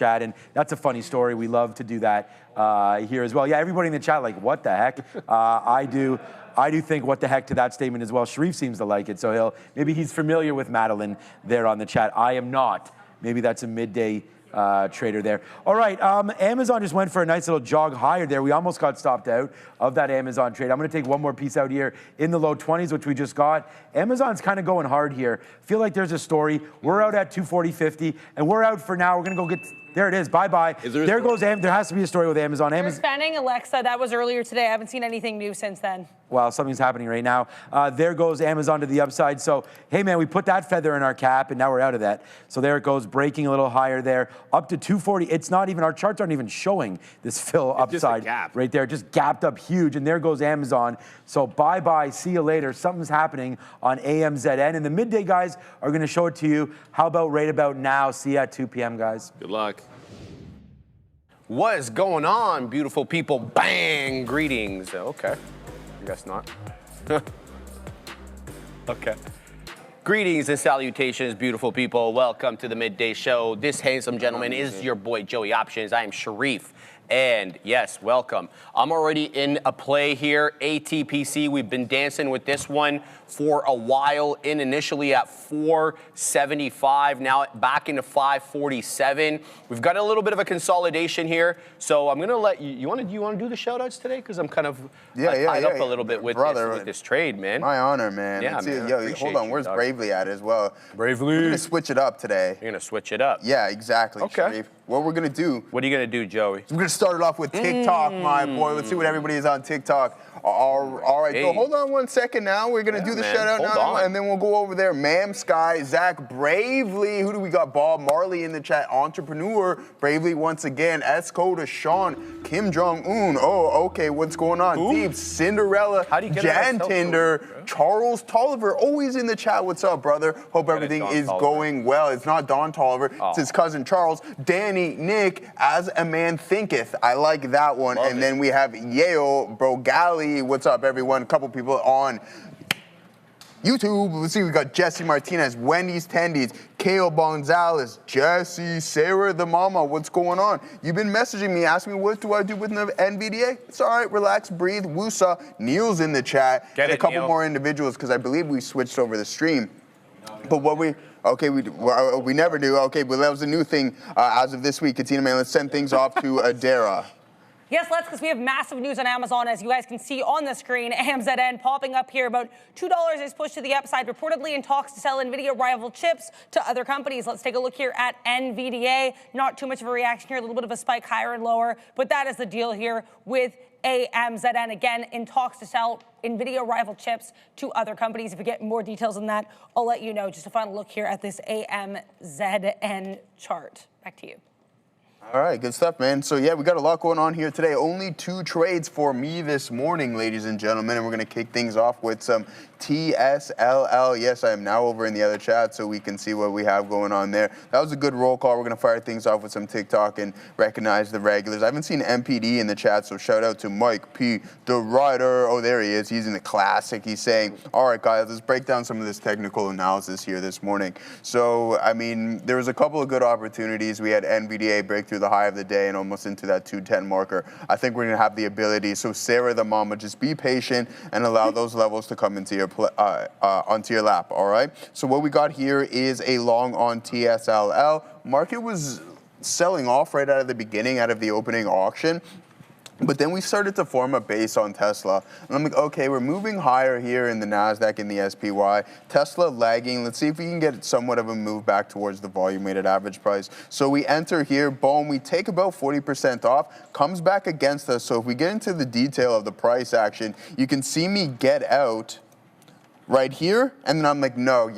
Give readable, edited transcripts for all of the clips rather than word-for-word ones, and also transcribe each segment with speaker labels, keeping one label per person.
Speaker 1: chat, and that's a funny story. We love to do that here as well. Yeah, everybody in the chat like, what the heck? I do think what the heck to that statement as well. Sharif seems to like it, so maybe he's familiar with Madeline there on the chat. I am not. Maybe that's a midday trader there. All right, Amazon just went for a nice little jog higher there. We almost got stopped out of that Amazon trade. I'm going to take one more piece out here in the low 20s, which we just got. Amazon's kind of going hard here. Feel like there's a story. We're out at 240.50, and we're out for now. We're going to go get... There it is. Bye-bye. There goes There has to be a story with Amazon.
Speaker 2: They're expanding Alexa. That was earlier today. I haven't seen anything new since then.
Speaker 1: Well, something's happening right now. There goes Amazon to the upside. So, hey, man, we put that feather in our cap, and now we're out of that. So there it goes, breaking a little higher there, up to 240. It's not even, our charts aren't even showing this fill upside right there. Just gapped up huge, and there goes Amazon. So bye-bye, see you later. Something's happening on AMZN. And the midday guys are going to show it to you. How about right about now? See you at 2 p.m., guys.
Speaker 3: Good luck.
Speaker 4: What is going on, beautiful people? Bang! Greetings. Okay. I guess not. Okay. Greetings and salutations, beautiful people. Welcome to the Midday Show. This handsome gentleman is your boy, Joey Options. I am Sharif. And yes, welcome. I'm already in a play here, ATPC. We've been dancing with this one for a while, in initially at 475, now back into 547. We've got a little bit of a consolidation here, so I'm gonna let you. You want to do the shout outs today? Because I'm kind of tied up a little bit with this trade, man.
Speaker 5: My honor, man.
Speaker 4: Yeah, man.
Speaker 5: Yo, hold on. Where's Bravely at as well?
Speaker 4: Bravely.
Speaker 5: We're gonna switch it up today.
Speaker 4: You're gonna switch it up.
Speaker 5: Yeah, exactly.
Speaker 4: Okay.
Speaker 5: Sharif. What we're gonna do?
Speaker 4: What are you gonna do, Joey?
Speaker 5: We're gonna start it off with TikTok, my boy. Let's see what everybody is on TikTok. All right, so hold on 1 second now. We're going to do the shout out now, and then we'll go over there. Mam Sky, Zach Bravely. Who do we got? Bob Marley in the chat. Entrepreneur. Bravely once again. Escoda, Sean, Kim Jong-un. Oh, okay, what's going on?
Speaker 4: Who?
Speaker 5: Deep, Cinderella, Jan Tinder, Charles Tolliver. Always in the chat. What's up, brother? Hope everything is going well. It's not Don Tolliver. It's his cousin Charles. Danny, Nick, As a Man Thinketh. I like that one. And then we have Yale, Brogali. What's up, everyone? A couple people on YouTube. Let's see, we got Jesse Martinez, Wendy's Tendies, Kale Gonzalez, Jesse, Sarah the Mama. What's going on? You've been messaging me, asking me what do I do with the NVDA? It's all right, relax, breathe. Wusa, Neil's in the chat, and a couple more individuals because I believe we switched over the stream. But what we never do. Okay, but that was a new thing as of this week. Katina, man, let's send things off to Adara.
Speaker 2: Yes, let's, because we have massive news on Amazon, as you guys can see on the screen. AMZN popping up here. About $2 is pushed to the upside, reportedly in talks to sell NVIDIA-Rival chips to other companies. Let's take a look here at NVDA. Not too much of a reaction here, a little bit of a spike higher and lower, but that is the deal here with AMZN. Again, in talks to sell NVIDIA-Rival chips to other companies. If we get more details on that, I'll let you know. Just a final look here at this AMZN chart. Back to you.
Speaker 5: All right, good stuff, man. So, yeah, we got a lot going on here today. Only 2 trades for me this morning, ladies and gentlemen, and we're going to kick things off with some TSLL. Yes, I am now over in the other chat so we can see what we have going on there. That was a good roll call. We're going to fire things off with some TikTok and recognize the regulars. I haven't seen MPD in the chat, so shout out to Mike P. the Rider. Oh, there he is. He's in the classic. He's saying, all right, guys, let's break down some of this technical analysis here this morning. So, I mean, there was a couple of good opportunities. We had NVDA break through the high of the day and almost into that 210 marker. I think we're going to have the ability. So, Sarah the Mama, just be patient and allow those levels to come into your onto your lap, all right? So what we got here is a long on TSLL. Market was selling off right out of the beginning, out of the opening auction. But then we started to form a base on Tesla. And I'm like, okay, we're moving higher here in the Nasdaq and the SPY. Tesla lagging. Let's see if we can get somewhat of a move back towards the volume-weighted average price. So we enter here, boom, we take about 40% off, comes back against us. So if we get into the detail of the price action, you can see me get out right here, and then I'm like, no,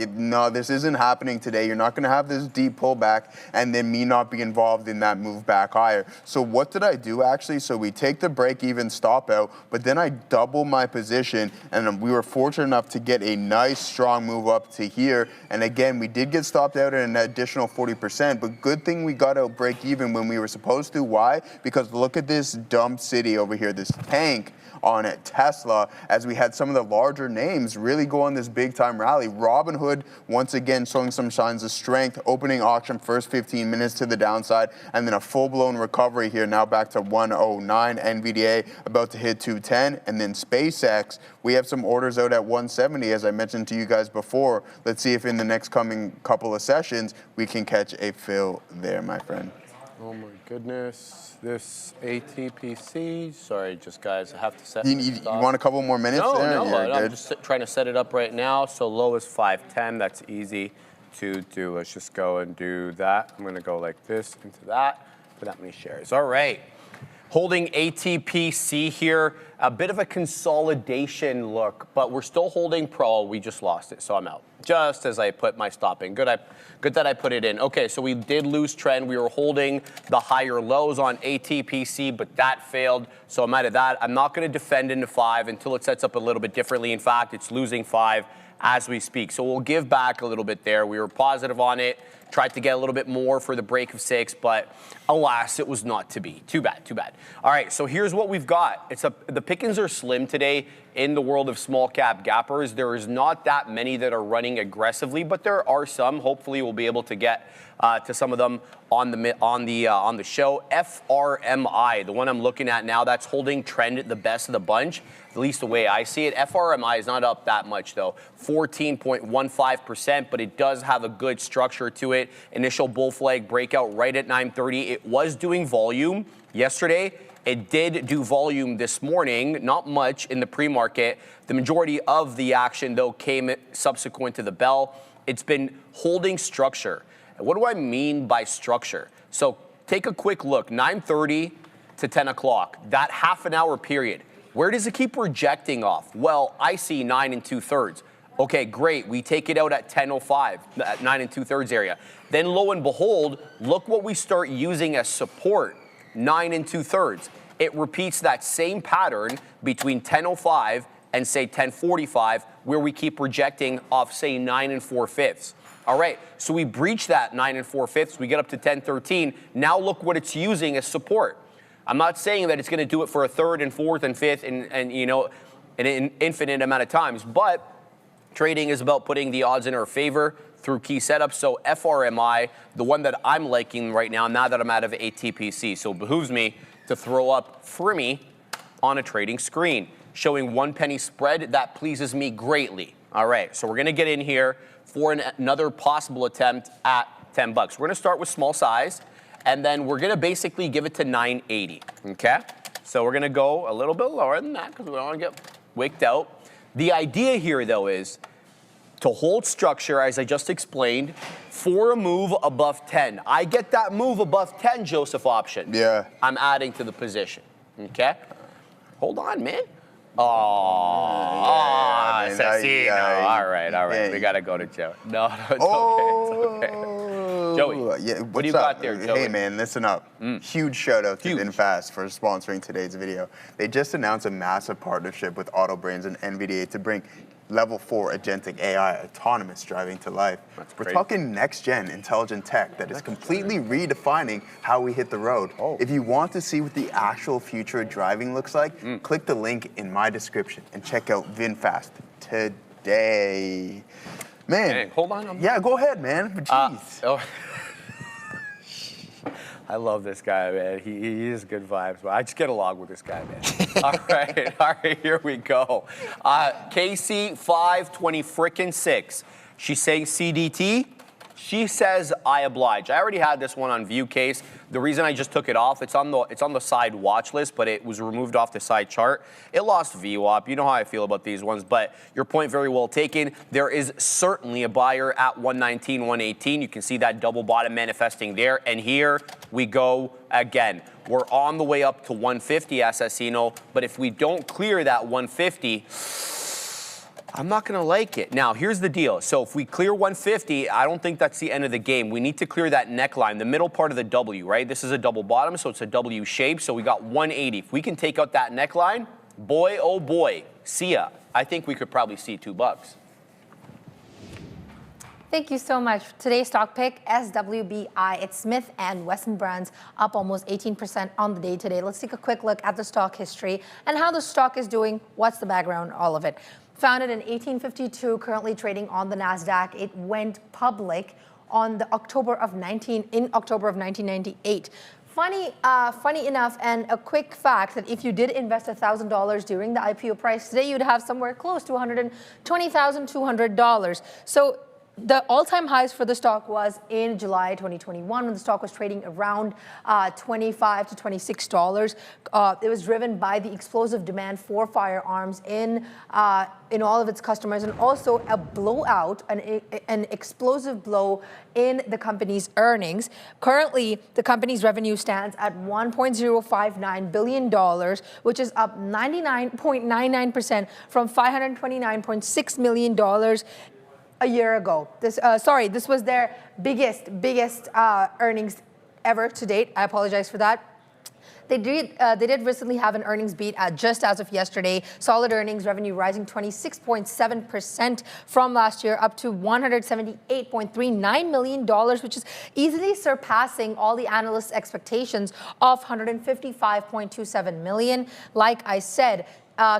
Speaker 5: this isn't happening today. You're not going to have this deep pullback, and then me not be involved in that move back higher. So what did I do, actually? So we take the break-even stop out, but then I double my position, and we were fortunate enough to get a nice, strong move up to here. And again, we did get stopped out at an additional 40%, but good thing we got out break-even when we were supposed to. Why? Because look at this dump city over here, this tank on Tesla, as we had some of the larger names really go go on this big time rally. Robinhood once again showing some signs of strength. Opening auction first 15 minutes to the downside, and then a full-blown recovery here, now back to 109. NVDA about to hit 210, and then SpaceX, we have some orders out at 170, as I mentioned to you guys before. Let's see if in the next coming couple of sessions we can catch a fill there, my friend.
Speaker 4: Oh my goodness, this ATPC. Sorry, just guys, I have to set.
Speaker 5: You want a couple more minutes?
Speaker 4: No,
Speaker 5: there?
Speaker 4: no, I'm
Speaker 5: good.
Speaker 4: just trying to set it up right now. So low is 510. That's easy to do. Let's just go and do that. I'm gonna go like this into that for that many shares. All right. Holding ATPC here, a bit of a consolidation look, but we're still holding Pro. We just lost it, so I'm out. Just as I put my stop in. Good that I put it in. Okay, so we did lose trend. We were holding the higher lows on ATPC, but that failed, so I'm out of that. I'm not going to defend into 5 until it sets up a little bit differently. In fact, it's losing 5 as we speak, so we'll give back a little bit there. We were positive on it. Tried to get a little bit more for the break of 6, but alas, it was not to be. Too bad, too bad. All right, so here's what we've got. The pickings are slim today in the world of small cap gappers. There is not that many that are running aggressively, but there are some. Hopefully, we'll be able to get to some of them on the show. FRMI, the one I'm looking at now, that's holding trend at the best of the bunch. At least the way I see it. FRMI is not up that much though, 14.15%, but it does have a good structure to it. Initial bull flag breakout right at 9:30. It was doing volume yesterday. It did do volume this morning, not much in the pre-market. The majority of the action though came subsequent to the bell. It's been holding structure. What do I mean by structure? So take a quick look, 9:30 to 10 o'clock, that half an hour period. Where does it keep rejecting off? Well, I see 9 2/3. Okay, great. We take it out at 10:05, at 9 2/3 area. Then lo and behold, look what we start using as support, 9 2/3. It repeats that same pattern between 10:05 and say 10:45, where we keep rejecting off say 9 4/5. All right, so we breach that 9 4/5. We get up to 10:13. Now look what it's using as support. I'm not saying that it's going to do it for a third and fourth and fifth and you know, an infinite amount of times, but trading is about putting the odds in our favor through key setups. So FRMI, the one that I'm liking right now that I'm out of ATPC. So it behooves me to throw up FRMI on a trading screen, showing 1 penny spread. That pleases me greatly. All right, so we're going to get in here for another possible attempt at 10 bucks. We're going to start with small size, and then we're going to basically give it to 980, okay? So we're going to go a little bit lower than that because we don't want to get wicked out. The idea here, though, is to hold structure, as I just explained, for a move above 10. I get that move above 10, Joseph option.
Speaker 5: Yeah.
Speaker 4: I'm adding to the position, okay? Hold on, man. Oh, Assassino. All right. We got to go to Joe. No, it's okay. Joey, what do you got there, Joey?
Speaker 5: Hey, man, listen up. Huge shout out to VinFast for sponsoring today's video. They just announced a massive partnership with AutoBrains and NVDA to bring Level 4 agentic AI autonomous driving to life. We're talking next-gen intelligent tech that is completely redefining how we hit the road. If you want to see what the actual future of driving looks like, click the link in my description and check out VinFast today. Man.
Speaker 4: Hey, hold on.
Speaker 5: Yeah, go ahead, man. Jeez.
Speaker 4: I love this guy, man. He is good vibes. But I just get along with this guy, man. All right, here we go. KC 520-6. She's saying CDT. She says, I oblige. I already had this one on view case. The reason I just took it off, it's on the side watch list, but it was removed off the side chart. It lost VWAP. You know how I feel about these ones, but your point very well taken. There is certainly a buyer at 119, 118. You can see that double bottom manifesting there. And here we go again. We're on the way up to 150, Assassino, but if we don't clear that 150, I'm not going to like it. Now, here's the deal. So if we clear 150, I don't think that's the end of the game. We need to clear that neckline, the middle part of the W, right? This is a double bottom, so it's a W shape. So we got 180. If we can take out that neckline, boy, oh boy, see ya. I think we could probably see $2.
Speaker 3: Thank you so much. Today's stock pick, SWBI. It's Smith & Wesson Brands, up almost 18% on the day today. Let's take a quick look at the stock history and how the stock is doing. What's the background? All of it. Founded in 1852, currently trading on the Nasdaq. It went public on the October of 1998. Funny enough, and a quick fact that if you did invest $1,000 during the IPO price today, you'd have somewhere close to $120,200. So the all-time highs for the stock was in July 2021 when the stock was trading around $25 to $26. It was driven by the explosive demand for firearms in all of its customers, and also a blowout, an explosive blow in the company's earnings. Currently, the company's revenue stands at $1.059 billion, which is up 99.99% from $529.6 million a year ago. This was their biggest earnings ever to date. I apologize for that. They did recently have an earnings beat just as of yesterday. Solid earnings, revenue rising 26.7% from last year up to $178.39 million, which is easily surpassing all the analysts' expectations of $155.27 million. Like I said,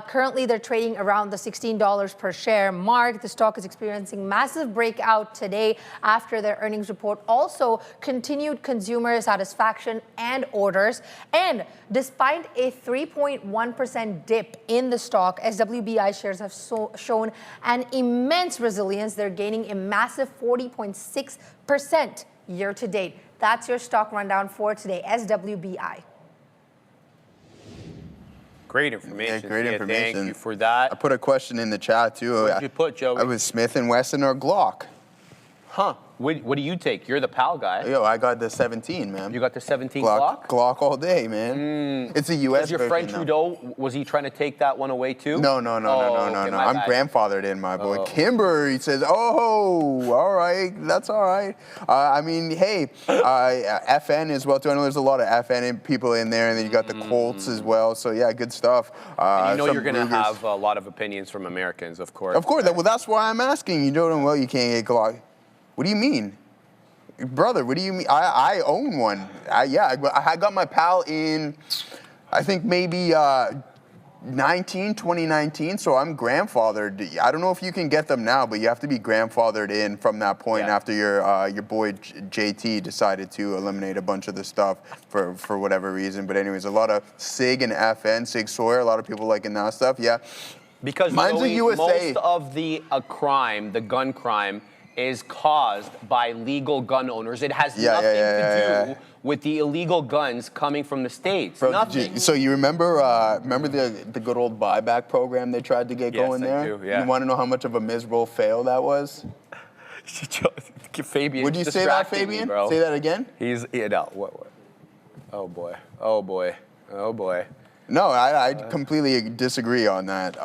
Speaker 3: currently, they're trading around the $16 per share mark. The stock is experiencing massive breakout today after their earnings report. Also, continued consumer satisfaction and orders. And despite a 3.1% dip in the stock, SWBI shares have shown an immense resilience. They're gaining a massive 40.6% year to date. That's your stock rundown for today, SWBI.
Speaker 4: Great information.
Speaker 5: Yeah, great information.
Speaker 4: Thank you for that.
Speaker 5: I put a question in the chat too.
Speaker 4: What did you put, Joey?
Speaker 5: I was Smith & Wesson or Glock.
Speaker 4: Huh. What do you take? You're the PAL guy.
Speaker 5: Yo, I got the 17, man.
Speaker 4: You got the 17 Glock?
Speaker 5: Glock all day, man. It's a U.S.
Speaker 4: Is your friend Trudeau, was he trying to take that one away too?
Speaker 5: No.
Speaker 4: Okay,
Speaker 5: I'm grandfathered in, my boy. Kimber, he says, oh, all right, that's all right. I mean, hey, FN as well too. I know there's a lot of FN people in there, and then you got the Colts as well. So yeah, good stuff.
Speaker 4: And you know you're going to have a lot of opinions from Americans, of course.
Speaker 5: Of course. Well, that's why I'm asking. You don't well, you can't get Glock. What do you mean? Brother, what do you mean? I own one. I got my PAL in, I think maybe 2019, so I'm grandfathered. I don't know if you can get them now, but you have to be grandfathered in from that point after your boy JT decided to eliminate a bunch of the stuff for whatever reason. But anyways, a lot of SIG and FN, SIG Sawyer, a lot of people liking that stuff, yeah.
Speaker 4: Because
Speaker 5: mine's a USA.
Speaker 4: Most of the crime, the gun crime, is caused by legal gun owners. It has nothing to do with the illegal guns coming from the States.
Speaker 5: Bro,
Speaker 4: nothing.
Speaker 5: So you remember the good old buyback program they tried to get going there?
Speaker 4: Yes, I do, yeah.
Speaker 5: You want to know how much of a miserable fail that was?
Speaker 4: Fabian,
Speaker 5: would you say that, Fabian?
Speaker 4: Me,
Speaker 5: say that again?
Speaker 4: What? Oh boy.
Speaker 5: No, I completely disagree on that.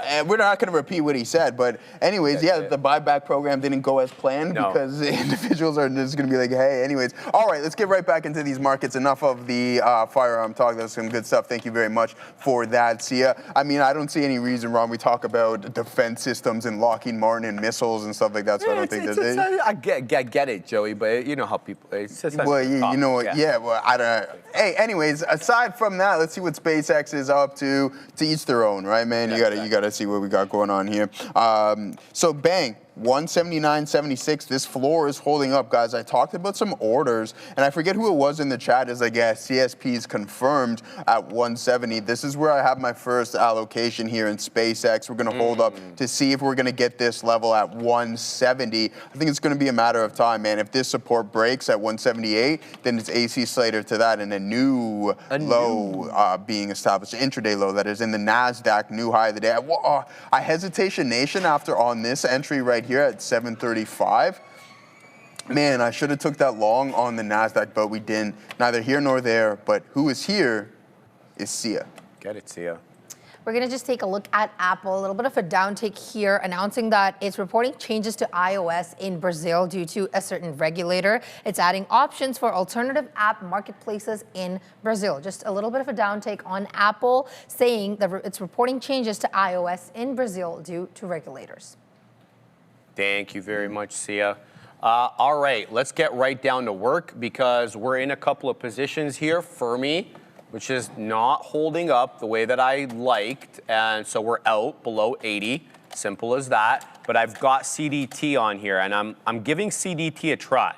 Speaker 5: And we're not going to repeat what he said, but anyways, the buyback program didn't go as planned because the individuals are just going to be like, hey, anyways. All right, let's get right back into these markets. Enough of the firearm talk. That's some good stuff. Thank you very much for that, Sia. I mean, I don't see any reason, Ron, we talk about defense systems and Lockheed Martin and missiles and stuff like that, so I don't think there's any.
Speaker 4: I get it, Joey, but you know how people...
Speaker 5: Well, you know what, well, I don't know. Hey, anyways, aside from that, let's see what SpaceX is up to each their own, right, man? You gotta see what we got going on here. So bang, 179.76. This floor is holding up, guys. I talked about some orders, and I forget who it was in the chat. Is like, yeah, CSP's confirmed at 170. This is where I have my first allocation here in SpaceX. We're going to hold up to see if we're going to get this level at 170. I think it's going to be a matter of time, man. If this support breaks at 178, then it's AC Slater to that, and a new low being established, intraday low that is in the Nasdaq, new high of the day. I hesitation nation after on this entry right here at 735. Man, I should have took that long on the Nasdaq, but we didn't. Neither here nor there, but who is here is Sia.
Speaker 4: Get it, Sia.
Speaker 3: We're going to just take a look at Apple, a little bit of a downtake here, announcing that it's reporting changes to iOS in Brazil due to a certain regulator. It's adding options for alternative app marketplaces in Brazil. Just a little bit of a downtake on Apple, saying that it's reporting changes to iOS in Brazil due to regulators.
Speaker 4: Thank you very much, Sia. All right, let's get right down to work because we're in a couple of positions here. Fermi, which is not holding up the way that I liked. And so we're out below 80. Simple as that. But I've got CDT on here, and I'm giving CDT a try.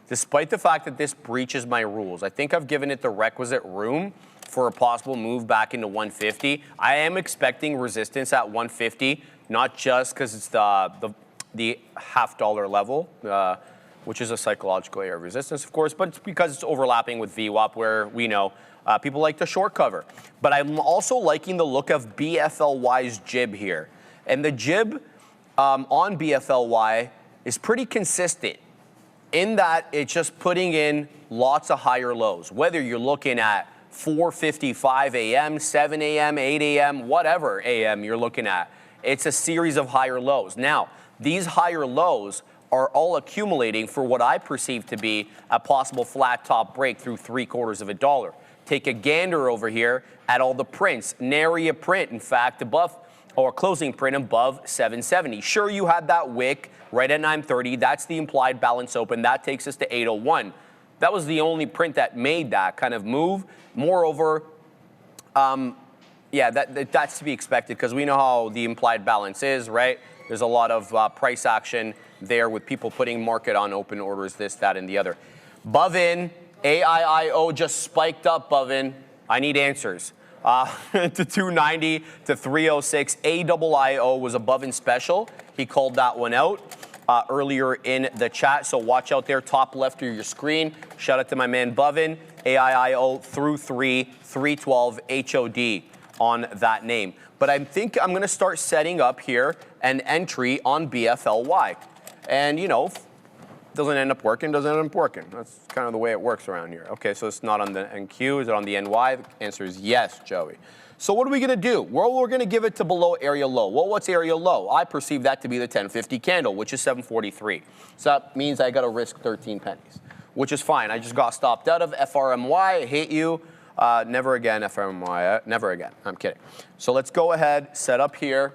Speaker 4: Despite the fact that this breaches my rules, I think I've given it the requisite room for a possible move back into 150. I am expecting resistance at 150, not just because it's the $half level, which is a psychological area of resistance, of course, but it's because it's overlapping with VWAP, where we know people like to short cover. But I'm also liking the look of BFLY's jib here. And the jib on BFLY is pretty consistent in that it's just putting in lots of higher lows, whether you're looking at 4:55 a.m., 7 a.m., 8 a.m., whatever a.m. you're looking at. It's a series of higher lows. Now, these higher lows are all accumulating for what I perceive to be a possible flat top break through $0.75. Take a gander over here at all the prints. Nary a print, in fact, above, or closing print above 770. Sure, you had that wick right at 930. That's the implied balance open. That takes us to 801. That was the only print that made that kind of move. Moreover, yeah, that's to be expected because we know how the implied balance is, right? There's a lot of price action there with people putting market on open orders, this, that, and the other. Bovin, AIIO just spiked up, Bovin. I need answers. To 290 to 306. AIIO was above in special. He called that one out earlier in the chat, so watch out there, top left of your screen. Shout out to my man Bovin. AIIO through 312 HOD on that name. But I think I'm going to start setting up here an entry on BFLY. And, you know, doesn't end up working, doesn't end up working. That's kind of the way it works around here. Okay, so it's not on the NQ, is it on the NY? The answer is yes, Joey. So what are we going to do? Well, we're going to give it to below area low. Well, what's area low? I perceive that to be the 1050 candle, which is 743. So that means I got to risk 13 pennies, which is fine. I just got stopped out of FRMY. I hate you. Never again, FRMY. Never again. I'm kidding. So let's go ahead, set up here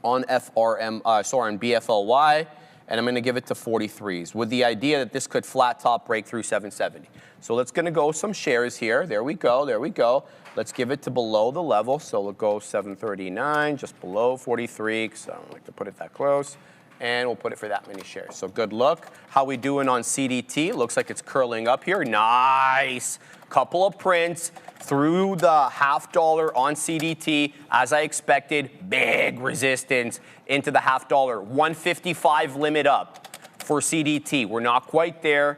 Speaker 4: on on BFLY. And I'm going to give it to 43s with the idea that this could flat top break through 770. So let's going to go some shares here. There we go. There we go. Let's give it to below the level. So we'll go 739, just below 43, because I don't like to put it that close. And we'll put it for that many shares. So good luck. How we doing on CDT? Looks like it's curling up here. Nice. Couple of prints through the $half on CDT. As I expected, big resistance into the $half. 155 limit up for CDT. We're not quite there.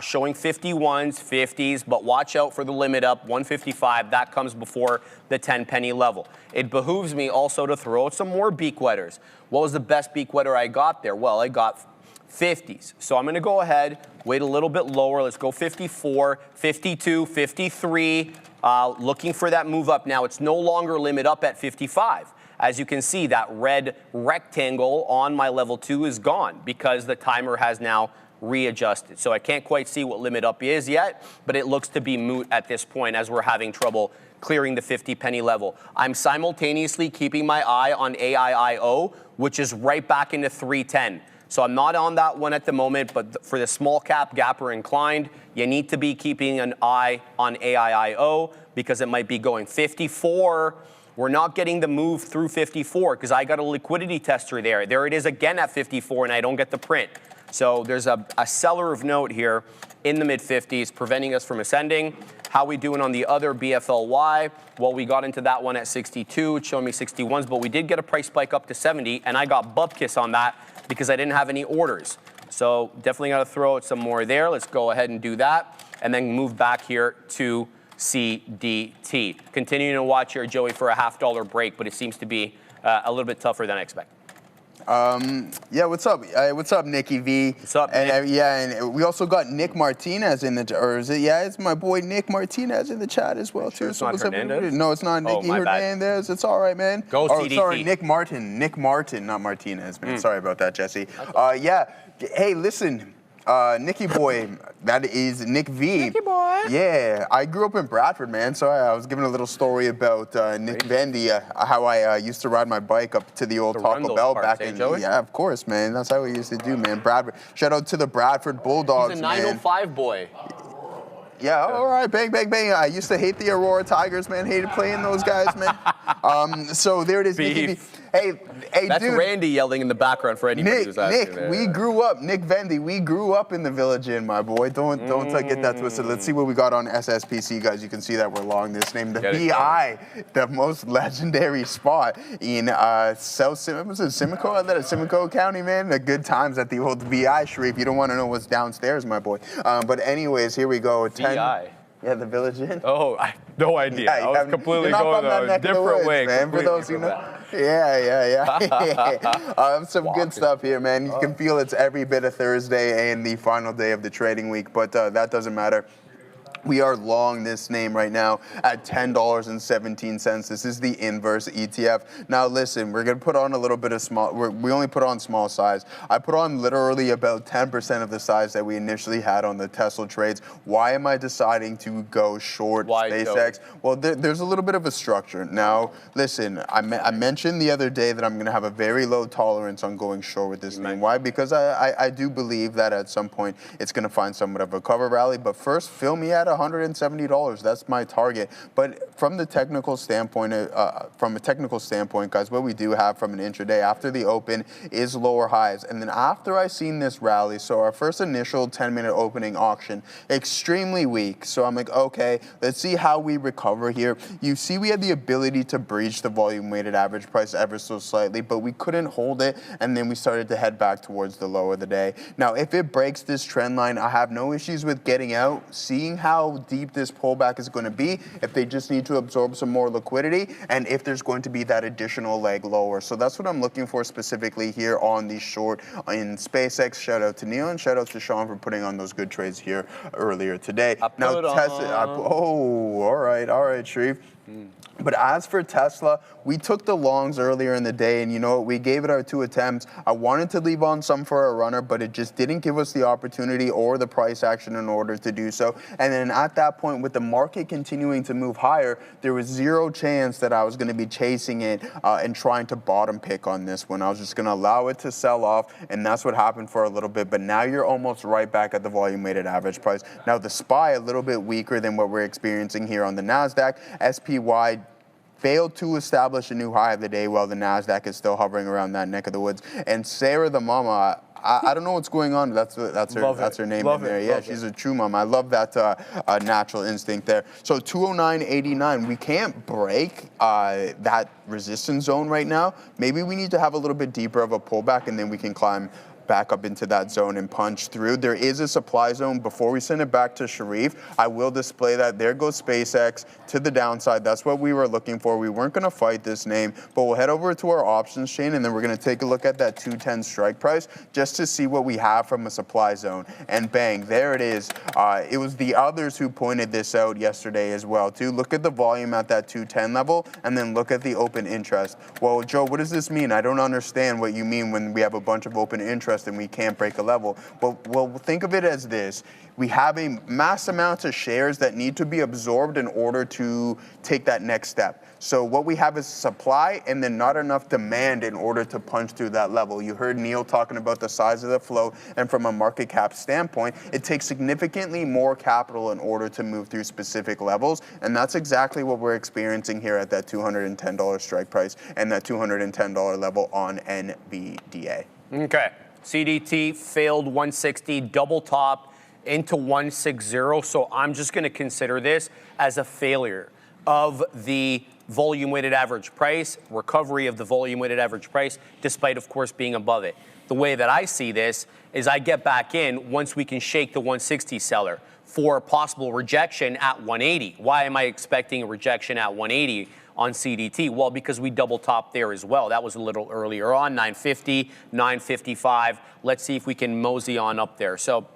Speaker 4: Showing 51s, 50s, but watch out for the limit up, 155. That comes before the 10 penny level. It behooves me also to throw out some more beak wetters. What was the best beak wetter I got there? Well, I got 50s. So I'm going to go ahead, wait a little bit lower. Let's go 54, 52, 53. Looking for that move up. Now, it's no longer limit up at 55. As you can see, that red rectangle on my level 2 is gone because the timer has now readjusted. So I can't quite see what limit up is yet, but it looks to be moot at this point as we're having trouble clearing the 50 penny level. I'm simultaneously keeping my eye on AIIO, which is right back into 310. So I'm not on that one at the moment, but for the small cap gapper inclined, you need to be keeping an eye on AIIO because it might be going 54. We're not getting the move through 54 because I got a liquidity tester there. There it is again at 54 and I don't get the print. So there's a seller of note here in the mid-50s preventing us from ascending. How we doing on the other BFLY? Well, we got into that one at 62. It's showing me 61s, but we did get a price spike up to 70, and I got bupkis on that because I didn't have any orders. So definitely got to throw out some more there. Let's go ahead and do that, and then move back here to CDT. Continuing to watch here, Joey, for a $half break, but it seems to be a little bit tougher than I expected.
Speaker 5: Yeah, what's up? What's up, Nicky V?
Speaker 4: What's up,
Speaker 5: and,
Speaker 4: Nick?
Speaker 5: yeah, and we also got Nick Martinez in the, or is it? Yeah, it's my boy Nick Martinez in the chat as well, too.
Speaker 4: It's not Hernandez?
Speaker 5: No, it's not Nicky Hernandez. It's all right, man.
Speaker 4: Go CDT.
Speaker 5: Sorry, Nick Martin, not Martinez, man. Sorry about that, Jesse. Yeah, hey, listen. Nicky boy, that is Nick V.
Speaker 3: Nicky boy.
Speaker 5: Yeah, I grew up in Bradford, man. So I was giving a little story about Nick Vendy, how I used to ride my bike up to the old Taco Bell back in. Yeah, of course, man. That's how we used to do, man. Bradford. Shout out to the Bradford Bulldogs,
Speaker 4: He's a 905 boy.
Speaker 5: Yeah, all right, bang, bang, bang. I used to hate the Aurora Tigers, man. Hated playing those guys, man. So there it is. Hey,
Speaker 4: That's
Speaker 5: dude.
Speaker 4: Randy yelling in the background for anybody who's asking.
Speaker 5: Nick, we grew up, Nick Vendy, we grew up in the Village Inn, my boy. Don't get that twisted. Let's see what we got on SSPC, guys. You can see that we're long this name. The BI, the most legendary spot in Simcoe County, man. The good times at the old VI, Sharif. You don't want to know what's downstairs, my boy. But anyways, here we go.
Speaker 4: VI?
Speaker 5: Yeah, the Village Inn.
Speaker 4: Oh, I no idea.
Speaker 5: Yeah,
Speaker 4: I was completely going a different way.
Speaker 5: Man, for those who know. Yeah. Some good stuff here, man. You can feel it's every bit of Thursday and the final day of the trading week, but that doesn't matter. We are long this name right now at $10.17. This is the inverse ETF. Now listen, we're gonna put on a little bit of small, we only put on small size. I put on literally about 10% of the size that we initially had on the Tesla trades. Why am I deciding to go short SpaceX? Well, there's a little bit of a structure. Now, listen, I mentioned the other day that I'm gonna have a very low tolerance on going short with this name. Why? Because I do believe that at some point it's gonna find somewhat of a cover rally, but first, fill me at $170. That's my target. But from the technical standpoint, guys, what we do have from an intraday after the open is lower highs. And then after I seen this rally, so our first initial 10-minute opening auction, extremely weak. So I'm like, okay, let's see how we recover here. You see we had the ability to breach the volume weighted average price ever so slightly, but we couldn't hold it. And then we started to head back towards the low of the day. Now, if it breaks this trend line, I have no issues with getting out, seeing how deep this pullback is going to be, if they just need to absorb some more liquidity, and if there's going to be that additional leg lower. So that's what I'm looking for specifically here on the short in SpaceX. Shout out to Neil and shout out to Sean for putting on those good trades here earlier today. Now, Tesla, all right, Sharif. But as for Tesla, we took the longs earlier in the day, and you know what? We gave it our 2 attempts. I wanted to leave on some for a runner, but it just didn't give us the opportunity or the price action in order to do so. And then at that point, with the market continuing to move higher, there was zero chance that I was going to be chasing it and trying to bottom pick on this one. I was just going to allow it to sell off, and that's what happened for a little bit. But now you're almost right back at the volume-weighted average price. Now, the SPY a little bit weaker than what we're experiencing here on the Nasdaq. SPY failed to establish a new high of the day while the Nasdaq is still hovering around that neck of the woods. And Sarah the mama, I don't know what's going on. That's her name in there. Yeah, she's a true mom. I love that natural instinct there. So 209.89, we can't break that resistance zone right now. Maybe we need to have a little bit deeper of a pullback, and then we can climb back up into that zone and punch through. There is a supply zone. Before we send it back to Sharif, I will display that. There goes SpaceX to the downside. That's what we were looking for. We weren't going to fight this name, but we'll head over to our options chain, and then we're going to take a look at that 210 strike price just to see what we have from a supply zone. And bang, there it is. It was the others who pointed this out yesterday as well, too. Look at the volume at that 210 level, and then look at the open interest. Well, Joe, what does this mean? I don't understand what you mean when we have a bunch of open interest and we can't break a level. Well, think of it as this. We have a mass amount of shares that need to be absorbed in order to take that next step. So what we have is supply and then not enough demand in order to punch through that level. You heard Neil talking about the size of the float, and from a market cap standpoint, it takes significantly more capital in order to move through specific levels, and that's exactly what we're experiencing here at that $210 strike price and that $210 level on NVDA.
Speaker 4: Okay. CDT failed 160, double top into 160. So I'm just going to consider this as a failure of the volume weighted average price, recovery of the volume weighted average price, despite, of course, being above it. The way that I see this is I get back in once we can shake the 160 seller for possible rejection at 180. Why am I expecting a rejection at 180? On CDT? Well, because we double top there as well. That was a little earlier on, 950, 955. Let's see if we can mosey on up there. So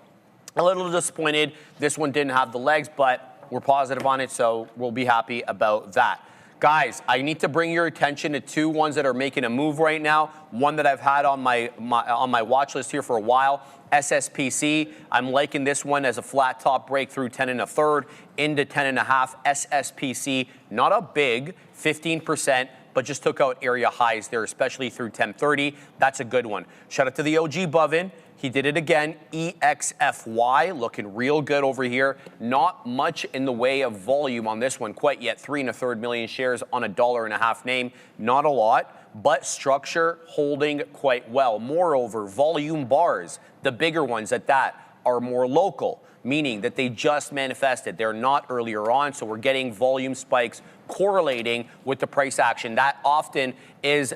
Speaker 4: a little disappointed. This one didn't have the legs, but we're positive on it, so we'll be happy about that. Guys, I need to bring your attention to 2 ones that are making a move right now. One that I've had on my watch list here for a while, SSPC. I'm liking this one as a flat top breakthrough 10 1/3 into 10 1/2. SSPC, not a big 15%, but just took out area highs there, especially through 1030. That's a good one. Shout out to the OG Bovin. He did it again, EXFY, looking real good over here. Not much in the way of volume on this one quite yet. 3 1/3 million shares on a $1.50 name. Not a lot, but structure holding quite well. Moreover, volume bars, the bigger ones at that, are more local, meaning that they just manifested. They're not earlier on, so we're getting volume spikes correlating with the price action. That often is,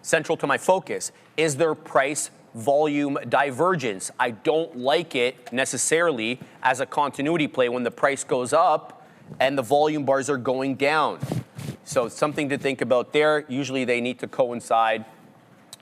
Speaker 4: central to my focus. Is there price volume divergence? I don't like it necessarily as a continuity play when the price goes up and the volume bars are going down. So something to think about there. Usually they need to coincide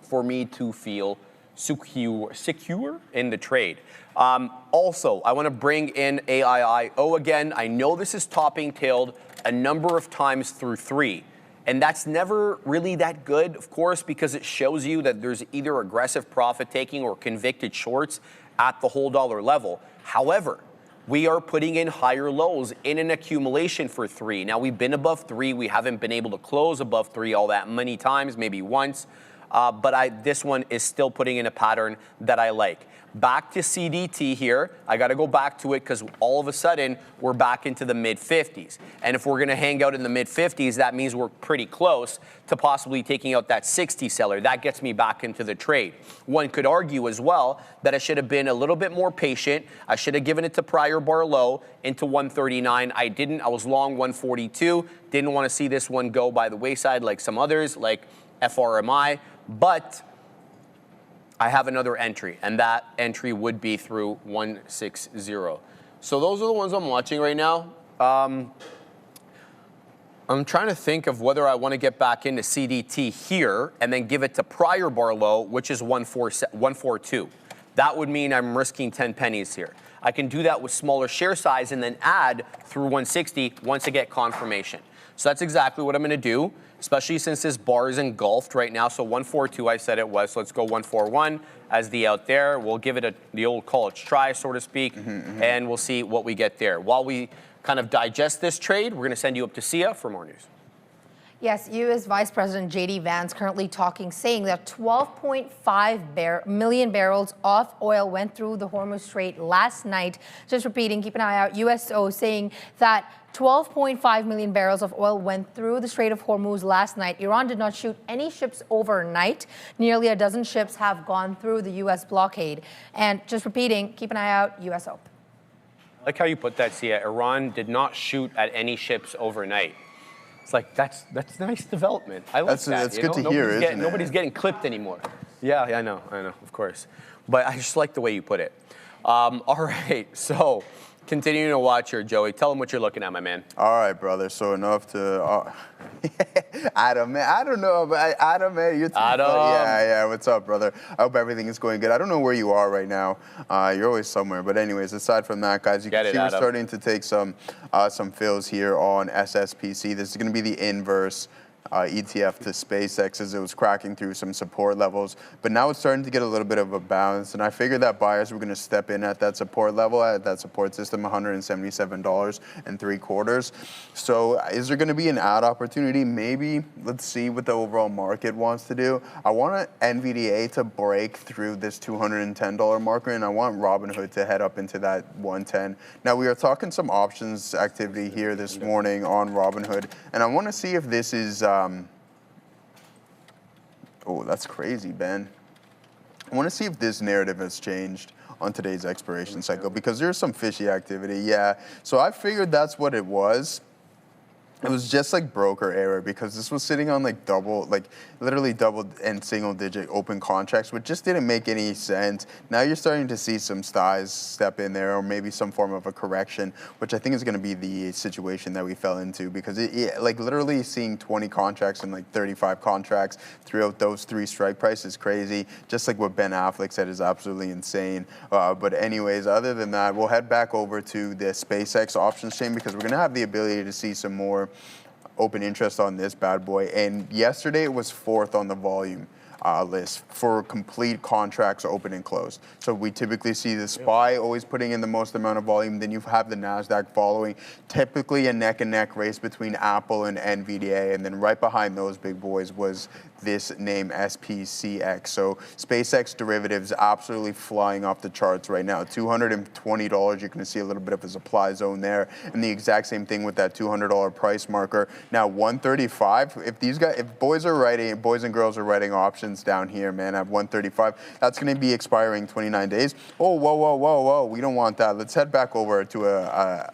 Speaker 4: for me to feel secure in the trade. Also, I want to bring in AIIO again. I know this is topping tailed a number of times through 3. And that's never really that good, of course, because it shows you that there's either aggressive profit taking or convicted shorts at the whole dollar level. However, we are putting in higher lows in an accumulation for 3. Now, we've been above 3. We haven't been able to close above 3 all that many times, maybe once. But this one is still putting in a pattern that I like. Back to CDT here. I got to go back to it because all of a sudden we're back into the mid-50s. And if we're going to hang out in the mid-50s, that means we're pretty close to possibly taking out that 60 seller. That gets me back into the trade. One could argue as well that I should have been a little bit more patient. I should have given it to prior bar low into 139. I didn't. I was long 142. Didn't want to see this one go by the wayside like some others, like FRMI. But I have another entry, and that entry would be through 160. So those are the ones I'm watching right now. I'm trying to think of whether I want to get back into CDT here and then give it to prior bar low, which is 142. That would mean I'm risking 10 pennies here. I can do that with smaller share size and then add through 160 once I get confirmation. So that's exactly what I'm going to do, especially since this bar is engulfed right now. So 142, I said it was. So let's go 141 as the out there. We'll give it the old college try, so to speak, and we'll see what we get there. While we kind of digest this trade, we're going to send you up to Sia for more news.
Speaker 3: Yes, U.S. Vice President J.D. Vance currently saying that 12.5 million barrels of oil went through the Hormuz Strait last night. Just repeating, keep an eye out. USO saying that 12.5 million barrels of oil went through the Strait of Hormuz last night. Iran did not shoot any ships overnight. Nearly a dozen ships have gone through the U.S. blockade. And just repeating, keep an eye out, USO.
Speaker 4: I like how you put that, Sia. Iran did not shoot at any ships overnight. It's like, that's nice development. I like that.
Speaker 5: That's good to hear, isn't it?
Speaker 4: Nobody's getting clipped anymore. Yeah, I know, of course. But I just like the way you put it. All right, so continuing to watch here, Joey. Tell them what you're looking at, my man.
Speaker 5: All right, brother. So enough to Adam, man. I don't know, but Adam, man, you're too
Speaker 4: Adam.
Speaker 5: funny. Yeah. What's up, brother? I hope everything is going good. I don't know where you are right now. You're always somewhere. But anyways, aside from that, guys, you can see we're starting to take some fills here on SSPC. This is going to be the inverse ETF to SpaceX as it was cracking through some support levels, but now it's starting to get a little bit of a bounce, and I figured that buyers were going to step in at that support level, at that support system, $177.75. So is there going to be an add opportunity? Maybe. Let's see what the overall market wants to do. I want NVDA to break through this $210 marker, and I want Robinhood to head up into that 110. Now, we are talking some options activity here this morning on Robinhood, and I want to see if this is oh, that's crazy, Ben. I want to see if this narrative has changed on today's expiration cycle because there's some fishy activity. Yeah, so I figured that's what it was. It was just like broker error because this was sitting on like literally double and single digit open contracts, which just didn't make any sense. Now you're starting to see some styes step in there or maybe some form of a correction, which I think is going to be the situation that we fell into because it like literally seeing 20 contracts and like 35 contracts throughout those 3 strike prices is crazy. Just like what Ben Affleck said is absolutely insane. But anyways, other than that, we'll head back over to the SpaceX options chain because we're going to have the ability to see some more open interest on this bad boy. And yesterday it was 4th on the volume list for complete contracts open and closed. So we typically see the SPY always putting in the most amount of volume. Then you have the Nasdaq following. Typically a neck and neck race between Apple and NVDA. And then right behind those big boys was this name SPCX. So SpaceX derivatives absolutely flying off the charts right now. $220, you're going to see a little bit of a supply zone there, and the exact same thing with that $200 price marker. Now 135. If boys and girls are writing options down here, man, at 135, that's going to be expiring 29 days. Oh, whoa! We don't want that. Let's head back over to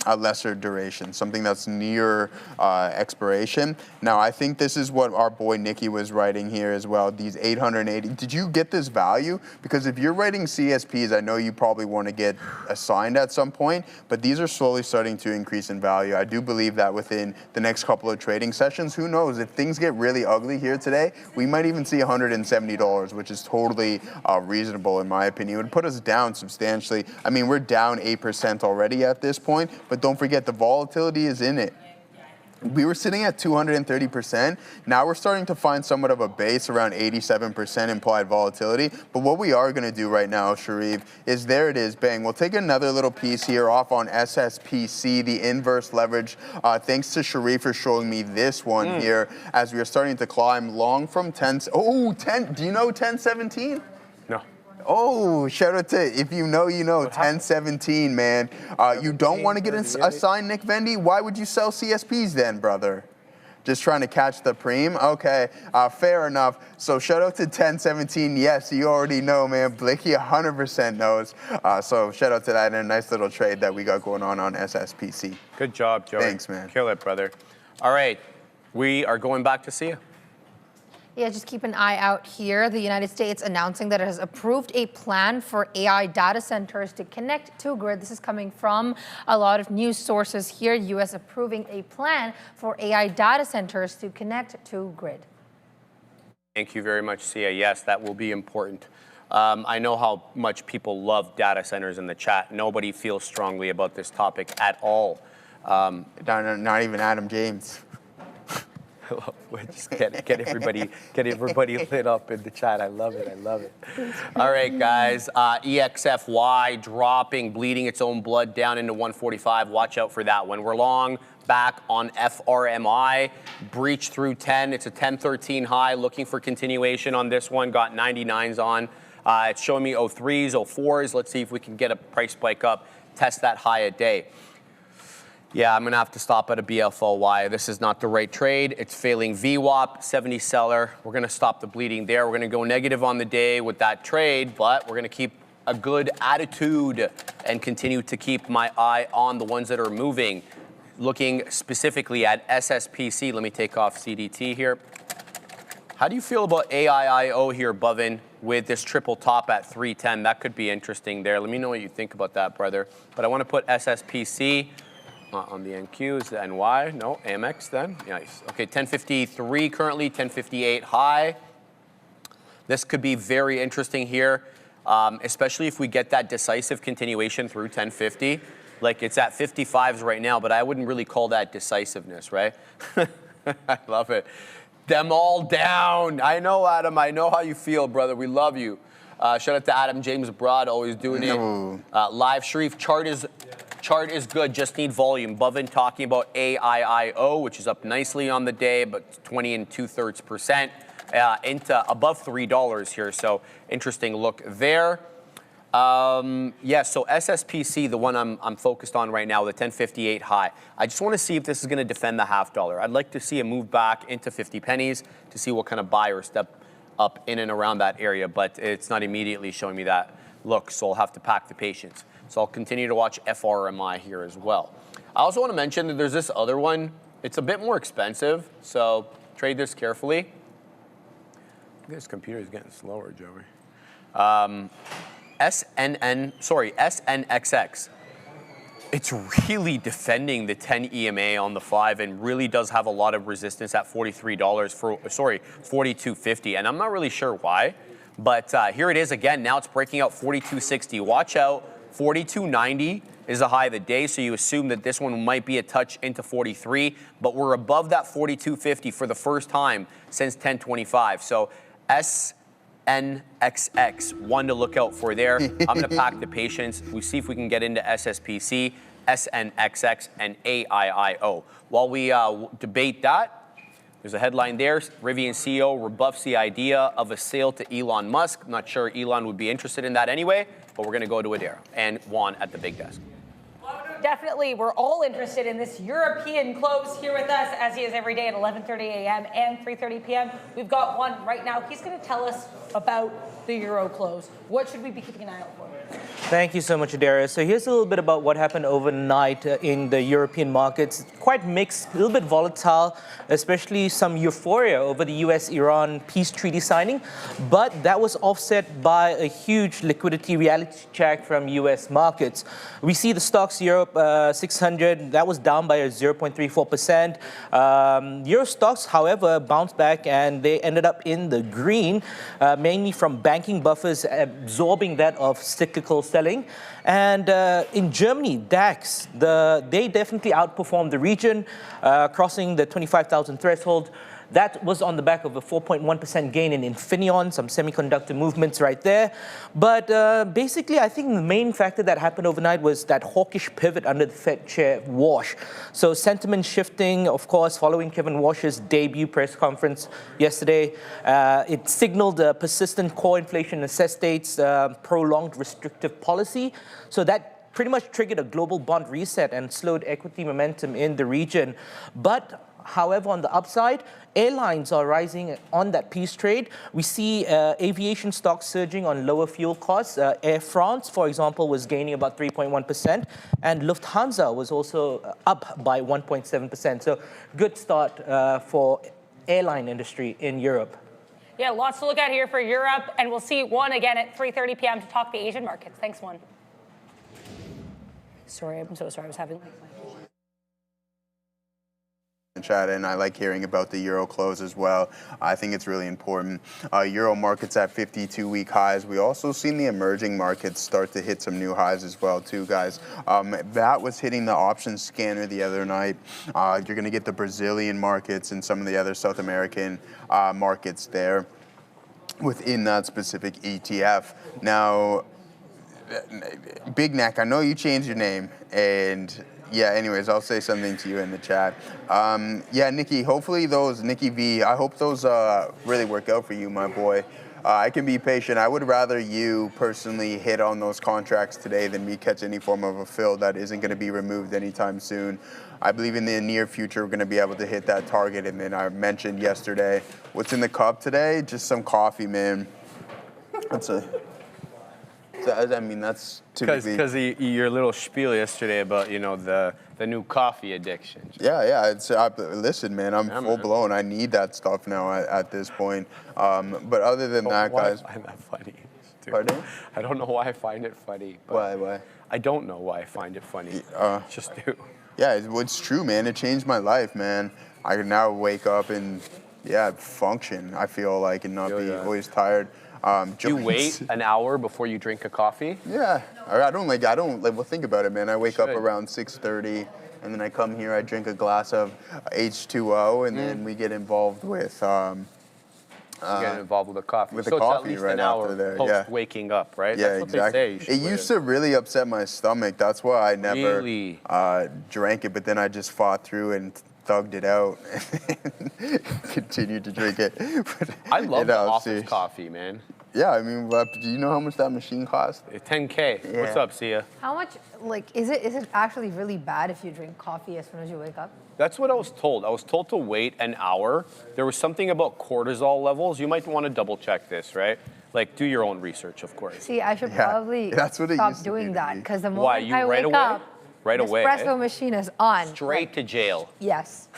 Speaker 5: a lesser duration, something that's near expiration. Now, I think this is what our boy Nikki was writing here as well, these 880. Did you get this value? Because if you're writing CSPs, I know you probably want to get assigned at some point, but these are slowly starting to increase in value. I do believe that within the next couple of trading sessions, who knows, if things get really ugly here today, we might even see $170, which is totally reasonable in my opinion. It would put us down substantially. I mean, we're down 8% already at this point, but don't forget the volatility is in it. We were sitting at 230%. Now we're starting to find somewhat of a base around 87% implied volatility. But what we are going to do right now, Sharif, is there it is, bang. We'll take another little piece here off on SSPC, the inverse leverage. Thanks to Sharif for showing me this one here as we are starting to climb long from 10. Oh, 10. Do you know 1017?
Speaker 4: No.
Speaker 5: Oh, shout out to, if you know, 1017, man. You don't want to get assigned Nick Vendy? Why would you sell CSPs then, brother? Just trying to catch the preem? Okay, fair enough. So shout out to 1017. Yes, you already know, man. Blicky 100% knows. So shout out to that and a nice little trade that we got going on SSPC.
Speaker 4: Good job, Joey.
Speaker 5: Thanks, man.
Speaker 4: Kill it, brother. All right, we are going back to SIA.
Speaker 3: Yeah, just keep an eye out here. The United States announcing that it has approved a plan for AI data centers to connect to grid. This is coming from a lot of news sources here. U.S. approving a plan for AI data centers to connect to grid.
Speaker 4: Thank you very much, Sia. Yes, that will be important. I know how much people love data centers in the chat. Nobody feels strongly about this topic at all.
Speaker 5: Not even Adam James.
Speaker 4: Just get everybody lit up in the chat. I love it. All right, guys. EXFY dropping, bleeding its own blood down into 145. Watch out for that one. We're long back on FRMI. Breach through 10. It's a 1013 high. Looking for continuation on this one. Got 99s on. It's showing me 03s, 04s. Let's see if we can get a price spike up. Test that high a day. Yeah, I'm going to have to stop at a BFOY. This is not the right trade. It's failing VWAP, 70 seller. We're going to stop the bleeding there. We're going to go negative on the day with that trade, but we're going to keep a good attitude and continue to keep my eye on the ones that are moving. Looking specifically at SSPC. Let me take off CDT here. How do you feel about AIIO here, Bovin, with this triple top at 310? That could be interesting there. Let me know what you think about that, brother. But I want to put SSPC on the NQ. Is the NY? No, AMX then. Nice. Okay, 1053 currently, 1058 high. This could be very interesting here, especially if we get that decisive continuation through 1050. Like it's at 55s right now, but I wouldn't really call that decisiveness, right? I love it. Them all down. I know, Adam. I know how you feel, brother. We love you. Shout out to Adam James abroad, always doing it. Live Sharif, chart is good, just need volume. Bovin talking about AIIO, which is up nicely on the day, but 20 2/3% into above $3 here. So interesting look there. Yeah, so SSPC, the one I'm focused on right now, the 1058 high. I just want to see if this is going to defend the $0.50. I'd like to see a move back into 50 pennies to see what kind of buy or step up in and around that area, but it's not immediately showing me that look, so I'll have to pack the patience. So I'll continue to watch FRMI here as well. I also want to mention that there's this other one. It's a bit more expensive, so trade this carefully. This computer is getting slower, Joey. SNXX. It's really defending the 10 EMA on the 5 and really does have a lot of resistance at $43 for, $42.50. And I'm not really sure why, but here it is again. Now it's breaking out $42.60. Watch out, $42.90 is the high of the day. So you assume that this one might be a touch into 43, but we're above that $42.50 for the first time since 1025. So SNXX, one to look out for there. I'm going to pack the patience. We see if we can get into SSPC, SNXX, and AIIO. While we debate that, There's a headline there. Rivian CEO rebuffs the idea of a sale to Elon Musk. Not sure Elon would be interested in that anyway, but we're going to go to Adara and Juan at the big desk.
Speaker 2: Definitely, we're all interested in this European close here with us, as he is every day at 11:30 a.m. and 3:30 p.m. We've got one right now. He's going to tell us about the Euro close. What should we be keeping an eye out for?
Speaker 6: Thank you so much, Adara. So here's a little bit about what happened overnight in the European markets. Quite mixed, a little bit volatile, especially some euphoria over the US-Iran peace treaty signing. But that was offset by a huge liquidity reality check from US markets. We see the stocks Europe 600, that was down by 0.34%. Euro stocks, however, bounced back and they ended up in the green, mainly from banking buffers absorbing that of cyclical selling. And in Germany, DAX, they definitely outperformed the region, crossing the 25,000 threshold. That was on the back of a 4.1% gain in Infineon, some semiconductor movements right there. But basically, I think the main factor that happened overnight was that hawkish pivot under the Fed chair, Walsh. So sentiment shifting, of course, following Kevin Walsh's debut press conference yesterday. It signaled a persistent core inflation necessitates prolonged restrictive policy. So that pretty much triggered a global bond reset and slowed equity momentum in the region. But however, on the upside, airlines are rising on that peace trade. We see aviation stocks surging on lower fuel costs. Air France, for example, was gaining about 3.1%, and Lufthansa was also up by 1.7%. So good start for airline industry in Europe.
Speaker 2: Yeah, lots to look at here for Europe, and we'll see Juan again at 3:30 p.m. to talk the Asian markets. Thanks, Juan. Sorry, I'm so sorry. I was having
Speaker 5: chat, and I like hearing about the Euro close as well. I think it's really important. Euro markets at 52-week highs. We also seen the emerging markets start to hit some new highs as well, too, guys. That was hitting the options scanner the other night. You're going to get the Brazilian markets and some of the other South American markets there within that specific ETF. Now, Big Neck, I know you changed your name, and yeah, anyways, I'll say something to you in the chat. Yeah, Nikki, hopefully those, Nikki V, I hope those really work out for you, my boy. I can be patient. I would rather you personally hit on those contracts today than me catch any form of a fill that isn't going to be removed anytime soon. I believe in the near future we're going to be able to hit that target. And then I mentioned yesterday, what's in the cup today? Just some coffee, man. I mean, that's typically...
Speaker 4: Because your little spiel yesterday about, you know, the new coffee addiction.
Speaker 5: Yeah. Listen, man, I'm full blown. I need that stuff now at this point. But other than that, guys...
Speaker 4: I find that funny. Dude.
Speaker 5: Pardon?
Speaker 4: I don't know why I find it funny.
Speaker 5: Why?
Speaker 4: I don't know why I find it funny. Just do.
Speaker 5: Yeah, it's true, man. It changed my life, man. I can now wake up and, function, I feel like, and not be always tired.
Speaker 4: Do you wait an hour before you drink a coffee?
Speaker 5: Yeah, well, think about it, man. I wake up around 6:30, and then I come here, I drink a glass of H2O, and then we get involved with...
Speaker 4: get involved with the coffee.
Speaker 5: With the coffee right after there,
Speaker 4: post waking up, right?
Speaker 5: Yeah,
Speaker 4: That's
Speaker 5: exactly.
Speaker 4: What they say.
Speaker 5: It used to really upset my stomach. That's why I never drank it, but then I just fought through and thugged it out and continued to drink it.
Speaker 4: I love the office coffee, man.
Speaker 5: Yeah, I mean, do you know how much that machine costs?
Speaker 4: $10K. Yeah. What's up, Sia?
Speaker 3: How much, is it actually really bad if you drink coffee as soon as you wake up?
Speaker 4: That's what I was told. I was told to wait an hour. There was something about cortisol levels. You might want to double check this, right? Like, do your own research, of course.
Speaker 3: See, I should probably stop doing that, because the moment I wake up, the espresso machine is on.
Speaker 4: Straight to jail.
Speaker 3: Yes.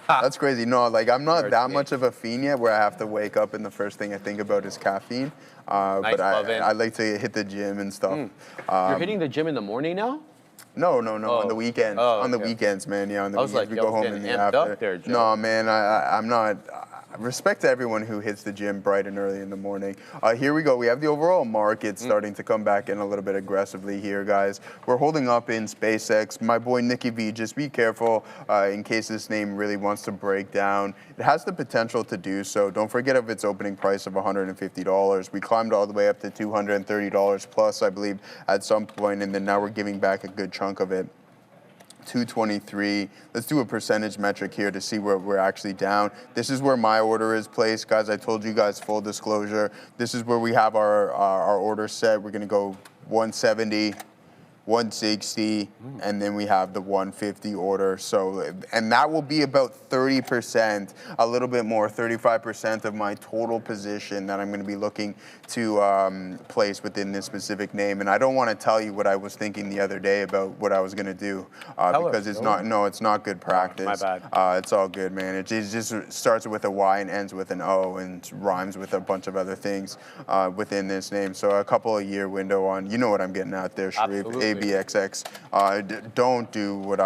Speaker 5: That's crazy. No, I'm not that much of a fiend yet where I have to wake up and the first thing I think about is caffeine. But I like to hit the gym and stuff.
Speaker 4: You're hitting the gym in the morning now?
Speaker 5: No, on the weekends. On the weekends, man. Yeah, on the weekends. We go home in the afternoon. No, man, I'm not. Respect to everyone who hits the gym bright and early in the morning. Here we go. We have the overall market starting to come back in a little bit aggressively here, guys. We're holding up in SpaceX. My boy Nicky V, just be careful in case this name really wants to break down. It has the potential to do so. Don't forget of its opening price of $150. We climbed all the way up to $230 plus, I believe, at some point, and then now we're giving back a good chunk of it. 223. Let's do a percentage metric here to see where we're actually down. This is where my order is placed, guys. I told you guys, full disclosure. This is where we have our order set. We're gonna go 170, 160, and then we have the 150 order. So, and that will be about 30%, a little bit more, 35% of my total position that I'm going to be looking to place within this specific name. And I don't want to tell you what I was thinking the other day about what I was going to do because it's not, no, it's not good practice.
Speaker 4: My bad.
Speaker 5: It's all good, man. It just starts with a Y and ends with an O and rhymes with a bunch of other things within this name. So a couple of year window on, you know what I'm getting at there, Sharif.
Speaker 4: Absolutely.
Speaker 5: ABXX. Don't do what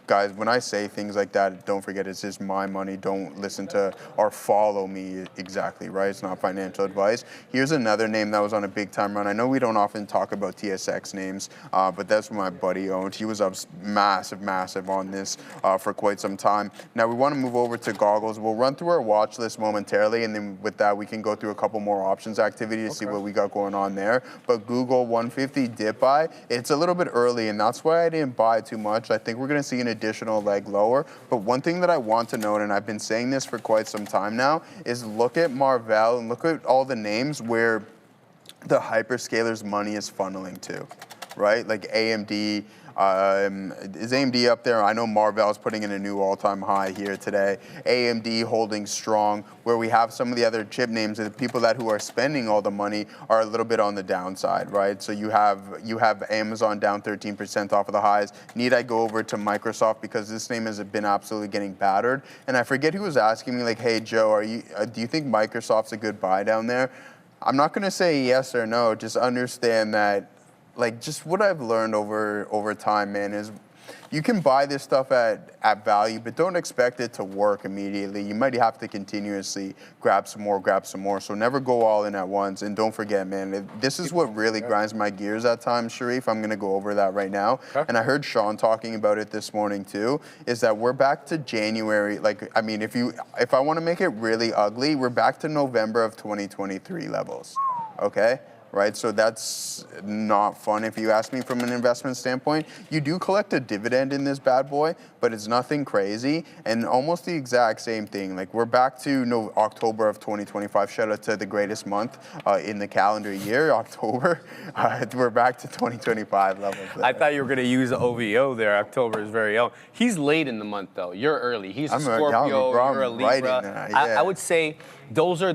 Speaker 5: guys, when I say things like that, don't forget it's just my money. Don't listen to or follow me exactly, right? It's not financial advice. Here's another name that was on a big time run. I know we don't often talk about TSX names, but that's what my buddy owned. He was up massive on this for quite some time. Now we want to move over to goggles. We'll run through our watch list momentarily, and then with that, we can go through a couple more options activity to see what we got going on there. But Google 150 dip buy, it's a little bit early, and that's why I didn't buy too much. I think we're going to see an additional leg lower. But one thing that I want to note, and I've been saying this for quite some time now, is look at Marvell and look at all the names where the hyperscalers' money is funneling to, right? Like AMD. Is AMD up there? I know Marvell's putting in a new all-time high here today. AMD holding strong, where we have some of the other chip names, the people who are spending all the money are a little bit on the downside, right? So you have Amazon down 13% off of the highs. Need I go over to Microsoft because this name has been absolutely getting battered? And I forget who was asking me, like, hey Joe, do you think Microsoft's a good buy down there? I'm not gonna say yes or no. Just understand that, like, just what I've learned over time, man, is you can buy this stuff at value, but don't expect it to work immediately. You might have to continuously grab some more. So never go all in at once. And don't forget, man, this is what really grinds my gears at times, Sharif. I'm going to go over that right now. Okay. And I heard Sean talking about it this morning too, is that we're back to January. Like, I mean, if I want to make it really ugly, we're back to November of 2023 levels, okay? Right, so that's not fun if you ask me from an investment standpoint. You do collect a dividend in this bad boy, but it's nothing crazy, and almost the exact same thing. Like, we're back to October of 2025. Shout out to the greatest month in the calendar year, October. We're back to 2025 levels there.
Speaker 4: I thought you were going to use OVO there. October is very old. He's late in the month, though. You're early. He's a Scorpio, you're a Libra.
Speaker 5: Right in there, yeah.
Speaker 4: I would say those are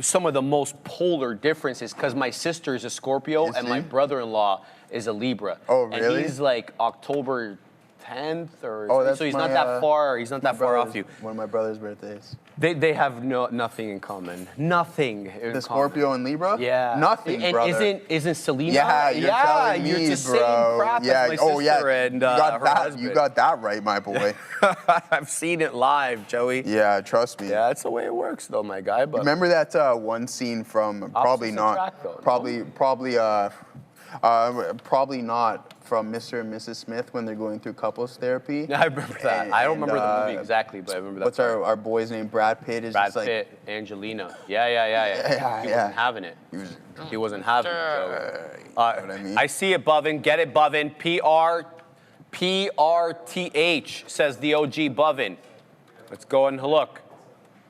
Speaker 4: some of the most polar differences, because my sister is a Scorpio and my brother-in-law is a Libra.
Speaker 5: Oh, really?
Speaker 4: And he's like October 10th or
Speaker 5: that's
Speaker 4: so he's not that far. He's not that far off you.
Speaker 5: One of my brother's birthdays.
Speaker 4: They have nothing in common. Nothing in common.
Speaker 5: The Scorpio and Libra?
Speaker 4: Yeah.
Speaker 5: Nothing,
Speaker 4: and
Speaker 5: brother.
Speaker 4: Isn't Selena?
Speaker 5: Yeah, you're telling me,
Speaker 4: you're the
Speaker 5: bro.
Speaker 4: same crap as my sister and her husband.
Speaker 5: You got that right, my boy.
Speaker 4: I've seen it live, Joey.
Speaker 5: Yeah, trust me.
Speaker 4: Yeah, that's the way it works, though, my guy. But
Speaker 5: remember that one scene from probably not from Mr. and Mrs. Smith when they're going through couples therapy?
Speaker 4: Yeah, I remember that. I don't remember the movie exactly, but I remember that.
Speaker 5: What's our boy's name? Brad Pitt.
Speaker 4: Brad Pitt, Angelina. Yeah. He wasn't having it. He wasn't having it. So.
Speaker 5: What I mean?
Speaker 4: I see it, Bovin. Get it, Bovin. PRTH, says the OG Bovin. Let's go and look.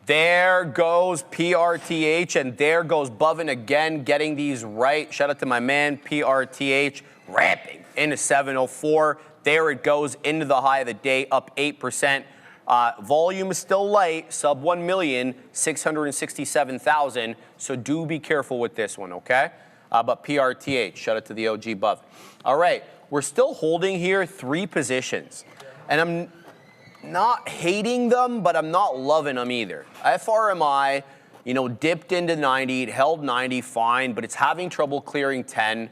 Speaker 4: There goes PRTH, and there goes Bovin again, getting these right. Shout out to my man, PRTH, ramping into 704. There it goes into the high of the day, up 8%. Volume is still light, sub 1,667,000. So do be careful with this one, okay? But PRTH, shout out to the OG Bovin. All right, we're still holding here 3 positions, and I'm not hating them, but I'm not loving them either. FRMI, dipped into 90, it held 90, fine, but it's having trouble clearing 10,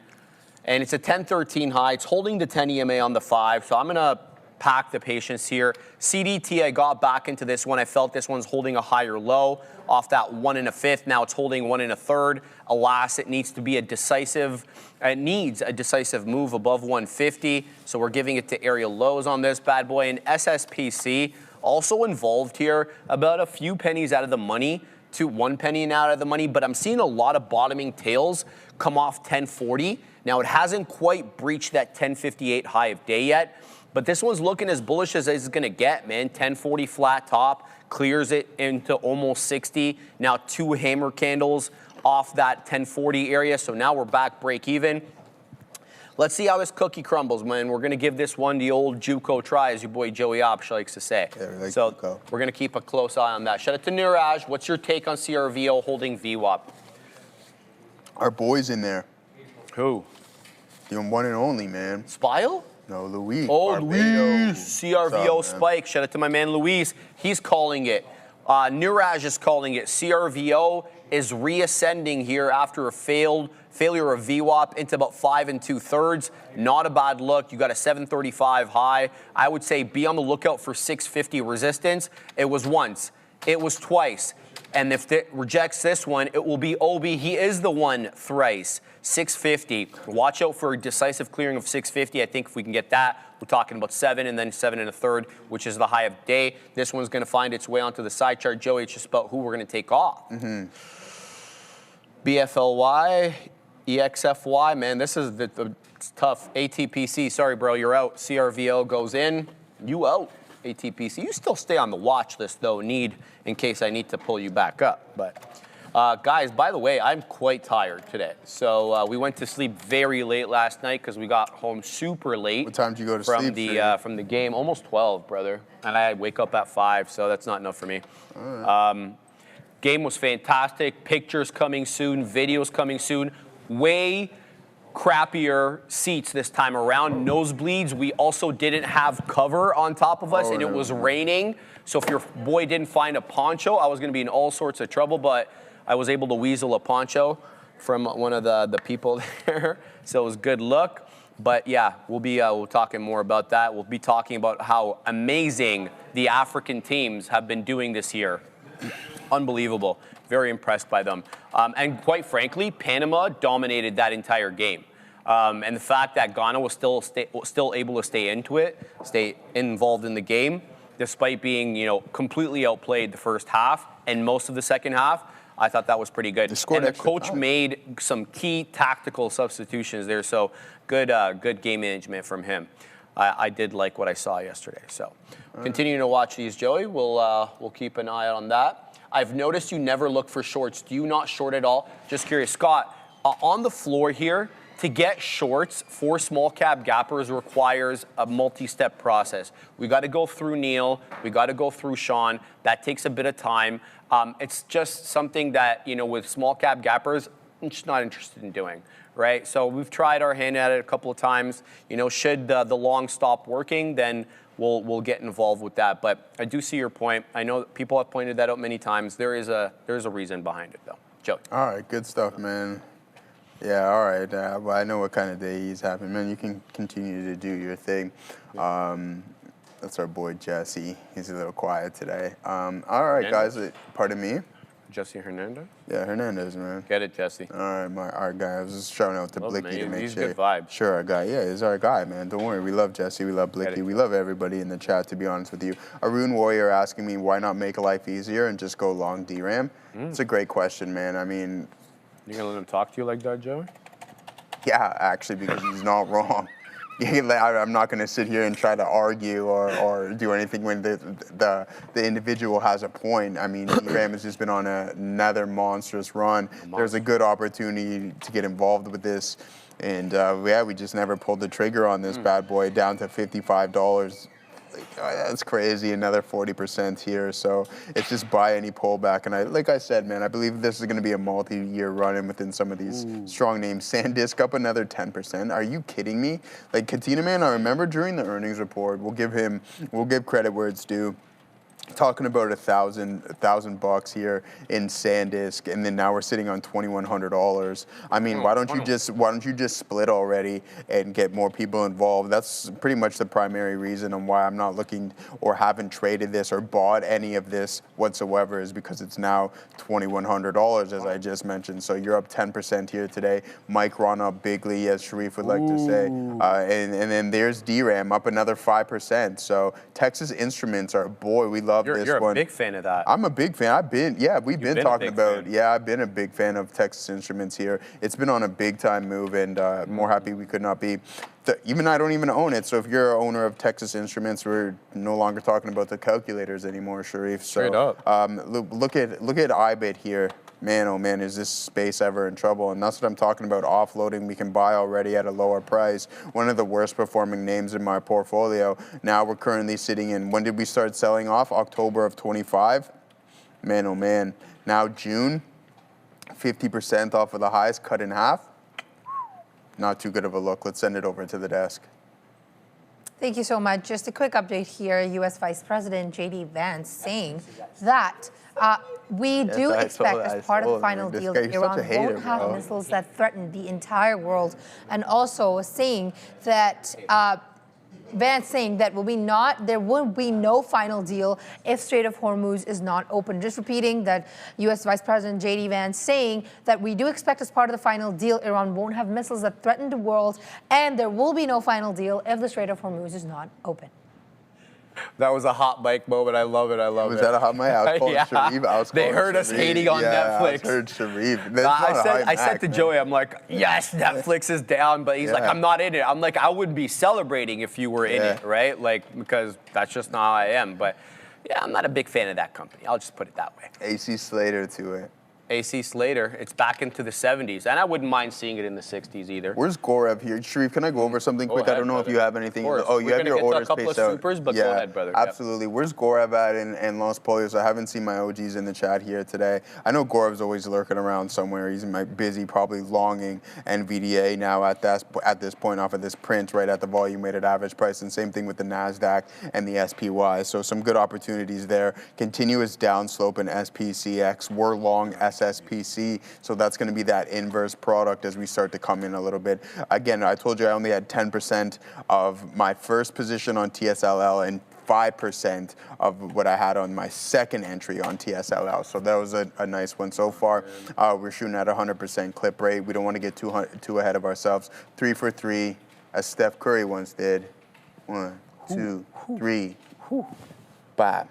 Speaker 4: and it's a 10-13 high. It's holding the 10 EMA on the 5, so I'm gonna pack the patience here. CDT, I got back into this one. I felt this one's holding a higher low off that 1 1/5. Now it's holding 1 1/3. Alas, it needs a decisive move above 150. So we're giving it to area lows on this bad boy. And SSPC also involved here, about a few pennies out of the money to 1 penny out of the money. But I'm seeing a lot of bottoming tails come off 1040. Now it hasn't quite breached that 1058 high of day yet. But this one's looking as bullish as it's going to get, man. 1040 flat top, clears it into almost 60. Now 2 hammer candles off that 1040 area. So now we're back break even. Let's see how this cookie crumbles, man. We're going to give this one the old JUCO try, as your boy Joey Opsh likes to say.
Speaker 5: Yeah, we like
Speaker 4: so
Speaker 5: JUCO.
Speaker 4: We're going to keep a close eye on that. Shout out to Niraj. What's your take on CRVO holding VWAP?
Speaker 5: Our boy's in there.
Speaker 4: Who?
Speaker 5: The one and only, man.
Speaker 4: Spile?
Speaker 5: No, Luis.
Speaker 4: Oh,
Speaker 5: Barbados.
Speaker 4: Luis. CRVO
Speaker 5: What's up, man?
Speaker 4: spike. Shout out to my man Luis. He's calling it. Niraj is calling it. CRVO is reascending here after a failure of VWAP into about 5 2/3. Not a bad look. You got a 735 high. I would say be on the lookout for 650 resistance. It was once. It was twice. And if it rejects this one, it will be OB. He is the one thrice. 650. Watch out for a decisive clearing of 650. I think if we can get that, we're talking about 7 and then 7 1/3, which is the high of the day. This one's going to find its way onto the side chart. Joey, it's just about who we're going to take off. BFLY, EXFY, man, this is it's tough. ATPC, sorry, bro, you're out. CRVO goes in, you out. ATPC, you still stay on the watch list, though, in case I need to pull you back up. But guys, by the way, I'm quite tired today. So we went to sleep very late last night because we got home super late.
Speaker 5: What time did you go to
Speaker 4: from
Speaker 5: sleep?
Speaker 4: From the game, almost 12, brother. And I wake up at 5, so that's not enough for me. Game was fantastic. Pictures coming soon, videos coming soon. Way crappier seats this time around. Nosebleeds. We also didn't have cover on top of us, and it was raining. So if your boy didn't find a poncho, I was going to be in all sorts of trouble, but I was able to weasel a poncho from one of the people there. So it was good look. But yeah, we'll be talking more about that. We'll be talking about how amazing the African teams have been doing this year. Unbelievable. Very impressed by them. And quite frankly, Panama dominated that entire game. And the fact that Ghana was still able to stay involved in the game, despite being completely outplayed the first half and most of the second half, I thought that was pretty good. And the coach made some key tactical substitutions there, so good game management from him. I did like what I saw yesterday. So continuing to watch these, Joey. We'll keep an eye on that. I've noticed you never look for shorts. Do you not short at all? Just curious. Scott, on the floor here, to get shorts for small cap gappers requires a multi-step process. We got to go through Neil. We got to go through Sean. That takes a bit of time. It's just something that, with small cap gappers, I'm just not interested in doing, right? So we've tried our hand at it a couple of times. Should the long stop working, then we'll get involved with that. But I do see your point. I know that people have pointed that out many times. There's a reason behind it, though. Joey.
Speaker 5: All right, good stuff, man. Yeah, all right. Well, I know what kind of day he's having, man. You can continue to do your thing. That's our boy Jesse. He's a little quiet today. All right, guys. Pardon me.
Speaker 4: Jesse Hernandez?
Speaker 5: Yeah, Hernandez, man.
Speaker 4: Get it, Jesse.
Speaker 5: All right, our guy. I was just shouting out to Blicky to make
Speaker 4: he's
Speaker 5: sure.
Speaker 4: good vibes.
Speaker 5: Sure, our guy. Yeah, he's our guy, man. Don't worry. We love Jesse. We love Blicky. We love everybody in the chat, to be honest with you. Arun Warrior asking me, why not make life easier and just go long DRAM? It's a great question, man. I mean...
Speaker 4: You gonna let him talk to you like that, Joey?
Speaker 5: Yeah, actually, because he's not wrong. I'm not going to sit here and try to argue or do anything when the individual has a point. I mean, DRAM has just been on another monstrous run. There's a good opportunity to get involved with this. And we just never pulled the trigger on this bad boy down to $55. That's crazy, another 40% here. So it's just buy any pullback. And like I said, man, I believe this is going to be a multi-year run-in within some of these strong names. SanDisk up another 10%. Are you kidding me? Like Katina, man, I remember during the earnings report, we'll give credit where it's due. Talking about $1,000 here in SanDisk, and then now we're sitting on $2,100. I mean, why don't you just split already and get more people involved? That's pretty much the primary reason on why I'm not looking or haven't traded this or bought any of this whatsoever, is because it's now $2,100, as I just mentioned. So you're up 10% here today. Micron up bigly, as Sharif would like to say, and then there's DRAM up another 5%. So Texas Instruments, our boy, we love this
Speaker 4: You're
Speaker 5: one.
Speaker 4: a big fan of that.
Speaker 5: I'm a big fan. We've been talking about, I've been a big fan of Texas Instruments here. It's been on a big time move, and more happy we could not be. Even I don't even own it, so if you're an owner of Texas Instruments, we're no longer talking about the calculators anymore, Sharif.
Speaker 4: Straight
Speaker 5: up.
Speaker 4: up.
Speaker 5: Look at IBIT here. Man, oh man, is this space ever in trouble? And that's what I'm talking about, offloading. We can buy already at a lower price. One of the worst performing names in my portfolio. Now we're currently sitting in, when did we start selling off? October of 25. Man, oh man. Now June, 50% off of the highs, cut in half. Not too good of a look. Let's send it over to the desk.
Speaker 3: Thank you so much. Just a quick update here. U.S. Vice President J.D. Vance saying that we do expect, as part of the final deal, that Iran won't have missiles that threaten the entire world, and also saying that Vance saying that there will be no final deal if Strait of Hormuz is not open. Just repeating that U.S. Vice President J.D. Vance saying that we do expect, as part of the final deal, Iran won't have missiles that threaten the world, and there will be no final deal if the Strait of Hormuz is not open.
Speaker 4: That was a hot mic moment. I love it.
Speaker 5: Was that a hot mic? I was calling Sharif.
Speaker 4: They heard us hating on Netflix.
Speaker 5: I heard Sharif.
Speaker 4: I said to Joey, I'm like, yes, Netflix is down, but he's like, I'm not in it. I'm like, I would be celebrating if you were in it, right? Like, because that's just not how I am. But yeah, I'm not a big fan of that company. I'll just put it that way.
Speaker 5: AC Slater to it.
Speaker 4: AC Slater, it's back into the 70s, and I wouldn't mind seeing it in the 60s either.
Speaker 5: Where's Gorev here? Sharif, can I go over something quick?
Speaker 4: Ahead,
Speaker 5: I don't know if you have anything.
Speaker 4: Oh,
Speaker 5: you have your orders
Speaker 4: a couple of supers, but go ahead, brother.
Speaker 5: Absolutely. Where's Gorev at in Los Polios? I haven't seen my OGs in the chat here today. I know Gorev's always lurking around somewhere. He's busy, probably longing NVDA now at this point off of this print right at the volume weighted average price, and same thing with the Nasdaq and the SPY. So some good opportunities there. Continuous downslope in SPCX. We're long SSPC. So that's going to be that inverse product as we start to come in a little bit. Again, I told you I only had 10% of my first position on TSLL and 5% of what I had on my second entry on TSLL. So that was a nice one so far. We're shooting at 100% clip rate. We don't want to get too ahead of ourselves. 3 for 3, as Steph Curry once did. 1, 2, 3. Bam.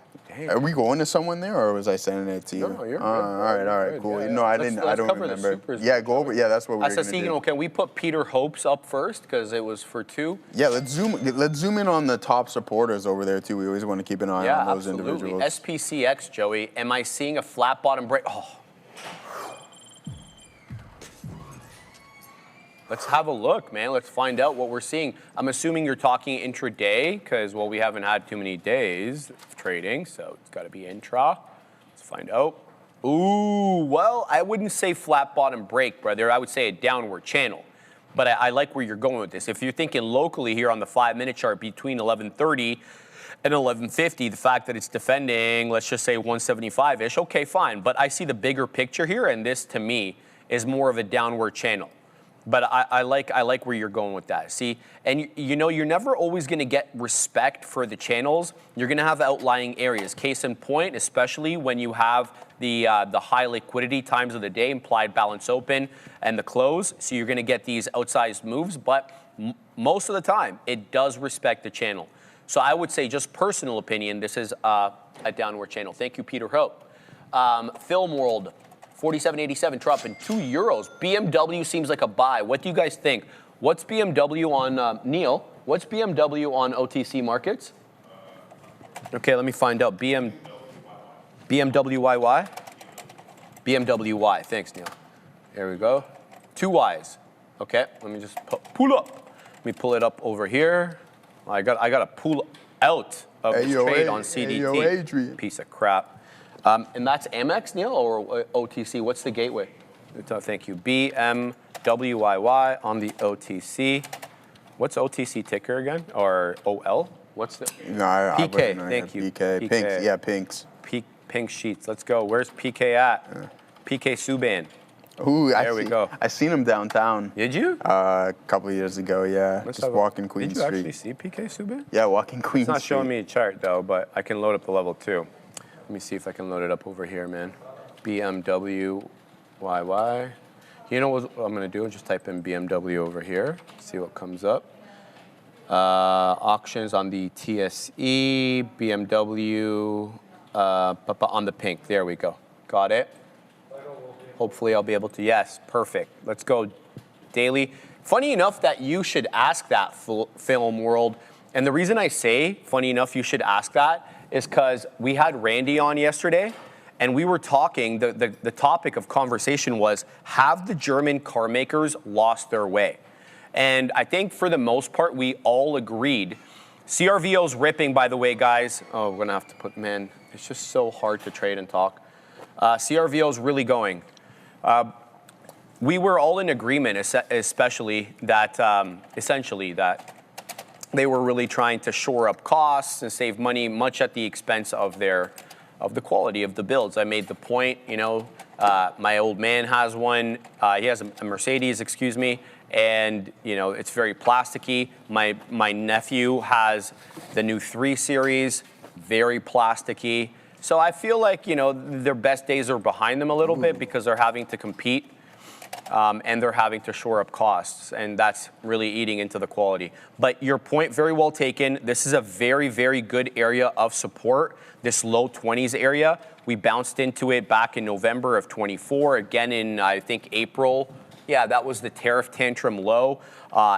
Speaker 5: Are we going to someone there, or was I sending it to you?
Speaker 4: No, you're good.
Speaker 5: All right, cool.
Speaker 4: Yeah,
Speaker 5: no, I didn't. I don't remember. Yeah, go over. Yeah, that's what we're going to do.
Speaker 4: Can we put Peter Hope's up first because it was for 2?
Speaker 5: Yeah, let's zoom in on the top supporters over there too. We always want to keep an eye on those individuals.
Speaker 4: SPCX, Joey. Am I seeing a flat bottom break? Oh. Let's have a look, man. Let's find out what we're seeing. I'm assuming you're talking intraday because, well, we haven't had too many days of trading, so it's got to be intra. Let's find out. Ooh, well, I wouldn't say flat bottom break, brother. I would say a downward channel. But I like where you're going with this. If you're thinking locally here on the 5-minute chart between 1130 and 1150, the fact that it's defending, let's just say 175-ish, okay, fine. But I see the bigger picture here, and this, to me, is more of a downward channel. But I like where you're going with that. See, and you know, you're never always going to get respect for the channels. You're going to have outlying areas. Case in point, especially when you have the high liquidity times of the day, implied balance open, and the close. So you're going to get these outsized moves. But most of the time, it does respect the channel. So I would say, just personal opinion, this is a downward channel. Thank you, Peter Hope. Film World. 47.87 dropping €2. BMW seems like a buy. What do you guys think? What's BMW on Neil? What's BMW on OTC markets? Okay, let me find out. BMWYY. BMWY. Thanks, Neil. There we go. 2 Ys. Okay, let me just pull up. Let me pull it up over here. I got to pull out of this trade on CDT. Piece of crap. And that's Amex, Neil, or OTC? What's the gateway? Thank you. BMWYY on the OTC. What's OTC ticker again? Or OL? What's the?
Speaker 5: No,
Speaker 4: PK. Thank you.
Speaker 5: PK. Pinks. Yeah, Pinks.
Speaker 4: Pink sheets. Let's go. Where's PK at? PK Subban.
Speaker 5: Ooh,
Speaker 4: there we go.
Speaker 5: I seen him downtown.
Speaker 4: Did you?
Speaker 5: A couple of years ago, yeah. Just walking Queen Street.
Speaker 4: Did you actually see PK Subban?
Speaker 5: Yeah, walking Queen Street.
Speaker 4: It's not showing me a chart, though, but I can load up the level 2. Let me see if I can load it up over here, man. BMWYY. You know what I'm going to do? Just type in BMW over here. See what comes up. Auctions on the TSE, BMW, on the pink. There we go. Got it. Hopefully I'll be able to. Yes, perfect. Let's go daily. Funny enough that you should ask that, Film World. And the reason I say, funny enough, you should ask that is because we had Randy on yesterday and we were talking, the topic of conversation was, have the German car makers lost their way? And I think for the most part, we all agreed. CRVO's ripping, by the way, guys. Oh, we're gonna have to put, man, it's just so hard to trade and talk. CRVO's really going. We were all in agreement, especially that, essentially that they were really trying to shore up costs and save money, much at the expense of the quality of the builds. I made the point, you know, my old man has one. He has a Mercedes, excuse me, and you know it's very plasticky. My nephew has the new 3 Series, very plasticky. So I feel like, you know, their best days are behind them a little bit because they're having to compete. And they're having to shore up costs, and that's really eating into the quality. But your point, very well taken. This is a very, very good area of support, this low 20s area. We bounced into it back in November of 24, again in, I think, April. Yeah, that was the tariff tantrum low,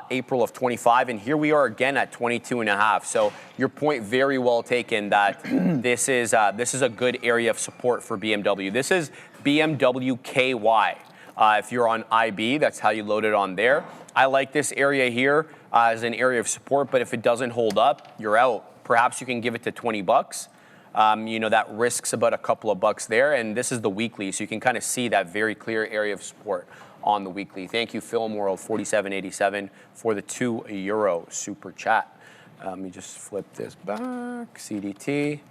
Speaker 4: April of 25, and here we are again at 22.5. So your point, very well taken, that this is a good area of support for BMW. This is BMW KY. If you're on IB, that's how you load it on there. I like this area here as an area of support, but if it doesn't hold up, you're out. Perhaps you can give it to 20 bucks. You know, that risks about a couple of bucks there, and this is the weekly, so you can kind of see that very clear area of support on the weekly. Thank you, Film World 4787 for the €2 super chat. Let me just flip this back. CDT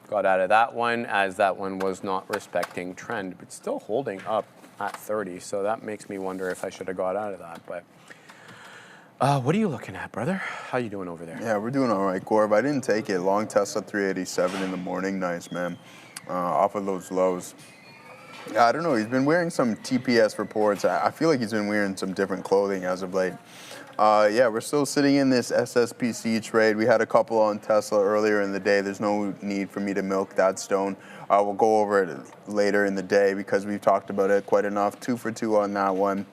Speaker 4: got out of that one as that one was not respecting trend, but still holding up at 30, so that makes me wonder if I should have got out of that. But what are you looking at, brother? How you doing over there?
Speaker 5: Yeah, we're doing all right, Gorb. I didn't take it. Long Tesla 387 in the morning. Nice, man. Off of those lows. Yeah, I don't know. He's been wearing some TPS reports. I feel like he's been wearing some different clothing as of late. Yeah, we're still sitting in this SSPC trade. We had a couple on Tesla earlier in the day. There's no need for me to milk that stone. We'll go over it later in the day because we've talked about it quite enough. 2 for 2 on that one.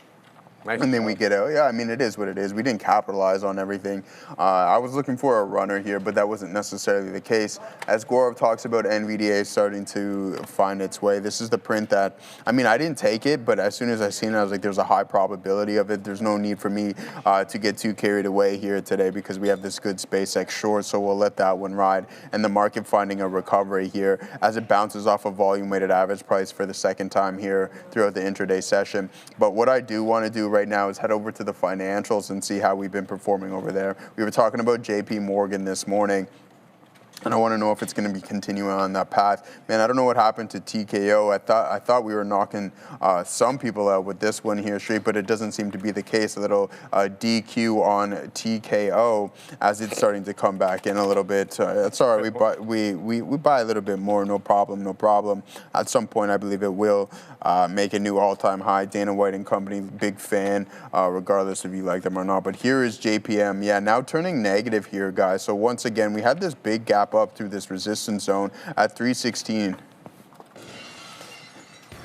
Speaker 5: Nice. And then we get out. Yeah, I mean, it is what it is. We didn't capitalize on everything. I was looking for a runner here, but that wasn't necessarily the case. As Gaurav talks about NVDA starting to find its way, this is the print that, I mean, I didn't take it, but as soon as I seen it, I was like, there's a high probability of it. There's no need for me to get too carried away here today because we have this good SpaceX short, so we'll let that one ride. And the market finding a recovery here as it bounces off a volume-weighted average price for the second time here throughout the intraday session. But what I do want to do right now is head over to the financials and see how we've been performing over there. We were talking about JP Morgan this morning, and I want to know if it's going to be continuing on that path. Man, I don't know what happened to TKO. I thought we were knocking some people out with this one here straight, but it doesn't seem to be the case. A little DQ on TKO as it's starting to come back in a little bit. It's all right. We buy a little bit more. No problem. No problem. At some point, I believe it will make a new all-time high. Dana White and Company, big fan, regardless if you like them or not. But here is JPM. Yeah, now turning negative here, guys. So once again, we had this big gap up through this resistance zone at 316.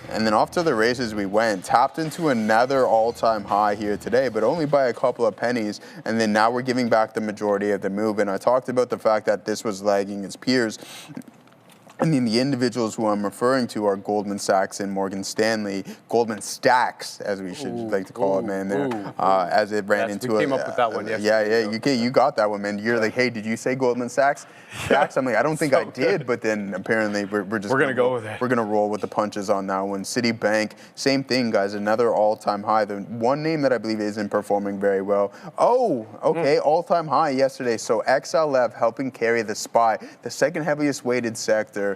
Speaker 5: And then off to the races we went, tapped into another all-time high here today, but only by a couple of pennies. And then now we're giving back the majority of the move. And I talked about the fact that this was lagging its peers. I mean, the individuals who I'm referring to are Goldman Sachs and Morgan Stanley. Goldman Stacks, as we should like to call it, man, there, as it ran into
Speaker 4: we came up with that one
Speaker 5: yesterday. Yeah, you got that one, man. You're like, hey, did you say Goldman Sachs? I'm like, I don't think I did, but then apparently we're going to
Speaker 1: go with it.
Speaker 5: We're going to roll with the punches on that one. Citibank, same thing, guys, another all-time high. The one name that I believe isn't performing very well. Oh, okay, all-time high yesterday. So XLF helping carry the SPY, the second heaviest weighted sector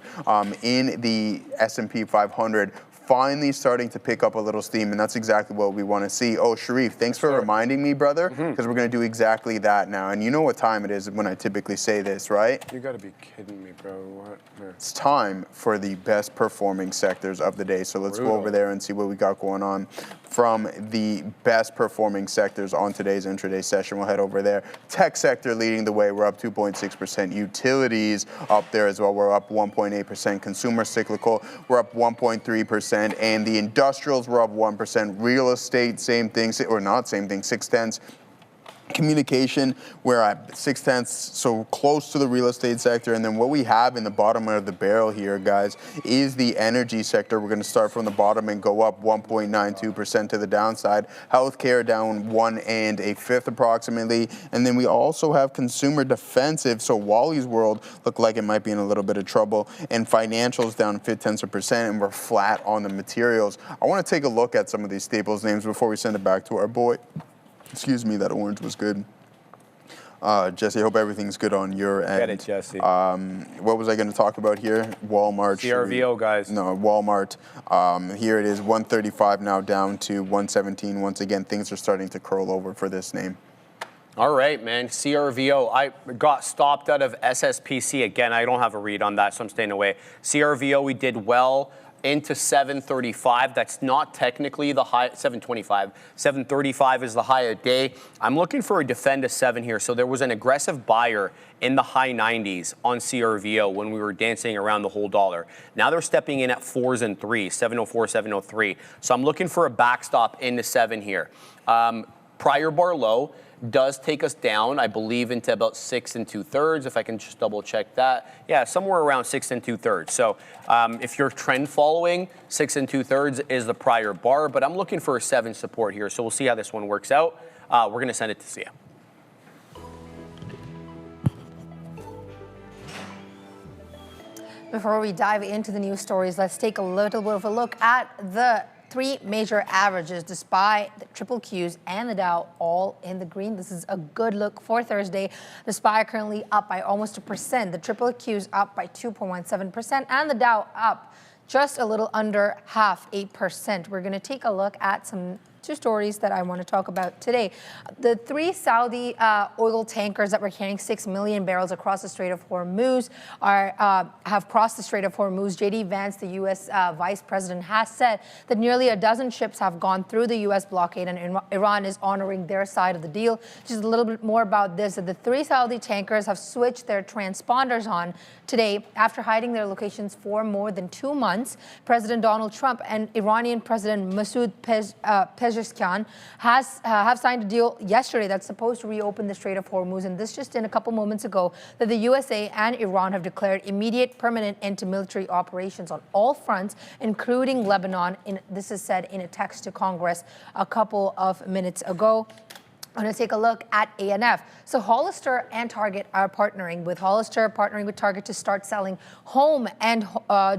Speaker 5: in the S&P 500, finally starting to pick up a little steam, and that's exactly what we want to see. Oh, Sharif, thanks for reminding me, brother, because we're going to do exactly that now. And you know what time it is when I typically say this, right?
Speaker 1: You got to be kidding me, bro. What?
Speaker 5: It's time for the best performing sectors of the day. So let's go over there and see what we got going on from the best performing sectors on today's intraday session. We'll head over there. Tech sector leading the way. We're up 2.6%. Utilities up there as well. We're up 1.8%. Consumer cyclical, we're up 1.3%. And the industrials were up 1%. Real estate, same thing, or not same thing, 0.6. Communication, we're at 0.6, so close to the real estate sector. And then what we have in the bottom of the barrel here, guys, is the energy sector. We're going to start from the bottom and go up 1.92% to the downside. Healthcare down 1 1/5 approximately. And then we also have consumer defensive. So Wally's World looked like it might be in a little bit of trouble. And financials down 0.4%, and we're flat on the materials. I want to take a look at some of these staples names before we send it back to our boy. Excuse me, that orange was good. Jesse, I hope everything's good on your end.
Speaker 4: Get it, Jesse.
Speaker 5: What was I going to talk about here? Walmart.
Speaker 4: CRVO, guys.
Speaker 5: No, Walmart. Here it is, 135 now down to 117. Once again, things are starting to curl over for this name.
Speaker 4: All right, man. CRVO. I got stopped out of SSPC again. I don't have a read on that, so I'm staying away. CRVO, we did well into 735. That's not technically the high. 725. 735 is the high of day. I'm looking for a defend to 7 here. So there was an aggressive buyer in the high 90s on CRVO when we were dancing around the whole dollar. Now they're stepping in at 4s and 3s, 704, 703. So I'm looking for a backstop into 7 here. Prior bar low does take us down, I believe, into about 6 2/3. If I can just double check that. Yeah, somewhere around 6 2/3. So if you're trend following, 6 2/3 is the prior bar, but I'm looking for a 7 support here. So we'll see how this one works out. We're going to send it to Sia.
Speaker 3: Before we dive into the news stories, let's take a little bit of a look at the 3 major averages, despite the triple Qs and the Dow all in the green. This is a good look for Thursday. The SPY currently up by almost 1%. The triple Qs up by 2.17%, and the Dow up just a little under 0.5%. We're going to take a look at some 2 stories that I want to talk about today. The 3 Saudi oil tankers that were carrying 6 million barrels across the Strait of Hormuz have crossed the Strait of Hormuz. J.D. Vance, the U.S. Vice President, has said that nearly a dozen ships have gone through the U.S. blockade, and Iran is honoring their side of the deal. Just a little bit more about this. The 3 Saudi tankers have switched their transponders on today after hiding their locations for more than 2 months. President Donald Trump and Iranian President Masoud Pezeshkian have signed a deal yesterday that's supposed to reopen the Strait of Hormuz, and this just in a couple moments ago that the USA and Iran have declared immediate permanent end to military operations on all fronts, including Lebanon. This is said in a text to Congress a couple of minutes ago. I'm going to take a look at ANF. So Hollister and Target are partnering with Target to start selling home and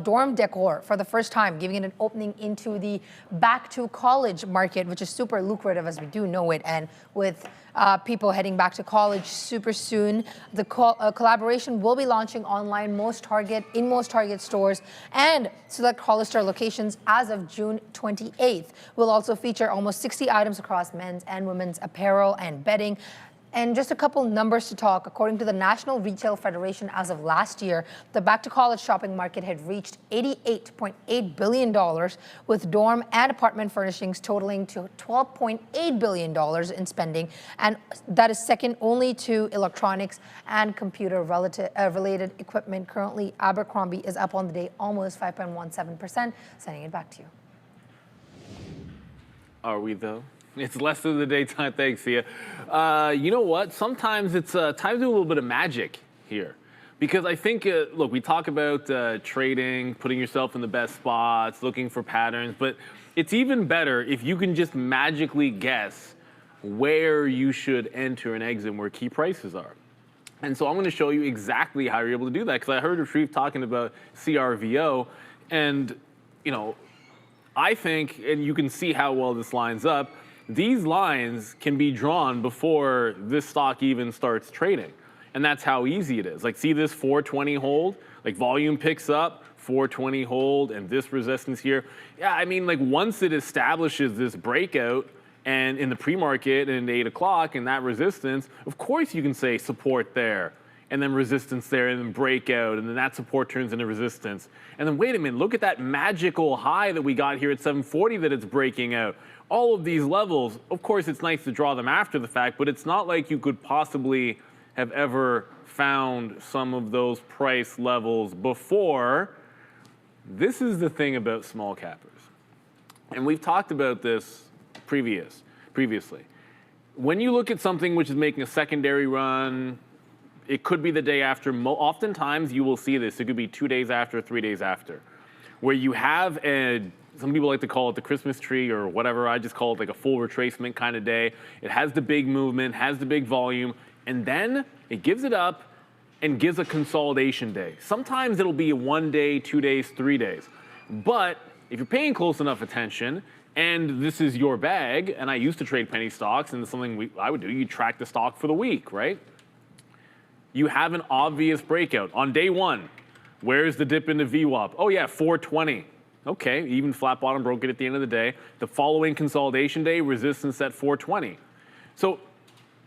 Speaker 3: dorm decor for the first time, giving it an opening into the back to college market, which is super lucrative as we do know it. And with people heading back to college super soon, the collaboration will be launching online in most Target stores and select Hollister locations as of June 28th. We'll also feature almost 60 items across men's and women's apparel and bedding. And just a couple numbers to talk. According to the National Retail Federation, as of last year, the back-to-college shopping market had reached $88.8 billion, with dorm and apartment furnishings totaling to $12.8 billion in spending. And that is second only to electronics and computer-related equipment. Currently, Abercrombie is up on the day almost 5.17%. Sending it back to you.
Speaker 7: Are we, though? It's less than the daytime. Thanks, Sia. You know what? Sometimes it's time to do a little bit of magic here. Because I think, look, we talk about trading, putting yourself in the best spots, looking for patterns, but it's even better if you can just magically guess where you should enter and exit and where key prices are. And so I'm going to show you exactly how you're able to do that, because I heard Sharif talking about CRVO, and, you know, I think, and you can see how well this lines up, these lines can be drawn before this stock even starts trading. And that's how easy it is. Like, see this 420 hold? Like, volume picks up, 420 hold and this resistance here. Yeah, I mean, like once it establishes this breakout and in the pre-market and 8 o'clock and that resistance, of course you can say support there and then resistance there and then breakout and then that support turns into resistance. And then wait a minute, look at that magical high that we got here at 740 that it's breaking out. All of these levels, of course it's nice to draw them after the fact, but it's not like you could possibly have ever found some of those price levels before. This is the thing about small cappers. And we've talked about this previously. When you look at something which is making a secondary run, it could be the day after. Oftentimes you will see this. It could be 2 days after, 3 days after, where you have some people like to call it the Christmas tree or whatever. I just call it like a full retracement kind of day. It has the big movement, has the big volume, and then it gives it up and gives a consolidation day. Sometimes it'll be 1 day, 2 days, 3 days. But if you're paying close enough attention, and this is your bag, and I used to trade penny stocks, and it's something I would do, you track the stock for the week, right? You have an obvious breakout. On day one, where's the dip into VWAP? Oh yeah, 420. Okay, even flat bottom broke it at the end of the day. The following consolidation day, resistance at 420. So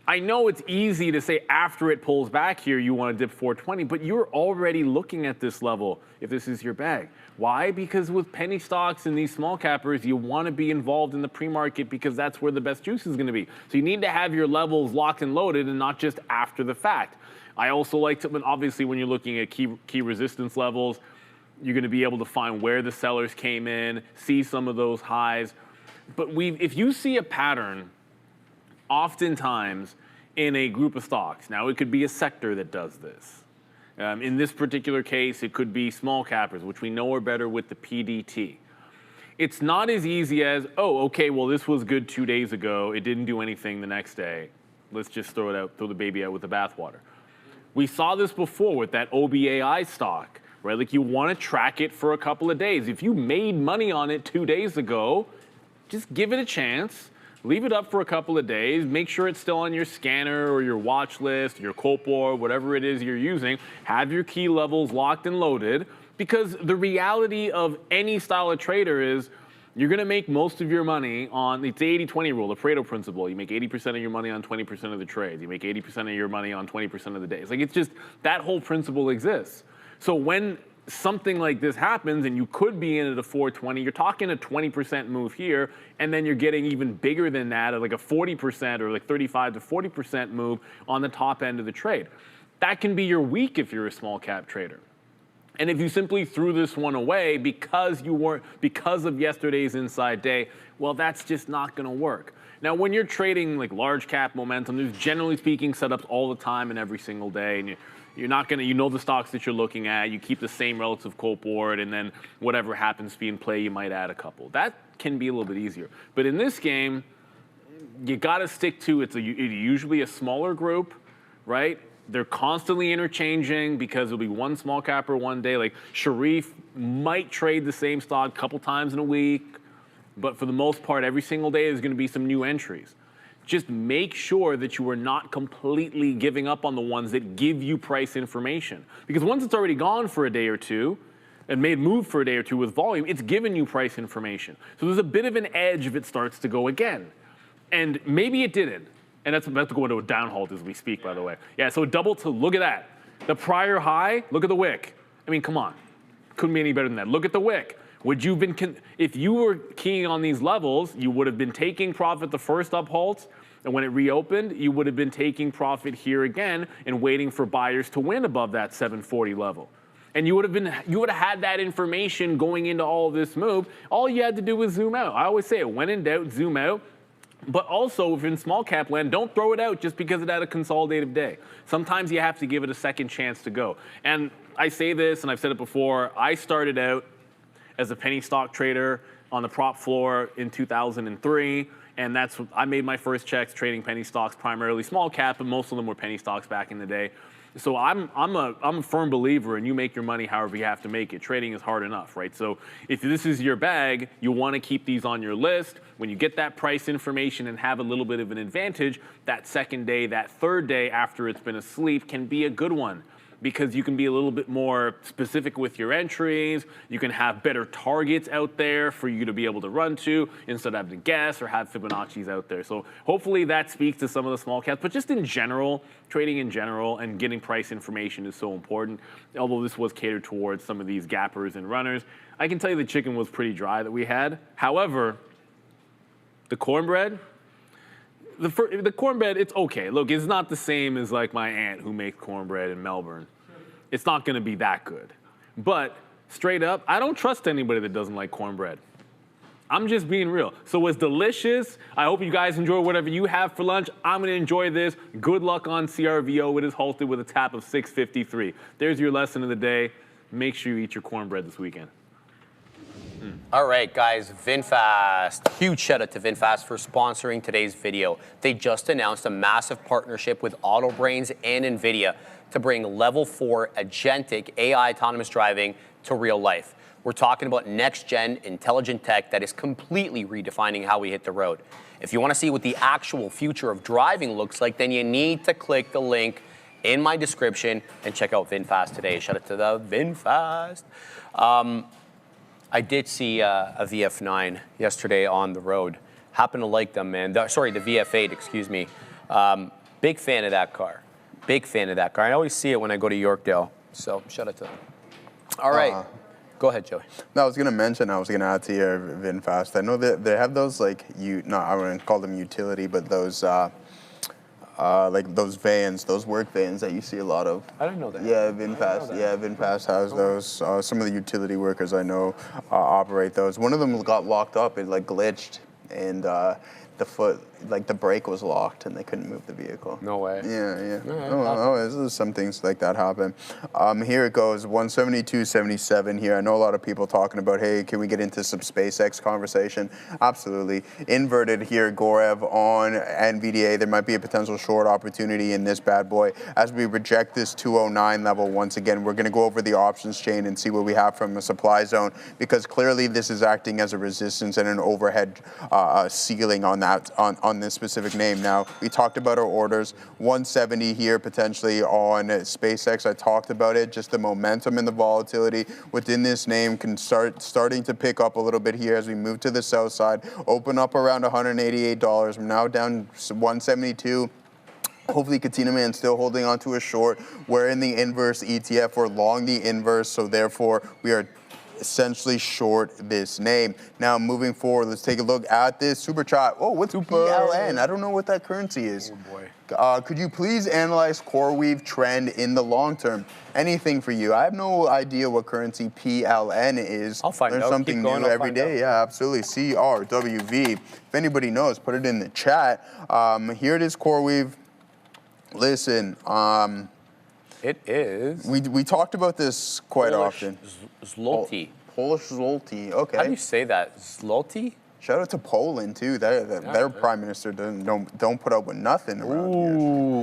Speaker 7: I know it's easy to say after it pulls back here, you want to dip 420, but you're already looking at this level if this is your bag. Why? Because with penny stocks and these small cappers, you want to be involved in the pre-market because that's where the best juice is going to be. So you need to have your levels locked and loaded and not just after the fact. I also like to, obviously when you're looking at key resistance levels, you're going to be able to find where the sellers came in, see some of those highs. But if you see a pattern, oftentimes in a group of stocks, now it could be a sector that does this. In this particular case, it could be small cappers, which we know are better with the PDT. It's not as easy as, oh, okay, well, this was good 2 days ago. It didn't do anything the next day. Let's just throw the baby out with the bathwater. We saw this before with that OBAI stock, right? Like you want to track it for a couple of days. If you made money on it 2 days ago, just give it a chance. Leave it up for a couple of days. Make sure it's still on your scanner or your watch list, your Copor, whatever it is you're using. Have your key levels locked and loaded, because the reality of any style of trader is you're going to make most of your money on, it's the 80-20 rule, the Pareto principle. You make 80% of your money on 20% of the trades. You make 80% of your money on 20% of the days. Like it's just, that whole principle exists. So when something like this happens and you could be in at a 420, you're talking a 20% move here, and then you're getting even bigger than that at like a 40% or like 35 to 40% move on the top end of the trade. That can be your week if you're a small cap trader. And if you simply threw this one away because of yesterday's inside day, well, that's just not going to work. Now, when you're trading like large cap momentum, there's generally speaking setups all the time and every single day, and you're not going to, you know the stocks that you're looking at, you keep the same relative Copor, and then whatever happens to be in play, you might add a couple. That can be a little bit easier. But in this game, you got to stick to, it's usually a smaller group, right? They're constantly interchanging because there'll be one small capper one day. Like Sharif might trade the same stock a couple times in a week, but for the most part, every single day there's going to be some new entries. Just make sure that you are not completely giving up on the ones that give you price information. Because once it's already gone for a day or two and made move for a day or two with volume, it's given you price information. So there's a bit of an edge if it starts to go again. And maybe it didn't. And that's about to go into a down halt as we speak, by the way. Yeah, so double to, look at that. The prior high, look at the wick. I mean, come on. Couldn't be any better than that. Look at the wick. Would you have been, if you were keying on these levels, you would have been taking profit the first up halt, and when it reopened, you would have been taking profit here again and waiting for buyers to win above that 740 level. And you would have had that information going into all of this move. All you had to do was zoom out. I always say it, when in doubt, zoom out. But also, if in small cap land, don't throw it out just because it had a consolidative day. Sometimes you have to give it a second chance to go. And I say this, and I've said it before, I started out as a penny stock trader on the prop floor in 2003. And I made my first checks trading penny stocks, primarily small cap, but most of them were penny stocks back in the day. So I'm a firm believer in you make your money however you have to make it. Trading is hard enough, right? So if this is your bag, you want to keep these on your list. When you get that price information and have a little bit of an advantage, that second day, that third day after it's been asleep can be a good one. because you can be a little bit more specific with your entries. You can have better targets out there for you to be able to run to instead of having to guess or have Fibonacci's out there. So hopefully that speaks to some of the small caps, but just in general, trading in general and getting price information is so important. Although this was catered towards some of these gappers and runners, I can tell you the chicken was pretty dry that we had. However, the cornbread, the cornbread, it's okay. Look, it's not the same as like my aunt who makes cornbread in Melbourne. It's not going to be that good. But straight up, I don't trust anybody that doesn't like cornbread. I'm just being real. So it's delicious. I hope you guys enjoy whatever you have for lunch. I'm going to enjoy this. Good luck on CRVO. It is halted with a tap of 653. There's your lesson of the day. Make sure you eat your cornbread this weekend.
Speaker 4: All right, guys, VinFast. Huge shout out to VinFast for sponsoring today's video. They just announced a massive partnership with AutoBrains and NVIDIA to bring level 4 agentic AI autonomous driving to real life. We're talking about next-gen intelligent tech that is completely redefining how we hit the road. If you want to see what the actual future of driving looks like, then you need to click the link in my description and check out VinFast today. Shout out to the VinFast. I did see a VF9 yesterday on the road. Happen to like them, man. Sorry, the VF8, excuse me. Big fan of that car. Big fan of that car. I always see it when I go to Yorkdale. So shout out to them. All right. Go ahead, Joey.
Speaker 5: No, I was going to mention, I was going to add to your VinFast. I know that they have those, like, I wouldn't call them utility, but those, like those vans, those work vans that you see a lot of.
Speaker 4: I didn't know that.
Speaker 5: Yeah, VinFast. Yeah, VinFast has those. Some of the utility workers I know operate those. One of them got locked up. It, like, glitched, and the brake was locked, and they couldn't move the vehicle.
Speaker 4: No way.
Speaker 5: Yeah. There's some things like that happen. Here it goes, 172.77 here. I know a lot of people talking about, hey, can we get into some SpaceX conversation? Absolutely. Inverted here, Gorev on NVDA. There might be a potential short opportunity in this bad boy. As we reject this 209 level once again, we're going to go over the options chain and see what we have from a supply zone, because clearly this is acting as a resistance and an overhead ceiling on that, on this specific name. Now, we talked about our orders, 170 here potentially on SpaceX. I talked about it, just the momentum and the volatility within this name can starting to pick up a little bit here as we move to the south side, open up around $188. We're now down 172. Hopefully, Katina Man still holding on to a short. We're in the inverse ETF. We're long the inverse, so therefore we are essentially short this name. Now, moving forward, let's take a look at this super chat. Oh, what's PLN? I don't know what that currency is.
Speaker 4: Oh, boy.
Speaker 5: Could you please analyze CoreWeave trend in the long term? Anything for you. I have no idea what currency PLN is.
Speaker 4: I'll find out.
Speaker 5: There's something new every day. Yeah, absolutely. CRWV. If anybody knows, put it in the chat. Here it is, CoreWeave. Listen,
Speaker 4: it is.
Speaker 5: We talked about this quite often.
Speaker 4: Zloty.
Speaker 5: Polish zloty. Okay.
Speaker 4: How do you say that? Zloty?
Speaker 5: Shout out to Poland too. Their prime minister don't put up with nothing around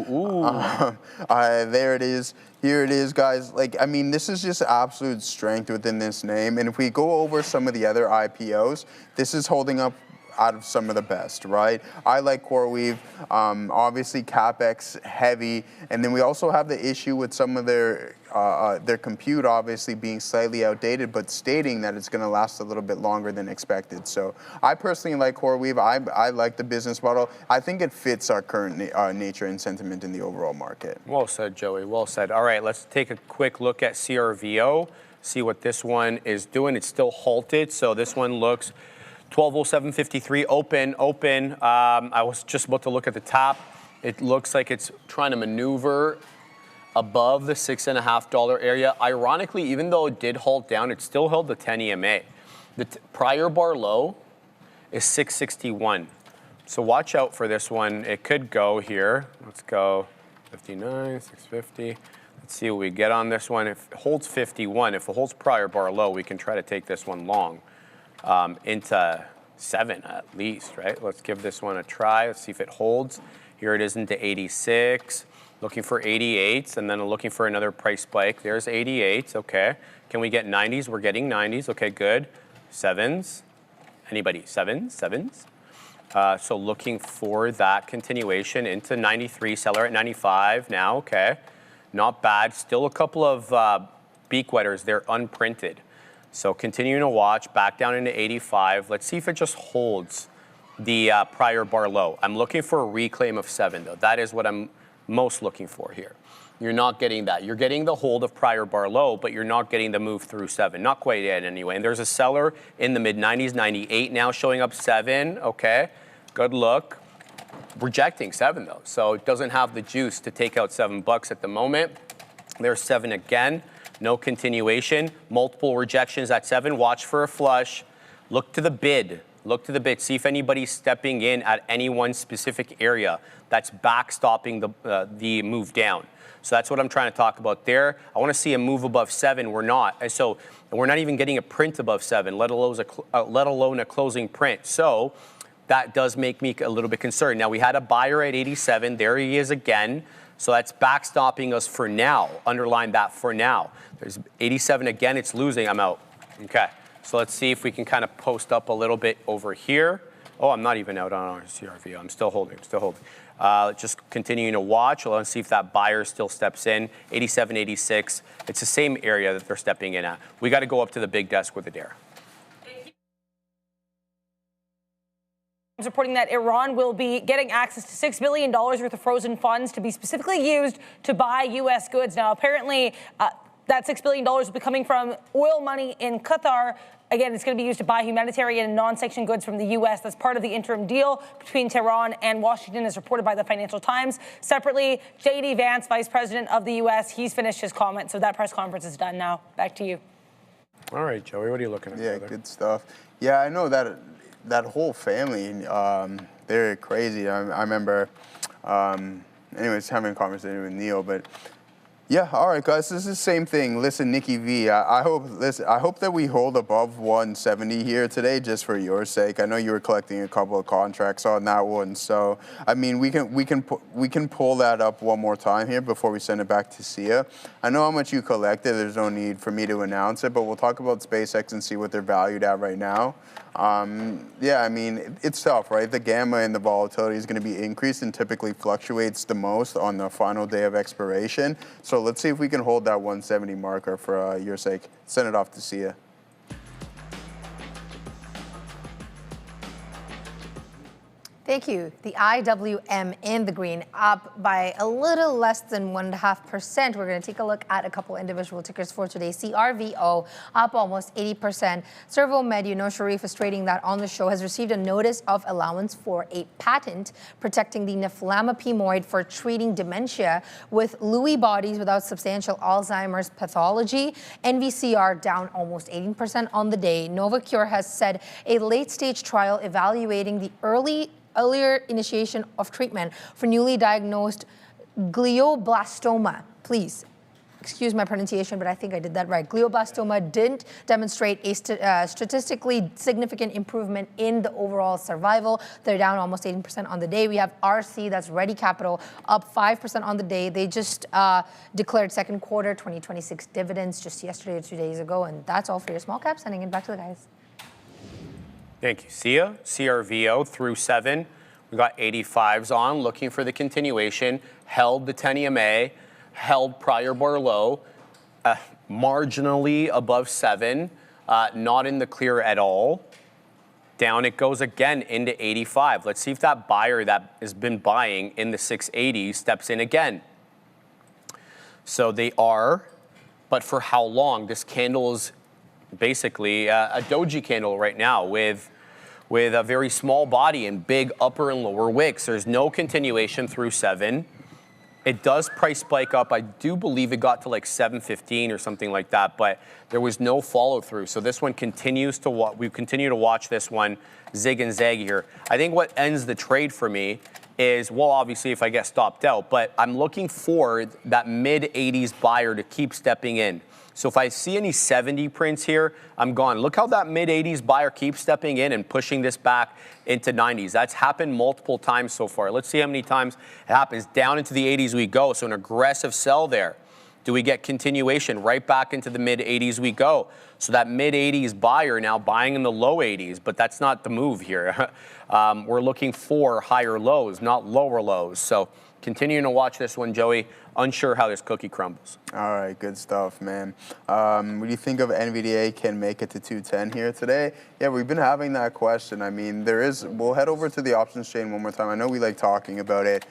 Speaker 5: here. There it is. Here it is, guys. Like, I mean, this is just absolute strength within this name. And if we go over some of the other IPOs, this is holding up out of some of the best, right? I like CoreWeave, obviously CapEx heavy, and then we also have the issue with some of their compute obviously being slightly outdated, but stating that it's going to last a little bit longer than expected. So I personally like CoreWeave. I like the business model. I think it fits our current nature and sentiment in the overall market.
Speaker 4: Well said, Joey. Well said. All right, let's take a quick look at CRVO, see what this one is doing. It's still halted, so this one looks 1207.53, open. I was just about to look at the top. It looks like it's trying to maneuver above the $6.50 area. Ironically, even though it did halt down, it still held the 10 EMA. The prior bar low is 661. So watch out for this one. It could go here. Let's go 59, 650. Let's see what we get on this one. If it holds 51, if it holds prior bar low, we can try to take this one long. Into 7 at least, right? Let's give this one a try. Let's see if it holds. Here it is into 86. Looking for 88s, and then looking for another price spike. There's 88s, okay. Can we get 90s? We're getting 90s, okay, good. 7s, anybody? 7s? So looking for that continuation into 93, seller at 95 now, okay. Not bad. Still a couple of beak wetters. They're unprinted. So continuing to watch, back down into 85. Let's see if it just holds the prior bar low. I'm looking for a reclaim of 7, though. That is what I'm most looking for here. You're not getting that. You're getting the hold of prior bar low, but you're not getting the move through 7. Not quite yet anyway. And there's a seller in the mid-90s, 98 now showing up 7. Okay, good look. Rejecting 7, though. So it doesn't have the juice to take out $7 at the moment. There's 7 again. No continuation. Multiple rejections at 7. Watch for a flush. Look to the bid. Look to the bid. See if anybody's stepping in at any one specific area that's backstopping the move down. So that's what I'm trying to talk about there. I want to see a move above 7. We're not. And so we're not even getting a print above 7, let alone a closing print. So that does make me a little bit concerned. Now, we had a buyer at 87. There he is again. So that's backstopping us for now. Underline that for now. There's 87 again. It's losing. I'm out. Okay. So let's see if we can kind of post up a little bit over here. Oh, I'm not even out on our CRVO. I'm still holding. Just continuing to watch. Let's see if that buyer still steps in. 87, 86. It's the same area that they're stepping in at. We got to go up to the big desk with Adair.
Speaker 2: Reporting that Iran will be getting access to $6 billion worth of frozen funds to be specifically used to buy U.S. goods. Now, apparently, that $6 billion will be coming from oil money in Qatar. Again, it's going to be used to buy humanitarian and non-sanctioned goods from the U.S. That's part of the interim deal between Tehran and Washington, as reported by the Financial Times. Separately, J.D. Vance, Vice President of the U.S., he's finished his comment, so that press conference is done now. Back to you.
Speaker 1: All right, Joey, what are you looking at?
Speaker 5: Yeah,
Speaker 1: brother?
Speaker 5: good stuff. Yeah, I know that whole family, they're crazy. I remember, anyways, having a conversation with Neil, but yeah, all right, guys, this is the same thing. Listen, Nikki V, I hope that we hold above 170 here today, just for your sake. I know you were collecting a couple of contracts on that one, so I mean, we can pull that up one more time here before we send it back to Sia. I know how much you collected. There's no need for me to announce it, but we'll talk about SpaceX and see what they're valued at right now. Yeah, I mean, it's tough, right? The gamma and the volatility is going to be increased and typically fluctuates the most on the final day of expiration. So let's see if we can hold that 170 marker for your sake. Send it off to Sia.
Speaker 3: Thank you. The IWM in the green, up by a little less than 1.5%. We're going to take a look at a couple individual tickers for today. CRVO up almost 80%. CervoMed, you know, Sharif is trading that on the show, has received a notice of allowance for a patent protecting the niflamapimoid for treating dementia with Lewy bodies without substantial Alzheimer's pathology. NVCR down almost 18% on the day. Novocure has said a late-stage trial evaluating the earlier initiation of treatment for newly diagnosed glioblastoma. Please, excuse my pronunciation, but I think I did that right. Glioblastoma didn't demonstrate a statistically significant improvement in the overall survival. They're down almost 18% on the day. We have RC, that's Ready Capital, up 5% on the day. They just declared second quarter 2026 dividends just yesterday or 2 days ago, and that's all for your small cap. Sending it back to the guys.
Speaker 4: Thank you, Sia. CRVO through 7. We got 85s on, looking for the continuation. Held the 10 EMA, held prior bar low, marginally above 7, not in the clear at all. Down it goes again into 85. Let's see if that buyer that has been buying in the 680 steps in again. So they are, but for how long? This candle is basically a doji candle right now with a very small body and big upper and lower wicks. There's no continuation through 7. It does price spike up. I do believe it got to like 715 or something like that, but there was no follow through. So this one continues to we continue to watch this one zig and zag here. I think what ends the trade for me is, well, obviously if I get stopped out, but I'm looking for that mid 80s buyer to keep stepping in. So if I see any 70 prints here, I'm gone. Look how that mid-80s buyer keeps stepping in and pushing this back into 90s. That's happened multiple times so far. Let's see how many times it happens. Down into the 80s we go. So an aggressive sell there. Do we get continuation? Right back into the mid-80s we go. So that mid-80s buyer now buying in the low 80s, but that's not the move here. We're looking for higher lows, not lower lows. So continuing to watch this one, Joey. unsure how this cookie crumbles.
Speaker 5: All right, good stuff, man. What do you think of NVDA can make it to 210 here today? Yeah, we've been having that question. I mean, we'll head over to the options chain one more time. I know we like talking about it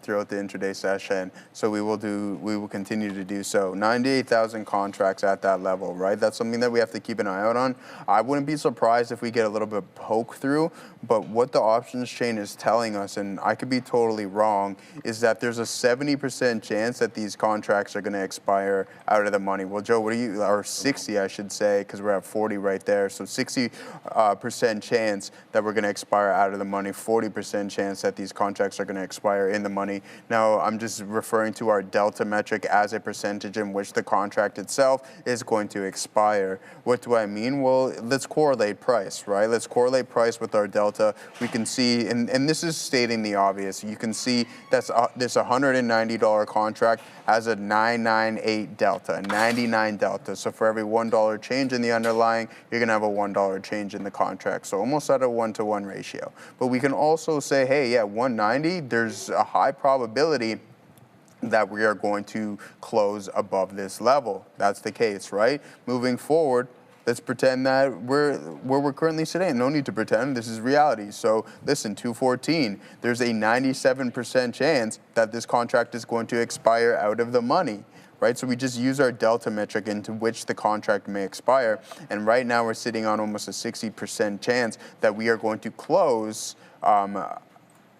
Speaker 5: throughout the intraday session, so we will continue to do so. 98,000 contracts at that level, right? That's something that we have to keep an eye out on. I wouldn't be surprised if we get a little bit poke through, but what the options chain is telling us, and I could be totally wrong, is that there's a 70% chance that these contracts are going to expire out of the money. Well, Joe, or 60, I should say, because we're at 40 right there. So 60% chance that we're going to expire out of the money, 40% chance that these contracts are going to expire in the money. Now, I'm just referring to our delta metric as a percentage in which the contract itself is going to expire. What do I mean? Well, let's correlate price, right? Let's correlate price with our delta. We can see, and this is stating the obvious, you can see that's this $190 contract has a 998 delta, a 99 delta. So for every $1 change in the underlying, you're gonna have a $1 change in the contract. So almost at a 1-to-1 ratio. But we can also say, hey, yeah, 190, there's a high probability that we are going to close above this level. That's the case, right? Moving forward, let's pretend that where we're currently sitting. No need to pretend, this is reality. So listen, 214, there's a 97% chance that this contract is going to expire out of the money, right? So we just use our delta metric into which the contract may expire. And right now we're sitting on almost a 60% chance that we are going to close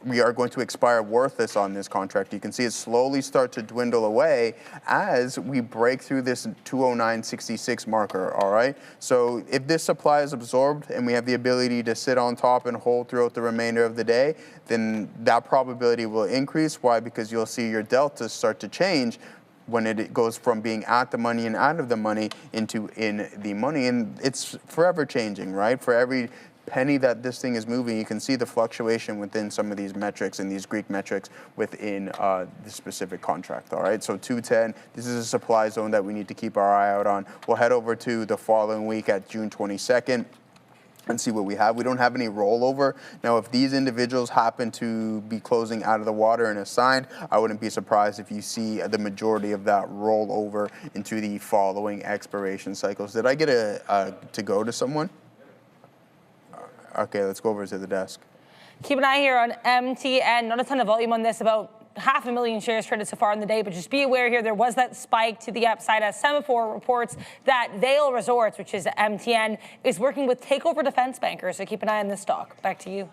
Speaker 5: we are going to expire worthless on this contract. You can see it slowly start to dwindle away as we break through this 209.66 marker, all right? So if this supply is absorbed and we have the ability to sit on top and hold throughout the remainder of the day, then that probability will increase. Why? Because you'll see your deltas start to change when it goes from being at the money and out of the money into in the money. And it's forever changing, right? For every penny that this thing is moving, you can see the fluctuation within some of these metrics and these Greek metrics within the specific contract, all right? So 210, this is a supply zone that we need to keep our eye out on. We'll head over to the following week at June 22nd and see what we have. We don't have any rollover. Now, if these individuals happen to be closing out of the water and assigned, I wouldn't be surprised if you see the majority of that roll over into the following expiration cycles. Did I get to go to someone? Okay, let's go over to the desk.
Speaker 2: Keep an eye here on MTN. Not a ton of volume on this, about 500,000 shares traded so far in the day, but just be aware here, there was that spike to the upside as Semaphore reports that Vail Resorts, which is MTN, is working with takeover defense bankers. So keep an eye on this stock. Back to you.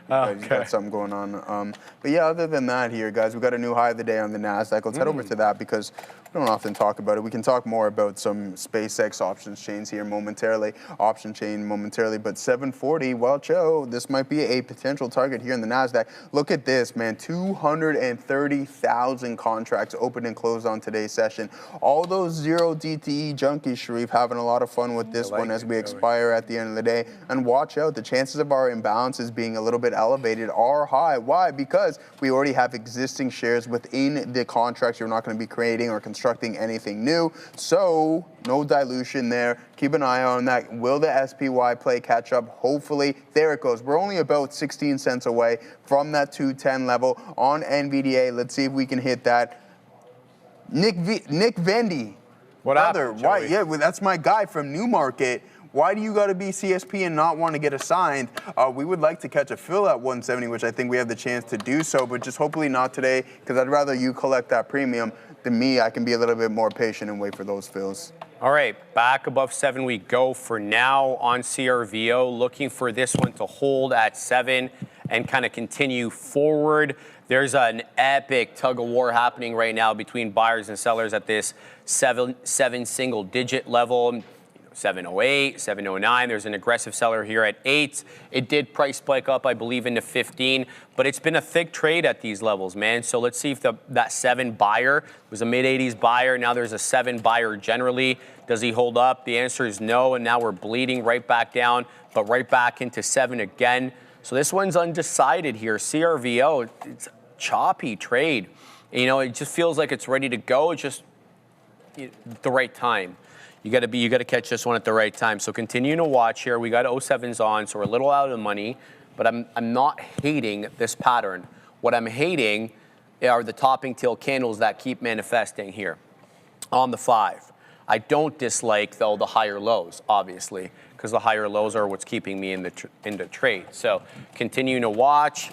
Speaker 5: He's got something going on. But yeah, other than that here, guys, we got a new high of the day on the Nasdaq. Let's head over to that because we don't often talk about it. We can talk more about some SpaceX options chains here momentarily, option chain momentarily, but 740, well, Joe, this might be a potential target here in the Nasdaq. Look at this, man, 230,000 contracts opened and closed on today's session. All those zero DTE junkies, Sharif, having a lot of fun with this one as we expire at the end of the day. And watch out, the chances of our imbalances being a little bit elevated are high. Why? Because we already have existing shares within the contracts. You're not going to be creating or constructing anything new. So no dilution there. Keep an eye on that. Will the SPY play catch up? Hopefully. There it goes. We're only about 16 cents away from that 210 level on NVDA. Let's see if we can hit that. Nick Vendy.
Speaker 1: What happened,
Speaker 5: Why? Yeah, well, that's my guy from Newmarket. Why do you got to be CSP and not want to get assigned? We would like to catch a fill at 170, which I think we have the chance to do so, but just hopefully not today, because I'd rather you collect that premium than me. I can be a little bit more patient and wait for those fills.
Speaker 4: All right, back above 7 we go for now on CRVO. Looking for this one to hold at 7 and kind of continue forward. There's an epic tug of war happening right now between buyers and sellers at this seven single digit level. 708, 709. There's an aggressive seller here at 8. It did price spike up, I believe, into 15, but it's been a thick trade at these levels, man. So let's see if that 7 buyer was a mid-80s buyer. Now there's a 7 buyer generally. Does he hold up? The answer is no, and now we're bleeding right back down, but right back into 7 again. So this one's undecided here. CRVO, it's a choppy trade. You know, it just feels like it's ready to go. It's just the right time. You got to catch this one at the right time. So continuing to watch here. We got 07s on, so we're a little out of the money. but I'm not hating this pattern. What I'm hating are the topping tail candles that keep manifesting here on the 5. I don't dislike, though, the higher lows, obviously, because the higher lows are what's keeping me in the trade. So continuing to watch.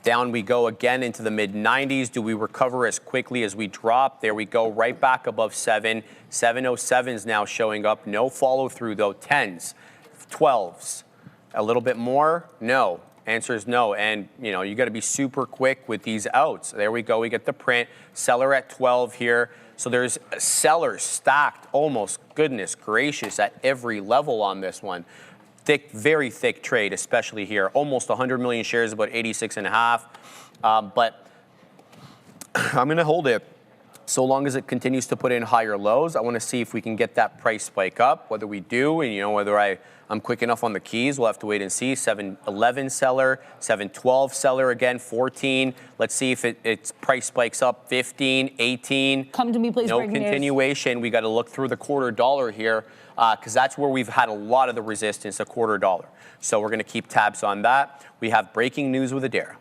Speaker 4: Down we go again into the mid-90s. Do we recover as quickly as we drop? There we go, right back above 7. 707s now showing up. No follow through, though. 10s, 12s. A little bit more? No. Answer is no. And, you know, you got to be super quick with these outs. There we go. We get the print. Seller at 12 here. So there's sellers stacked almost, goodness gracious, at every level on this one. Thick, very thick trade, especially here. Almost 100 million shares, about 86.5. But I'm going to hold it so long as it continues to put in higher lows. I want to see if we can get that price spike up. Whether we do, and you know, whether I'm quick enough on the keys, we'll have to wait and see. 711 seller, 712 seller again, 14. Let's see if its price spikes up, 15, 18.
Speaker 2: Come to me, please.
Speaker 4: No continuation. We got to look through the $0.25 here because that's where we've had a lot of the resistance, a $0.25. So we're going to keep tabs on that. We have breaking news with Adara.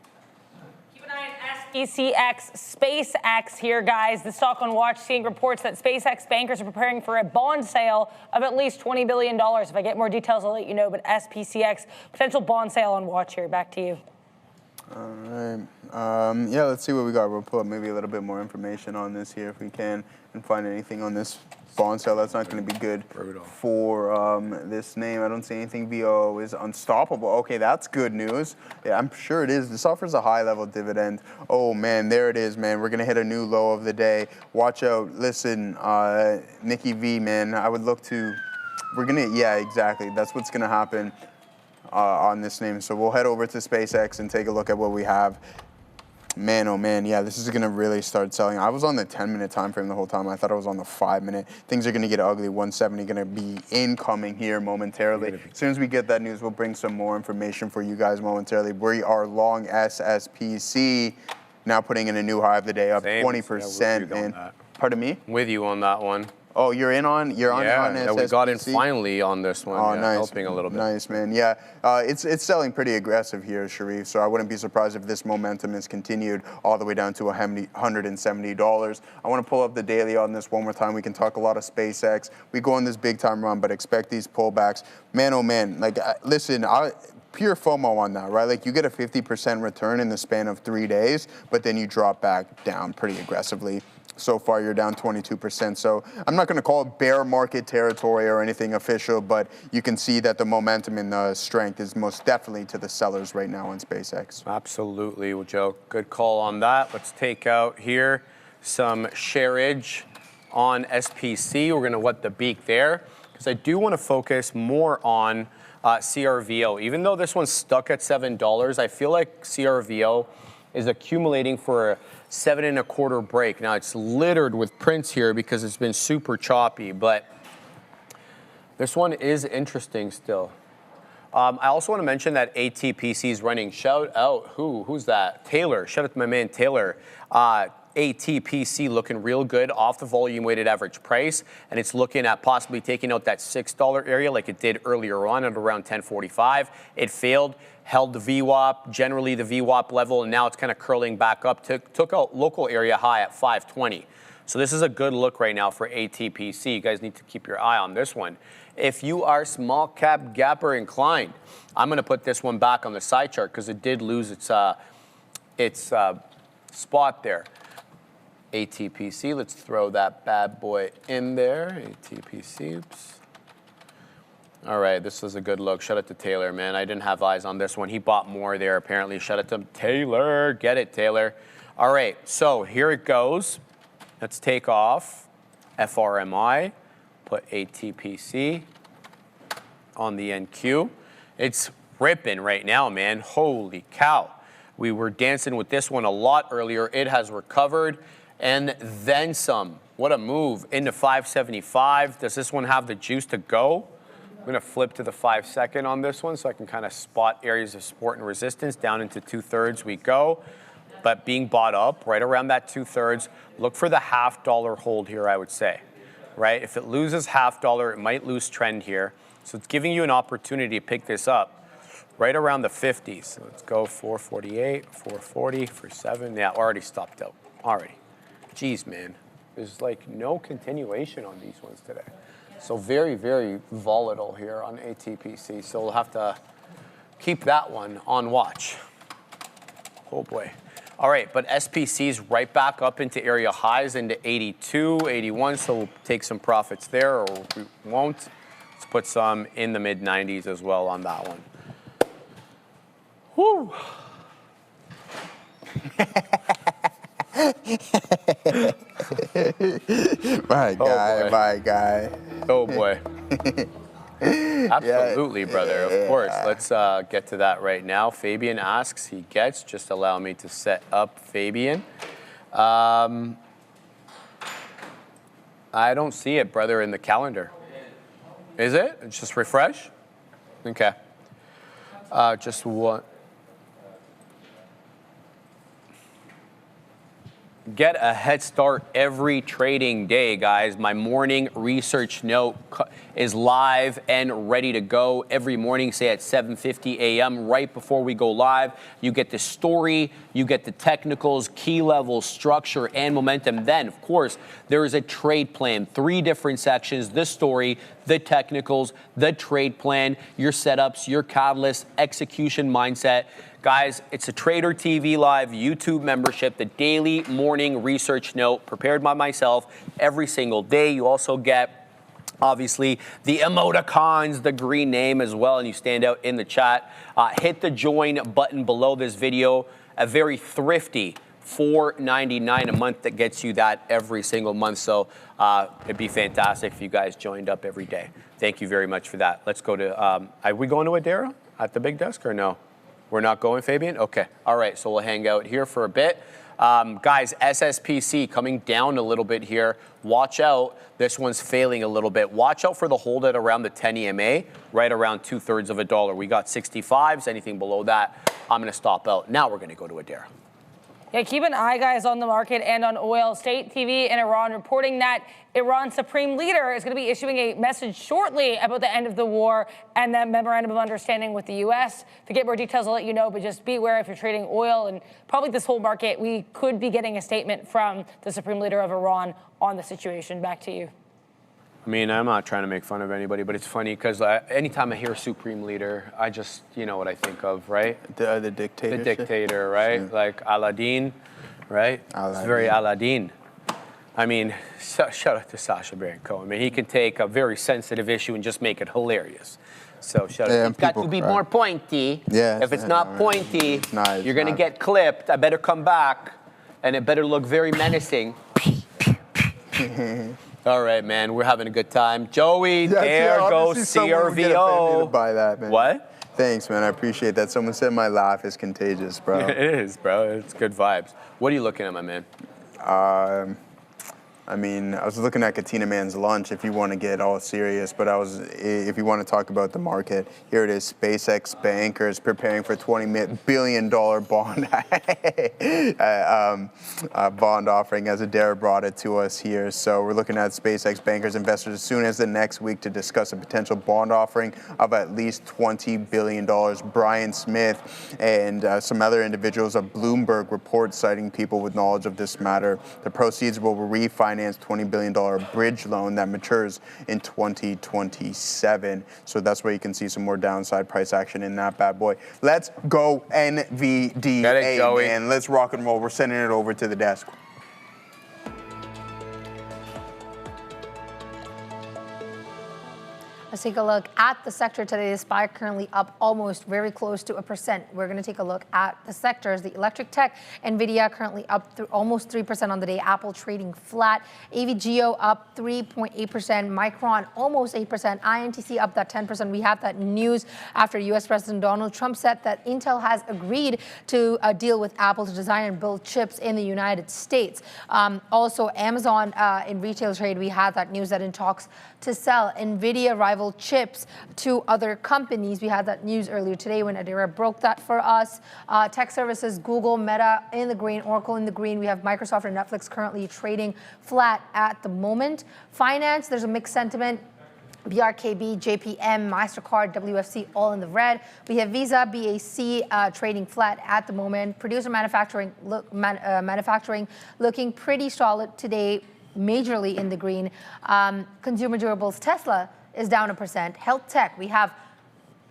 Speaker 2: SPCX, SpaceX here, guys. The stock on watch seeing reports that SpaceX bankers are preparing for a bond sale of at least $20 billion. If I get more details, I'll let you know. But SPCX, potential bond sale on watch here. Back to you.
Speaker 5: All right. Yeah, let's see what we got. We'll pull up maybe a little bit more information on this here if we can and find anything on this bond sale. That's not going to be good for this name. I don't see anything. VO is unstoppable. Okay, that's good news. Yeah, I'm sure it is. This offers a high-level dividend. Oh, man, there it is, man. We're going to hit a new low of the day. Watch out. Listen, Nikki V, man, I would look to... We're going to... Yeah, exactly. That's what's going to happen on this name. So we'll head over to SpaceX and take a look at what we have. Man, oh man, yeah, this is going to really start selling. I was on the 10-minute time frame the whole time. I thought I was on the 5-minute. Things are going to get ugly. 170 going to be incoming here momentarily. As soon as we get that news, we'll bring some more information for you guys momentarily. We are long SSPC, now putting in a new high of the day, up 20%. Man, pardon me?
Speaker 4: With you on that one.
Speaker 5: Oh, you're on SSPC?
Speaker 4: We got in finally on this one.
Speaker 5: Oh,
Speaker 4: yeah,
Speaker 5: nice.
Speaker 4: Helping a little bit.
Speaker 5: Nice, man. Yeah, it's selling pretty aggressive here, Sharif, so I wouldn't be surprised if this momentum is continued all the way down to $170. I want to pull up the daily on this one more time. We can talk a lot of SpaceX. We go on this big-time run, but expect these pullbacks. Man, oh, man. Like, listen, pure FOMO on that, right? Like, you get a 50% return in the span of 3 days, but then you drop back down pretty aggressively. So far, you're down 22%. So I'm not going to call it bear market territory or anything official, but you can see that the momentum and the strength is most definitely to the sellers right now on SpaceX.
Speaker 4: Absolutely, Joe. Good call on that. Let's take out here some shareage on SPC. We're going to wet the beak there because I do want to focus more on CRVO. Even though this one's stuck at $7, I feel like CRVO is accumulating for a 7.25 break. Now it's littered with prints here because it's been super choppy, but this one is interesting still. I also want to mention that ATPC is running. Shout out, who's that? Taylor. Shout out to my man Taylor. ATPC looking real good off the volume weighted average price, and it's looking at possibly taking out that $6 area like it did earlier on at around 10.45. It failed, held the VWAP, generally the VWAP level, and now it's kind of curling back up. Took out local area high at 520. So this is a good look right now for ATPC. You guys need to keep your eye on this one. If you are small cap gapper inclined, I'm going to put this one back on the side chart because it did lose its spot there. ATPC, let's throw that bad boy in there. ATPC, oops. All right, this was a good look. Shout out to Taylor, man. I didn't have eyes on this one. He bought more there, apparently. Shout out to Taylor. Get it, Taylor. All right, so here it goes. Let's take off FRMI, put ATPC on the NQ. It's ripping right now, man. Holy cow. We were dancing with this one a lot earlier. It has recovered. And then some. What a move into 575. Does this one have the juice to go? I'm going to flip to the 5-second on this one so I can kind of spot areas of support and resistance. Down into 2/3 we go. But being bought up right around that 2/3, look for the $0.50 hold here, I would say. Right? If it loses $0.50, it might lose trend here. So it's giving you an opportunity to pick this up. right around the 50s. So let's go 448, 440 for 7. Yeah, already stopped out. Already. Jeez, man. There's like no continuation on these ones today. So very, very volatile here on ATPC. So we'll have to keep that one on watch. Oh boy. All right, but SPC's right back up into area highs into 82, 81. So we'll take some profits there, or we won't. Let's put some in the mid 90s as well on that one. Whew.
Speaker 5: My guy.
Speaker 4: Oh boy. Absolutely, brother. Of course. Let's get to that right now. Fabian asks, he gets. Just allow me to set up Fabian. I don't see it, brother, in the calendar. Is it? It's just refresh? Okay. Just one. Get a head start every trading day, guys. My morning research note is live and ready to go every morning, say at 7:50 a.m. right before we go live. You get the story, you get the technicals, key levels, structure, and momentum. Then, of course, there is a trade plan, 3 different sections: the story, the technicals, the trade plan, your setups, your catalyst, execution mindset. Guys, it's a Trader TV Live YouTube membership, the daily morning research note prepared by myself every single day. You also get, obviously, the emoticons, the green name as well, and you stand out in the chat. Hit the join button below this video. A very thrifty $4.99 a month that gets you that every single month. So it'd be fantastic if you guys joined up every day. Thank you very much for that. Let's go to, are we going to Adara at the big desk or no? We're not going, Fabian? Okay. All right. So we'll hang out here for a bit. Guys, SSPC coming down a little bit here. Watch out. This one's failing a little bit. Watch out for the hold at around the 10 EMA, right around $0.0002. We got 65s. Anything below that, I'm going to stop out. Now we're going to go to Adara.
Speaker 2: Yeah, keep an eye, guys, on the market and on oil. State TV in Iran reporting that Iran's supreme leader is going to be issuing a message shortly about the end of the war and that memorandum of understanding with the U.S. To get more details, I'll let you know, but just be aware if you're trading oil and probably this whole market, we could be getting a statement from the supreme leader of Iran on the situation. Back to you.
Speaker 4: I mean, I'm not trying to make fun of anybody, but it's funny because anytime I hear supreme leader, I just, you know what I think of, right?
Speaker 5: The dictator.
Speaker 4: The dictator, right? Yeah. Like Aladdin, right? Aladdin. It's very Aladdin. I mean, shout out to Sacha Baron Cohen. I mean, he can take a very sensitive issue and just make it hilarious. So shout out. It's got to be more pointy.
Speaker 5: Yeah.
Speaker 4: If it's not pointy, you're going to get clipped. I better come back, and it better look very menacing. All right, man, we're having a good time. Joey, there goes CRVO.
Speaker 5: By that, man.
Speaker 4: What?
Speaker 5: Thanks, man. I appreciate that. Someone said my laugh is contagious, bro.
Speaker 4: It is, bro. It's good vibes. What are you looking at, my man?
Speaker 5: I mean, I was looking at Katina Man's lunch if you want to get all serious, but if you want to talk about the market, here it is. SpaceX bankers preparing for $20 billion bond bond offering as Adara brought it to us here. So we're looking at SpaceX bankers investors as soon as the next week to discuss a potential bond offering of at least $20 billion. Brian Smith and some other individuals of Bloomberg report citing people with knowledge of this matter. The proceeds will refinance $20 billion bridge loan that matures in 2027. So that's where you can see some more downside price action in that bad boy. Let's go NVDA, man. Let's rock and roll. We're sending it over to the desk.
Speaker 3: Let's take a look at the sector today. The SPY currently up almost very close to 1%. We're going to take a look at the sectors. The electric tech, NVIDIA currently up almost 3% on the day. Apple trading flat. AVGO up 3.8%. Micron almost 8%. INTC up that 10%. We have that news after U.S. President Donald Trump said that Intel has agreed to deal with Apple to design and build chips in the United States. Also, Amazon in retail trade, we had that news that in talks to sell NVIDIA-Rival chips to other companies. We had that news earlier today when Adara broke that for us. Tech services, Google, Meta in the green, Oracle in the green. We have Microsoft and Netflix currently trading flat at the moment. Finance, there's a mixed sentiment. BRKB, JPM, MasterCard, WFC, all in the red. We have Visa, BAC trading flat at the moment. Producer manufacturing looking pretty solid today, majorly in the green. Consumer durables, Tesla is down 1%. Health tech, we have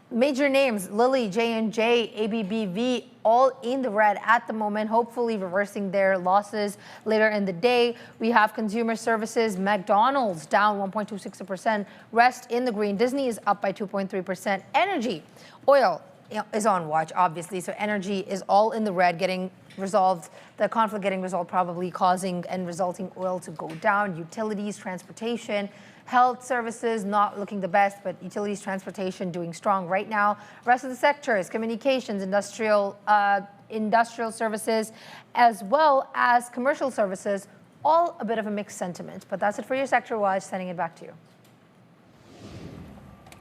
Speaker 3: major names, Lilly, J&J, ABBV, all in the red at the moment, hopefully reversing their losses later in the day. We have consumer services, McDonald's down 1.26%, rest in the green. Disney is up by 2.3%. Energy, oil is on watch, obviously, so energy is all in the red, getting resolved, the conflict getting resolved, probably causing and resulting oil to go down. Utilities, transportation, health services not looking the best, but utilities, transportation doing strong right now. Rest of the sectors, communications, industrial services, as well as commercial services, all a bit of a mixed sentiment. But that's it for your sector watch. Sending it back to you.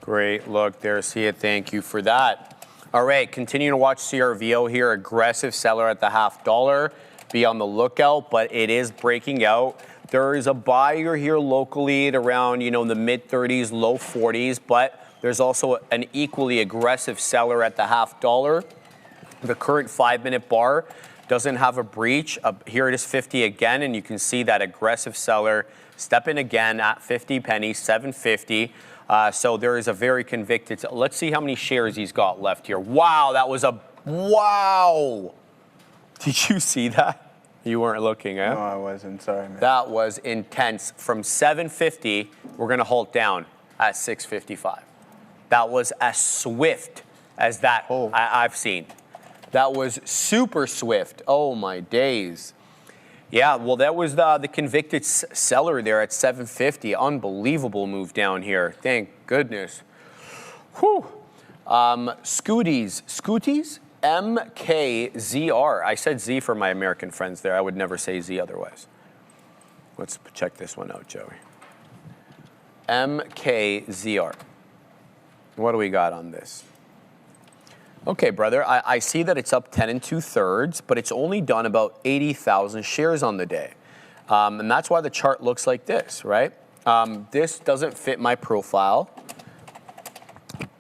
Speaker 4: Great look there, Sia. Thank you for that. All right, continue to watch CRVO here. Aggressive seller at the $0.50. Be on the lookout, but it is breaking out. There is a buyer here locally at around, the mid-30s, low 40s, but there's also an equally aggressive seller at the $0.50. The current 5-minute bar doesn't have a breach. Here it is 50 again, and you can see that aggressive seller step in again at 50 pennies, 750. So there is a very convicted. Let's see how many shares he's got left here. Wow, that was wow. Did you see that? You weren't looking, eh?
Speaker 5: No, I wasn't. Sorry, man.
Speaker 4: That was intense. From 750, we're going to halt down at 655. That was as swift as that I've seen. That was super swift. Oh, my days. Yeah, well, that was the convicted seller there at 750. Unbelievable move down here. Thank goodness. Whew. Scooties? MKZR. I said Z for my American friends there. I would never say Z otherwise. Let's check this one out, Joey. MKZR. What do we got on this? Okay, brother, I see that it's up 10 2/3, but it's only done about 80,000 shares on the day. And that's why the chart looks like this, right? This doesn't fit my profile.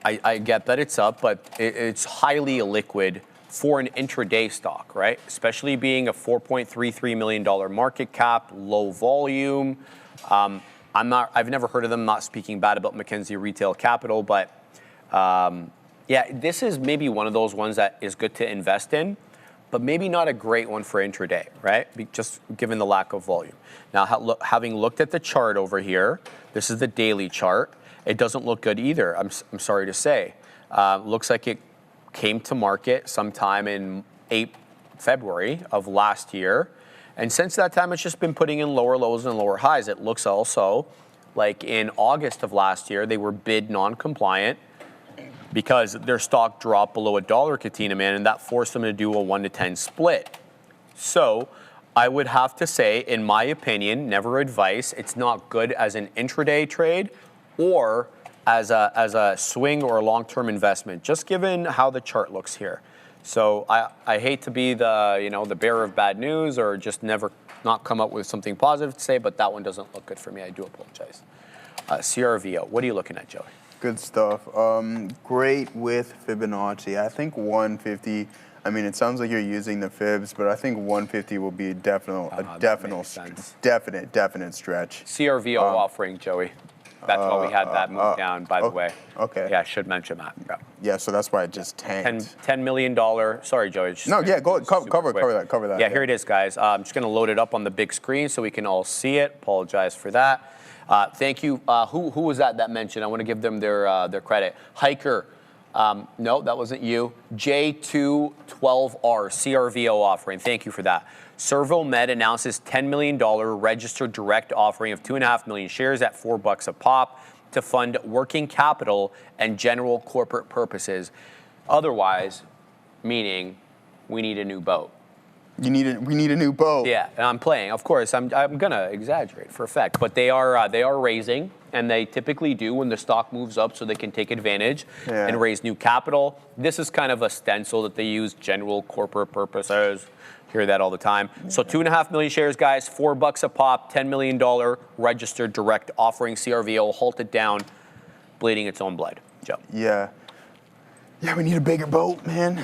Speaker 4: I get that it's up, but it's highly illiquid for an intraday stock, right? Especially being a $4.33 million market cap, low volume. I've never heard of them, not speaking bad about Mackenzie Retail Capital, but yeah, this is maybe one of those ones that is good to invest in, but maybe not a great one for intraday, right? Just given the lack of volume. Now, having looked at the chart over here, this is the daily chart. It doesn't look good either, I'm sorry to say. Looks like it came to market sometime in February of last year. And since that time, it's just been putting in lower lows and lower highs. It looks also like in August of last year, they were bid non-compliant because their stock dropped below $1 Katina, man, and that forced them to do a 1-to-10 split. So I would have to say, in my opinion, never advice, it's not good as an intraday trade or as a swing or a long-term investment, just given how the chart looks here. So I hate to be the bearer of bad news or just not come up with something positive to say, but that one doesn't look good for me. I do apologize. CRVO, what are you looking at, Joey?
Speaker 5: Good stuff. Great with Fibonacci. I think 150. I mean, it sounds like you're using the fibs, but I think 150 will be a definite stretch.
Speaker 4: CRVO offering, Joey. That's why we had that move down, by the way.
Speaker 5: Okay.
Speaker 4: Yeah, I should mention that.
Speaker 5: Yeah, so that's why it just tanked.
Speaker 4: $10 million. Sorry, Joey.
Speaker 5: No, yeah, cover that.
Speaker 4: Yeah, here it is, guys. I'm just going to load it up on the big screen so we can all see it. Apologize for that. Thank you. Who was that mentioned? I want to give them their credit. Hiker. No, that wasn't you. J212R, CRVO offering. Thank you for that. CervoMed announces $10 million registered direct offering of 2.5 million shares at $4 a pop to fund working capital and general corporate purposes. Otherwise, meaning we need a new boat.
Speaker 5: We need a new boat.
Speaker 4: Yeah, and I'm playing. Of course, I'm gonna exaggerate for effect, but they are raising, and they typically do when the stock moves up, so they can take advantage and raise new capital. This is kind of a stencil that they use, general corporate purposes. Hear that all the time. So 2.5 million shares, guys, $4 a pop, $10 million registered direct offering. CRVO halted down bleeding its own blood. Joe.
Speaker 5: Yeah. Yeah, we need a bigger boat, man.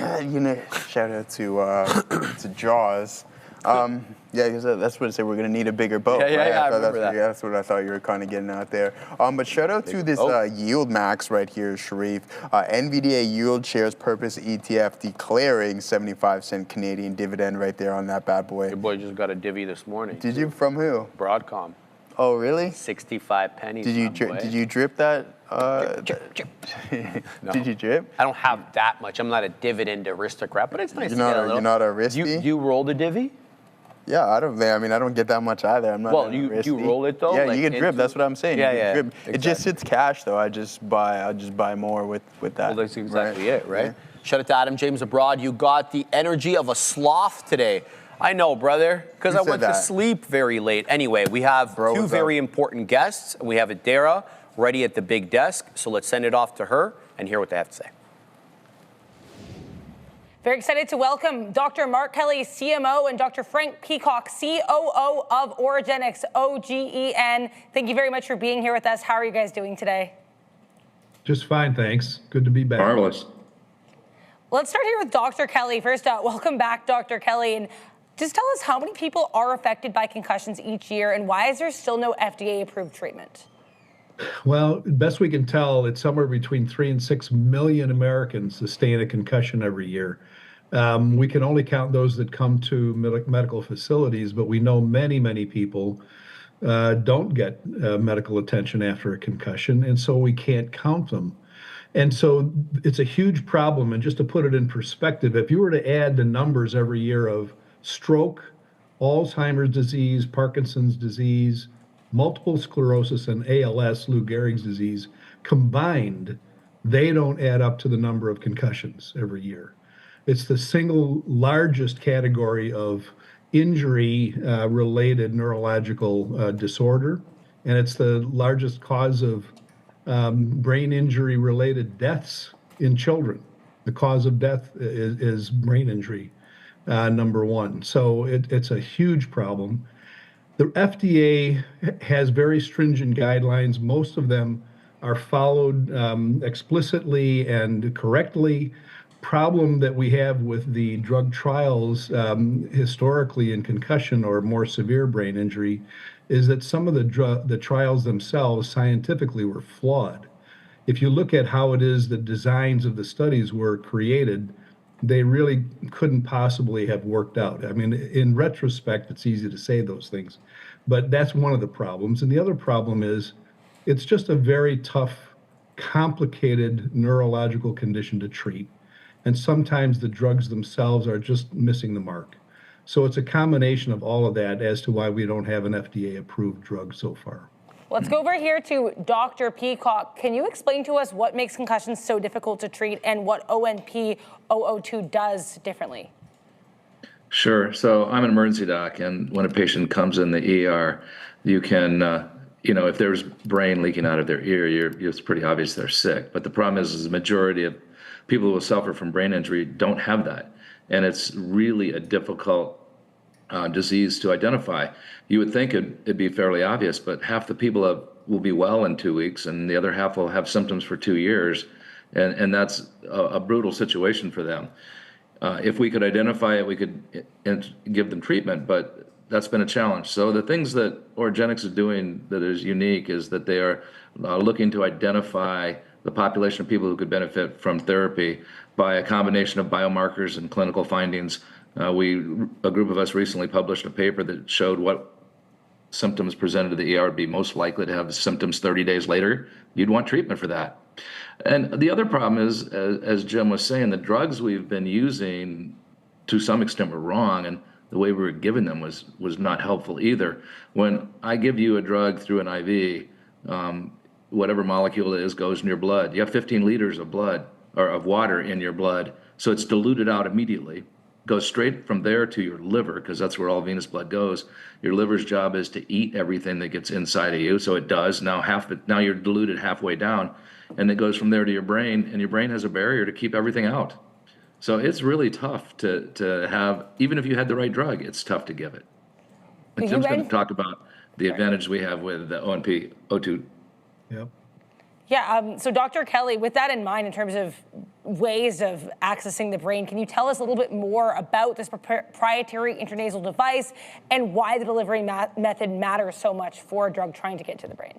Speaker 5: Shout out to Jaws. Yeah, because that's what I said. We're gonna need a bigger boat.
Speaker 4: Yeah, I
Speaker 5: thought
Speaker 4: remember that.
Speaker 5: Yeah, that's what I thought you were kind of getting out there. But shout out to this yield max right here, Sharif. NVDA yield shares purpose ETF declaring 75-cent Canadian dividend right there on that bad boy.
Speaker 4: Your boy just got a divvy this morning.
Speaker 5: Did you? From who?
Speaker 4: Broadcom.
Speaker 5: Oh, really?
Speaker 4: 65 pennies.
Speaker 5: Did you drip that?
Speaker 4: Drip. No.
Speaker 5: Did you drip?
Speaker 4: I don't have that much. I'm not a dividend aristocrat, but it's nice to get a little.
Speaker 5: You're not a risky?
Speaker 4: You rolled a divvy?
Speaker 5: Yeah, I don't get that much either. I'm not.
Speaker 4: Well, you roll it though.
Speaker 5: Yeah,
Speaker 4: like
Speaker 5: you can drip. That's what I'm saying.
Speaker 4: Yeah,
Speaker 5: you can drip.
Speaker 4: Exactly.
Speaker 5: It just sits cash though. I just buy more with that.
Speaker 4: Well, that's exactly it, right?
Speaker 5: Yeah.
Speaker 4: Shout out to Adam James abroad. You got the energy of a sloth today. I know, brother, because I went to sleep very late. Anyway, we have two very important guests. We have Adara ready at the big desk, so let's send it off to her and hear what they have to say.
Speaker 2: Very excited to welcome Dr. Mark Kelly, CMO, and Dr. Frank Peacock, COO of Origenics, OGEN. Thank you very much for being here with us. How are you guys doing today?
Speaker 8: Just fine, thanks. Good to be back.
Speaker 9: Marvelous.
Speaker 2: Let's start here with Dr. Kelly. First, welcome back, Dr. Kelly. And just tell us how many people are affected by concussions each year, and why is there still no FDA-approved treatment?
Speaker 8: Well, best we can tell, it's somewhere between 3 and 6 million Americans sustain a concussion every year. We can only count those that come to medical facilities, but we know many, many people don't get medical attention after a concussion, and so we can't count them. And so it's a huge problem. And just to put it in perspective, if you were to add the numbers every year of stroke, Alzheimer's disease, Parkinson's disease, multiple sclerosis, and ALS, Lou Gehrig's disease, combined, they don't add up to the number of concussions every year. It's the single largest category of injury-related neurological disorder, and it's the largest cause of brain injury-related deaths in children. The cause of death is brain injury, number one. So it's a huge problem. The FDA has very stringent guidelines. Most of them are followed explicitly and correctly. Problem that we have with the drug trials historically in concussion or more severe brain injury is that some of the trials themselves scientifically were flawed. If you look at how it is the designs of the studies were created, they really couldn't possibly have worked out. I mean, in retrospect, it's easy to say those things, but that's one of the problems. And the other problem is it's just a very tough, complicated neurological condition to treat. And sometimes the drugs themselves are just missing the mark. So it's a combination of all of that as to why we don't have an FDA-approved drug so far.
Speaker 2: Let's go over here to Dr. Peacock. Can you explain to us what makes concussions so difficult to treat and what ONP-002 does differently?
Speaker 9: Sure. So I'm an emergency doc, and when a patient comes in the ER, you can, if there's brain leaking out of their ear, it's pretty obvious they're sick. But the problem is the majority of people who suffer from brain injury don't have that. And it's really a difficult disease to identify. You would think it'd be fairly obvious, but half the people will be well in 2 weeks, and the other half will have symptoms for 2 years, and that's a brutal situation for them. If we could identify it, we could give them treatment, but that's been a challenge. So the things that Origenics is doing that is unique is that they are looking to identify the population of people who could benefit from therapy by a combination of biomarkers and clinical findings. A group of us recently published a paper that showed what symptoms presented to the ER would be most likely to have symptoms 30 days later. You'd want treatment for that. And the other problem is, as Jim was saying, the drugs we've been using to some extent were wrong, and the way we were giving them was not helpful either. When I give you a drug through an IV, whatever molecule it is goes in your blood. You have 15 liters of blood or of water in your blood, so it's diluted out immediately. Goes straight from there to your liver, because that's where all venous blood goes. Your liver's job is to eat everything that gets inside of you, so it does. Now you're diluted halfway down, and it goes from there to your brain, and your brain has a barrier to keep everything out. So it's really tough to have, even if you had the right drug, it's tough to give it. But Jim's going to talk about the advantage we have with the ONP-02.
Speaker 8: Yep.
Speaker 2: Yeah, so Dr. Kelly, with that in mind, in terms of ways of accessing the brain, can you tell us a little bit more about this proprietary intranasal device and why the delivery method matters so much for a drug trying to get to the brain?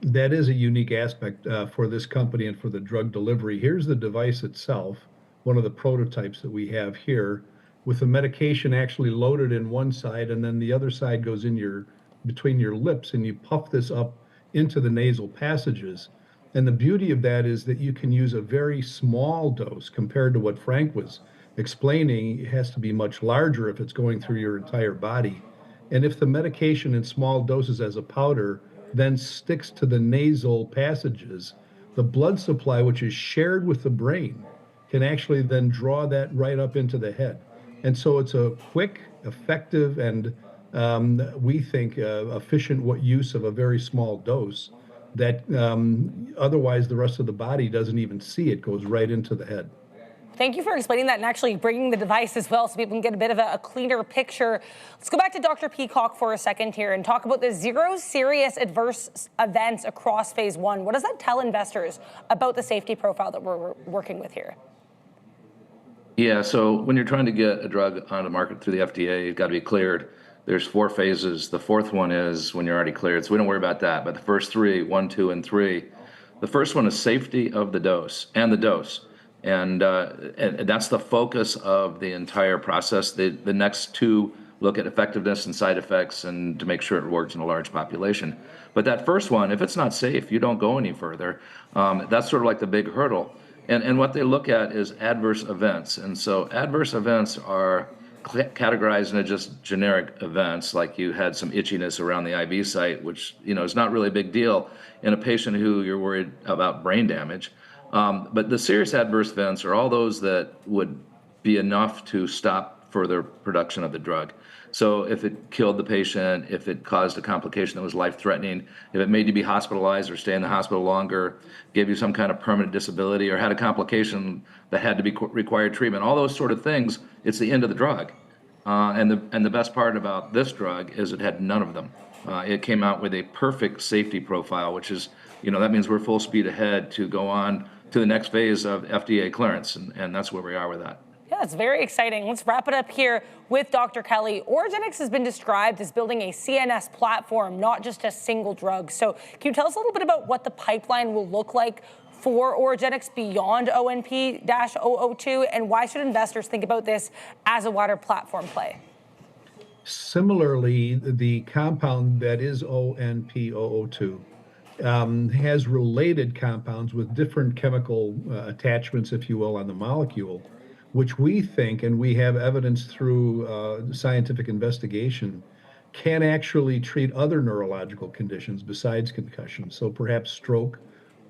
Speaker 8: That is a unique aspect for this company and for the drug delivery. Here's the device itself, one of the prototypes that we have here, with the medication actually loaded in one side, and then the other side goes in between your lips, and you puff this up into the nasal passages. And the beauty of that is that you can use a very small dose compared to what Frank was explaining. It has to be much larger if it's going through your entire body. And if the medication in small doses as a powder then sticks to the nasal passages, the blood supply, which is shared with the brain, can actually then draw that right up into the head. And so it's a quick, effective, and we think efficient use of a very small dose that otherwise the rest of the body doesn't even see. It goes right into the head.
Speaker 2: Thank you for explaining that and actually bringing the device as well so people can get a bit of a cleaner picture. Let's go back to Dr. Peacock for a second here and talk about the 0 serious adverse events across phase 1. What does that tell investors about the safety profile that we're working with here?
Speaker 9: Yeah, so when you're trying to get a drug on the market through the FDA, you've got to be cleared. There's 4 phases. The 4th one is when you're already cleared, so we don't worry about that. But the first 3, 1, 2, and 3, the first one is safety of the dose and the dose. And that's the focus of the entire process. The next 2 look at effectiveness and side effects and to make sure it works in a large population. But that first one, if it's not safe, you don't go any further. That's sort of like the big hurdle. And what they look at is adverse events. And so adverse events are categorized into just generic events, like you had some itchiness around the IV site, which is not really a big deal in a patient who you're worried about brain damage. But the serious adverse events are all those that would be enough to stop further production of the drug. So if it killed the patient, if it caused a complication that was life-threatening, if it made you be hospitalized or stay in the hospital longer, gave you some kind of permanent disability, or had a complication that had to be required treatment, all those sort of things, it's the end of the drug. And the best part about this drug is it had none of them. It came out with a perfect safety profile, which is, that means we're full speed ahead to go on to the next phase of FDA clearance, and that's where we are with that.
Speaker 2: Yeah, it's very exciting. Let's wrap it up here with Dr. Kelly. Orgenex has been described as building a CNS platform, not just a single drug. So can you tell us a little bit about what the pipeline will look like for Orgenex beyond ONP-002, and why should investors think about this as a wider platform play?
Speaker 8: Similarly, the compound that is ONP-002 has related compounds with different chemical attachments, if you will, on the molecule, which we think, and we have evidence through scientific investigation, can actually treat other neurological conditions besides concussion. So perhaps stroke,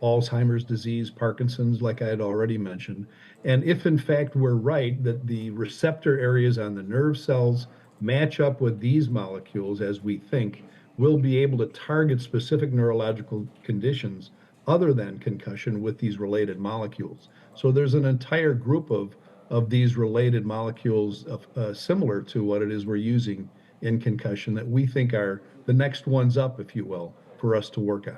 Speaker 8: Alzheimer's disease, Parkinson's, like I had already mentioned. And if in fact we're right that the receptor areas on the nerve cells match up with these molecules, as we think, we'll be able to target specific neurological conditions other than concussion with these related molecules. So there's an entire group of these related molecules similar to what it is we're using in concussion that we think are the next ones up, if you will, for us to work on.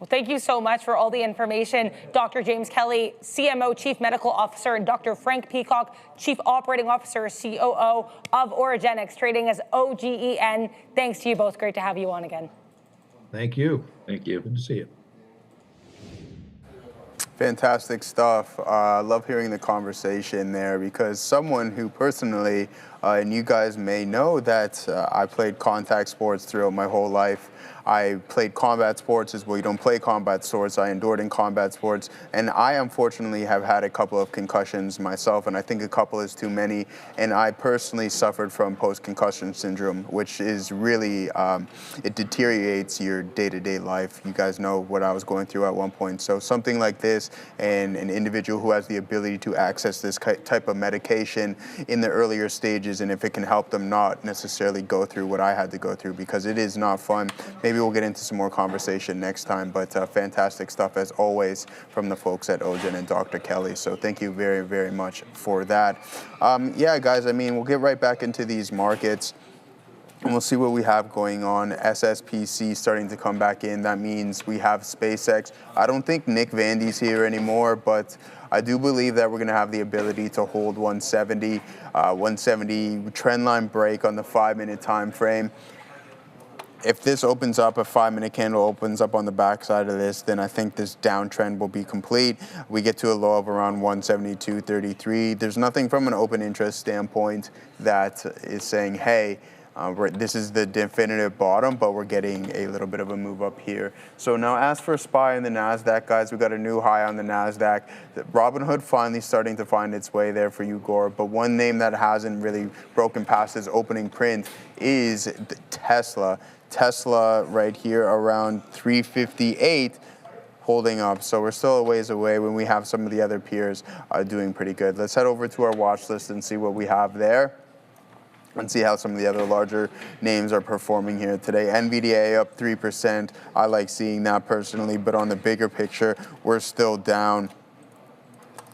Speaker 2: Well, thank you so much for all the information. Dr. James Kelly, CMO, Chief Medical Officer, and Dr. Frank Peacock, Chief Operating Officer, COO of Orgenex, trading as OGEN. Thanks to you both. Great to have you on again.
Speaker 8: Thank you.
Speaker 9: Thank you.
Speaker 8: Good to see you.
Speaker 5: Fantastic stuff. I love hearing the conversation there, because someone who personally, and you guys may know that I played contact sports throughout my whole life. I played combat sports as well. You don't play combat sports. I endured in combat sports. And I unfortunately have had a couple of concussions myself, and I think a couple is too many. And I personally suffered from post-concussion syndrome, which is really, it deteriorates your day-to-day life. You guys know what I was going through at one point. So something like this, and an individual who has the ability to access this type of medication in the earlier stages, and if it can help them not necessarily go through what I had to go through, because it is not fun. Maybe we'll get into some more conversation next time, but fantastic stuff as always from the folks at Ogen and Dr. Kelly. So thank you very, very much for that. Yeah, guys, I mean, we'll get right back into these markets. And we'll see what we have going on. SSPC starting to come back in. That means we have SpaceX. I don't think Nick Vandy's here anymore, but I do believe that we're going to have the ability to hold 170, 170 trend line break on the 5-minute time frame. If this opens up, a 5-minute candle opens up on the backside of this, then I think this downtrend will be complete. We get to a low of around 172.33. There's nothing from an open interest standpoint that is saying, hey, this is the definitive bottom, but we're getting a little bit of a move up here. So now as for SPY in the Nasdaq, guys, we got a new high on the Nasdaq. Robinhood finally starting to find its way there for you, Gore. But one name that hasn't really broken past its opening print is Tesla. Tesla right here around 358 holding up. So we're still a ways away when we have some of the other peers doing pretty good. Let's head over to our watch list and see what we have there, and see how some of the other larger names are performing here today. NVDA up 3%. I like seeing that personally, but on the bigger picture, we're still down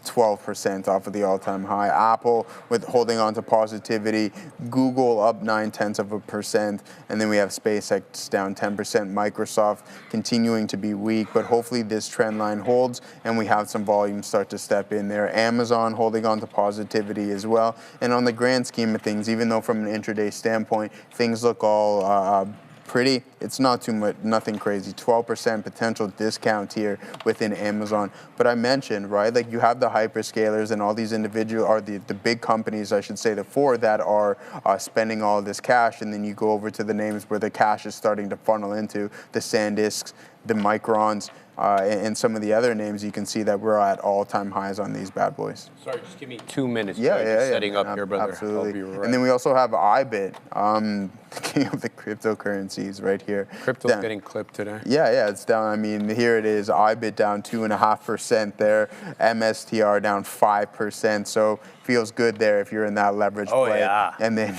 Speaker 5: 12% off of the all-time high. Apple with holding on to positivity. Google up 0.9%, and then we have SpaceX down 10%. Microsoft continuing to be weak, but hopefully this trend line holds and we have some volume start to step in there. Amazon holding on to positivity as well. And on the grand scheme of things, even though from an intraday standpoint things look all pretty, it's not too much, nothing crazy. 12% potential discount here within Amazon. But I mentioned, right, like you have the hyperscalers and all these individual, or the big companies, I should say, the four that are spending all this cash, and then you go over to the names where the cash is starting to funnel into, the SanDisks, the Microns, and some of the other names. You can see that we're at all-time highs on these bad boys.
Speaker 4: Sorry, just give me 2 minutes.
Speaker 5: Yeah,
Speaker 4: Setting up here, brother.
Speaker 5: Absolutely.
Speaker 4: I'll be right.
Speaker 5: And then we also have IBIT, the king of the cryptocurrencies right here.
Speaker 4: Crypto's getting clipped today.
Speaker 5: Yeah, it's down. I mean, here it is. IBIT down 2.5% there. MSTR down 5%. So feels good there if you're in that leverage play.
Speaker 4: Oh, yeah.
Speaker 5: And then,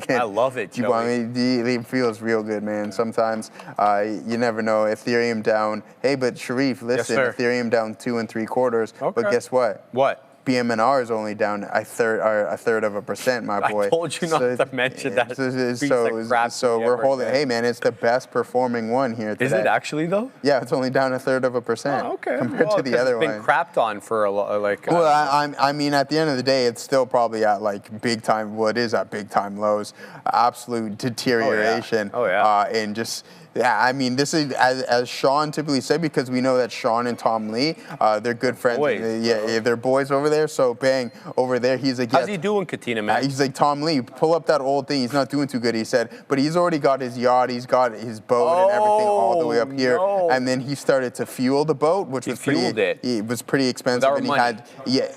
Speaker 4: I love it, Joey.
Speaker 5: It feels real good, man. Sometimes you never know. Ethereum down. Hey, but Sharif, listen,
Speaker 4: Yes, sir.
Speaker 5: Ethereum down 2 3/4.
Speaker 4: Okay.
Speaker 5: But guess what?
Speaker 4: What?
Speaker 5: BMNR is only down a third of a percent, my boy.
Speaker 4: I told you not to mention that.
Speaker 5: So we're holding. Hey, man, it's the best performing one here today.
Speaker 4: Is it actually though?
Speaker 5: Yeah, it's only down a third of a percent.
Speaker 4: Oh, okay.
Speaker 5: Compared to the other one.
Speaker 4: It's been crapped on for a lot.
Speaker 5: Well, I mean, at the end of the day, it's still probably at like big time. Well, it is at big time lows. Absolute deterioration.
Speaker 4: Oh yeah.
Speaker 5: And just. Yeah, I mean, this is, as Sean typically said, because we know that Sean and Tom Lee, they're good friends.
Speaker 4: Boys.
Speaker 5: Yeah, they're boys over there. So, bang, over there, he's like,
Speaker 4: how's he doing, Katina, man?
Speaker 5: He's like, Tom Lee, pull up that old thing. He's not doing too good, he said. But he's already got his yacht, he's got his boat and everything all the way up here.
Speaker 4: No.
Speaker 5: And then he started to fuel the boat, which was pretty expensive.
Speaker 4: With our
Speaker 5: and he
Speaker 4: money.
Speaker 5: had, yeah.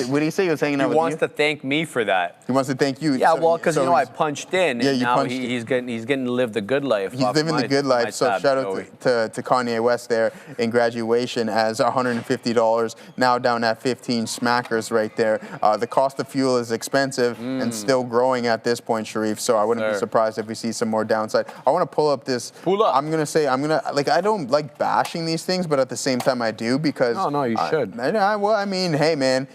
Speaker 5: What did he say? He was hanging out
Speaker 4: He
Speaker 5: with
Speaker 4: wants
Speaker 5: you?
Speaker 4: to thank me for that.
Speaker 5: He wants to thank you.
Speaker 4: Yeah,
Speaker 5: So-
Speaker 4: well, because
Speaker 5: so
Speaker 4: I
Speaker 5: he's-
Speaker 4: punched in.
Speaker 5: Yeah,
Speaker 4: and
Speaker 5: you
Speaker 4: now
Speaker 5: punched
Speaker 4: he's getting to live the good life.
Speaker 5: He's living the good life. So shout out to Kanye West there in graduation as $150 now down at 15 smackers right there. The cost of fuel is expensive and still growing at this point, Sharif. So I wouldn't be surprised if we see some more downside. I want to pull up this.
Speaker 4: Pull up.
Speaker 5: I'm I don't like bashing these things, but at the same time I do because.
Speaker 4: No, you should.
Speaker 5: Well, I mean, hey man,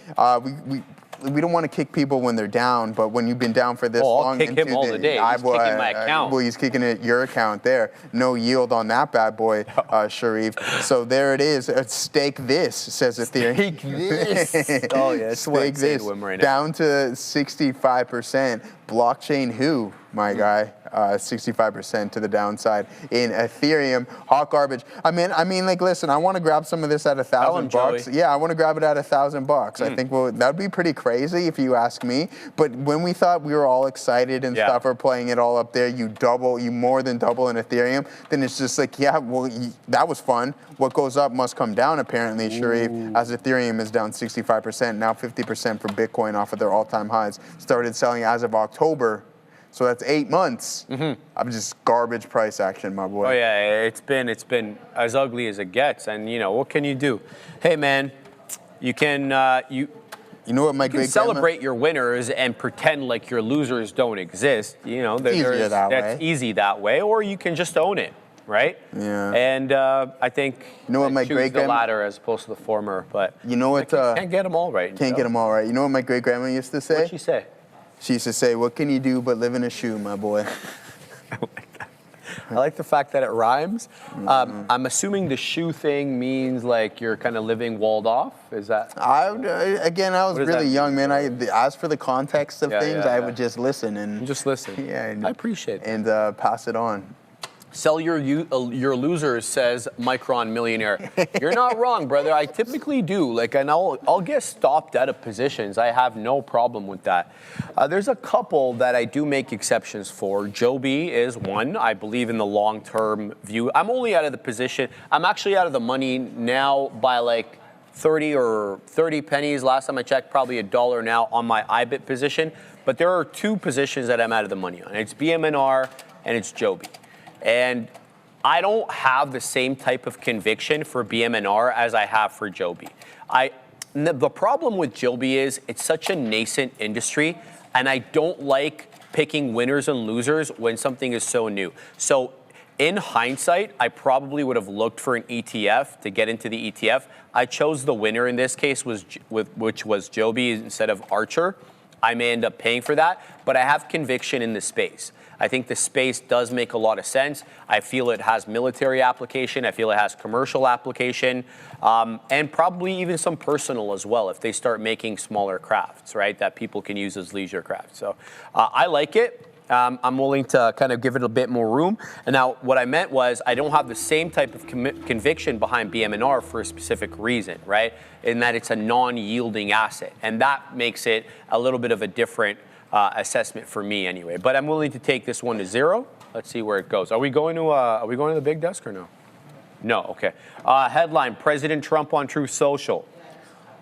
Speaker 5: we don't want to kick people when they're down, but when you've been down for this long,
Speaker 4: I'll kick him all the day. He's kicking my account.
Speaker 5: Well, he's kicking it your account there. No yield on that bad boy, Sharif. So there it is. Stake this, says Ethereum.
Speaker 4: Stake this. Oh yeah, that's what I'm saying to him right now.
Speaker 5: Down to 65%. Blockchain who, my guy? 65% to the downside in Ethereum. Hot garbage. I mean, like, listen, I want to grab some of this at $1,000. Yeah, I want to grab it at $1,000. I think that'd be pretty crazy if you ask me. But when we thought we were all excited and stuff, or playing it all up there, you more than double in Ethereum. Then it's just like, yeah, well, that was fun. What goes up must come down, apparently, Sharif, as Ethereum is down 65%, now 50% for Bitcoin off of their all-time highs. Started selling as of October. So that's 8 months of just garbage price action, my boy.
Speaker 4: Oh yeah, it's been as ugly as it gets, and you know what can you do? Hey man, you can you
Speaker 5: know what my
Speaker 4: great celebrate your winners and pretend like your losers don't exist. You know, that's easy that way, or you can just own it, right?
Speaker 5: Yeah.
Speaker 4: And I think
Speaker 5: my
Speaker 4: choose the latter as opposed to the former, but
Speaker 5: you know what?
Speaker 4: can't get them all right.
Speaker 5: Can't get them all right. You know what my great grandma used to say?
Speaker 4: What'd she say?
Speaker 5: She used to say, "What can you do but live in a shoe, my boy?"
Speaker 4: I like the fact that it rhymes. I'm assuming the shoe thing means like you're kind of living walled off. Is that?
Speaker 5: I was really young, man. As for the context of things, I would just listen and
Speaker 4: just listen.
Speaker 5: Yeah,
Speaker 4: I appreciate it.
Speaker 5: And pass it on.
Speaker 4: Sell your losers, says Micron millionaire. You're not wrong, brother. I typically do. And I'll get stopped out of positions. I have no problem with that. There's a couple that I do make exceptions for. Joby is one. I believe in the long-term view. I'm only out of the position. I'm actually out of the money now by like 30 or 30 pennies. Last time I checked, probably $1 now on my IBIT position. But there are two positions that I'm out of the money on. It's BMNR and it's Joby. And I don't have the same type of conviction for BMNR as I have for Joby. The problem with Joby is it's such a nascent industry, and I don't like picking winners and losers when something is so new. So in hindsight, I probably would have looked for an ETF to get into the ETF. I chose the winner in this case, which was Joby instead of Archer. I may end up paying for that, but I have conviction in the space. I think the space does make a lot of sense. I feel it has military application. I feel it has commercial application, and probably even some personal as well if they start making smaller crafts, right, that people can use as leisure crafts. So I like it. I'm willing to kind of give it a bit more room. And now what I meant was I don't have the same type of conviction behind BMNR for a specific reason, right, in that it's a non-yielding asset. And that makes it a little bit of a different assessment for me anyway. But I'm willing to take this one to 0. Let's see where it goes. Are we going to the big desk or no? No, okay. Headline, President Trump on Truth Social.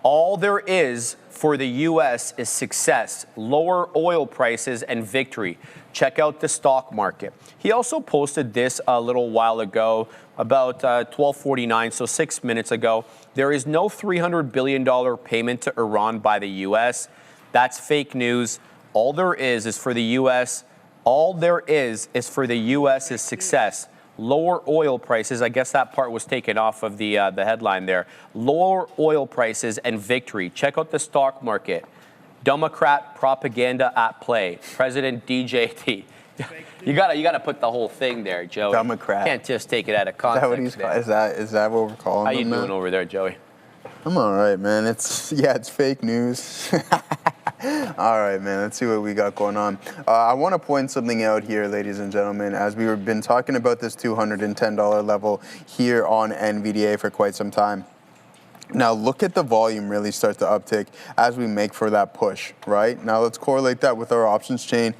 Speaker 4: All there is for the U.S. is success, lower oil prices, and victory. Check out the stock market. He also posted this a little while ago, about 12:49, so 6 minutes ago. There is no $300 billion payment to Iran by the U.S. That's fake news. All there is for the U.S. All there is for the U.S. is success. Lower oil prices. I guess that part was taken off of the headline there. Lower oil prices and victory. Check out the stock market. Democrat propaganda at play. President DJT. You gotta put the whole thing there, Joey.
Speaker 5: Democrat.
Speaker 4: Can't just take it out of context.
Speaker 5: Is that what we're calling
Speaker 4: How you
Speaker 5: them,
Speaker 4: doing
Speaker 5: man?
Speaker 4: over there, Joey?
Speaker 5: I'm all right, man. It's fake news. All right, man. Let's see what we got going on. I want to point something out here, ladies and gentlemen, as we've been talking about this $210 level here on NVDA for quite some time. Now look at the volume really start to uptick as we make for that push, right? Now let's correlate that with our options chain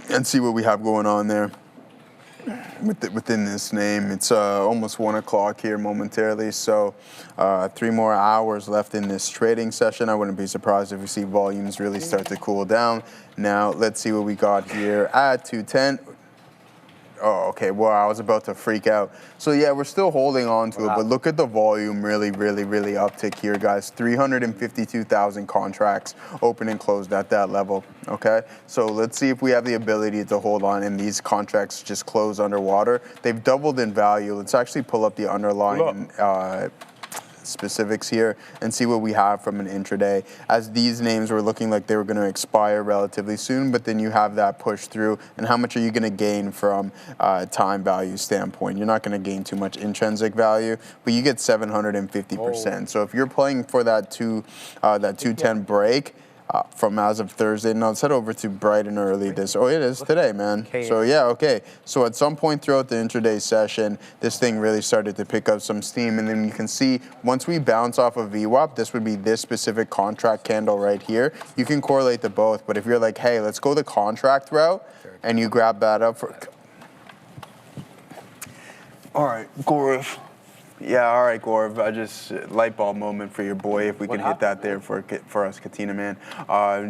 Speaker 5: and see what we have going on there. Within this name, it's almost 1 o'clock here momentarily, so 3 more hours left in this trading session. I wouldn't be surprised if we see volumes really start to cool down. Now let's see what we got here at 210. Oh, okay. Well, I was about to freak out. So yeah, we're still holding on to it, but look at the volume really uptick here, guys. 352,000 contracts open and closed at that level. Okay. So let's see if we have the ability to hold on and these contracts just close underwater. They've doubled in value. Let's actually pull up the underlying specifics here and see what we have from an intraday, as these names were looking like they were going to expire relatively soon, but then you have that push through, and how much are you going to gain from a time value standpoint? You're not going to gain too much intrinsic value, but you get 750%. So if you're playing for that 210 break, from as of Thursday. Now let's head over to bright and early this. Oh, it is today, man. So yeah, okay. So at some point throughout the intraday session, this thing really started to pick up some steam, and then you can see once we bounce off of VWAP, this would be this specific contract candle right here. You can correlate the both, but if you're like, hey, let's go the contract route, and you grab that up for. All right, Gaurav. Yeah, all right, Gaurav. I just light bulb moment for your boy. If we can hit that there for us, Katina, man.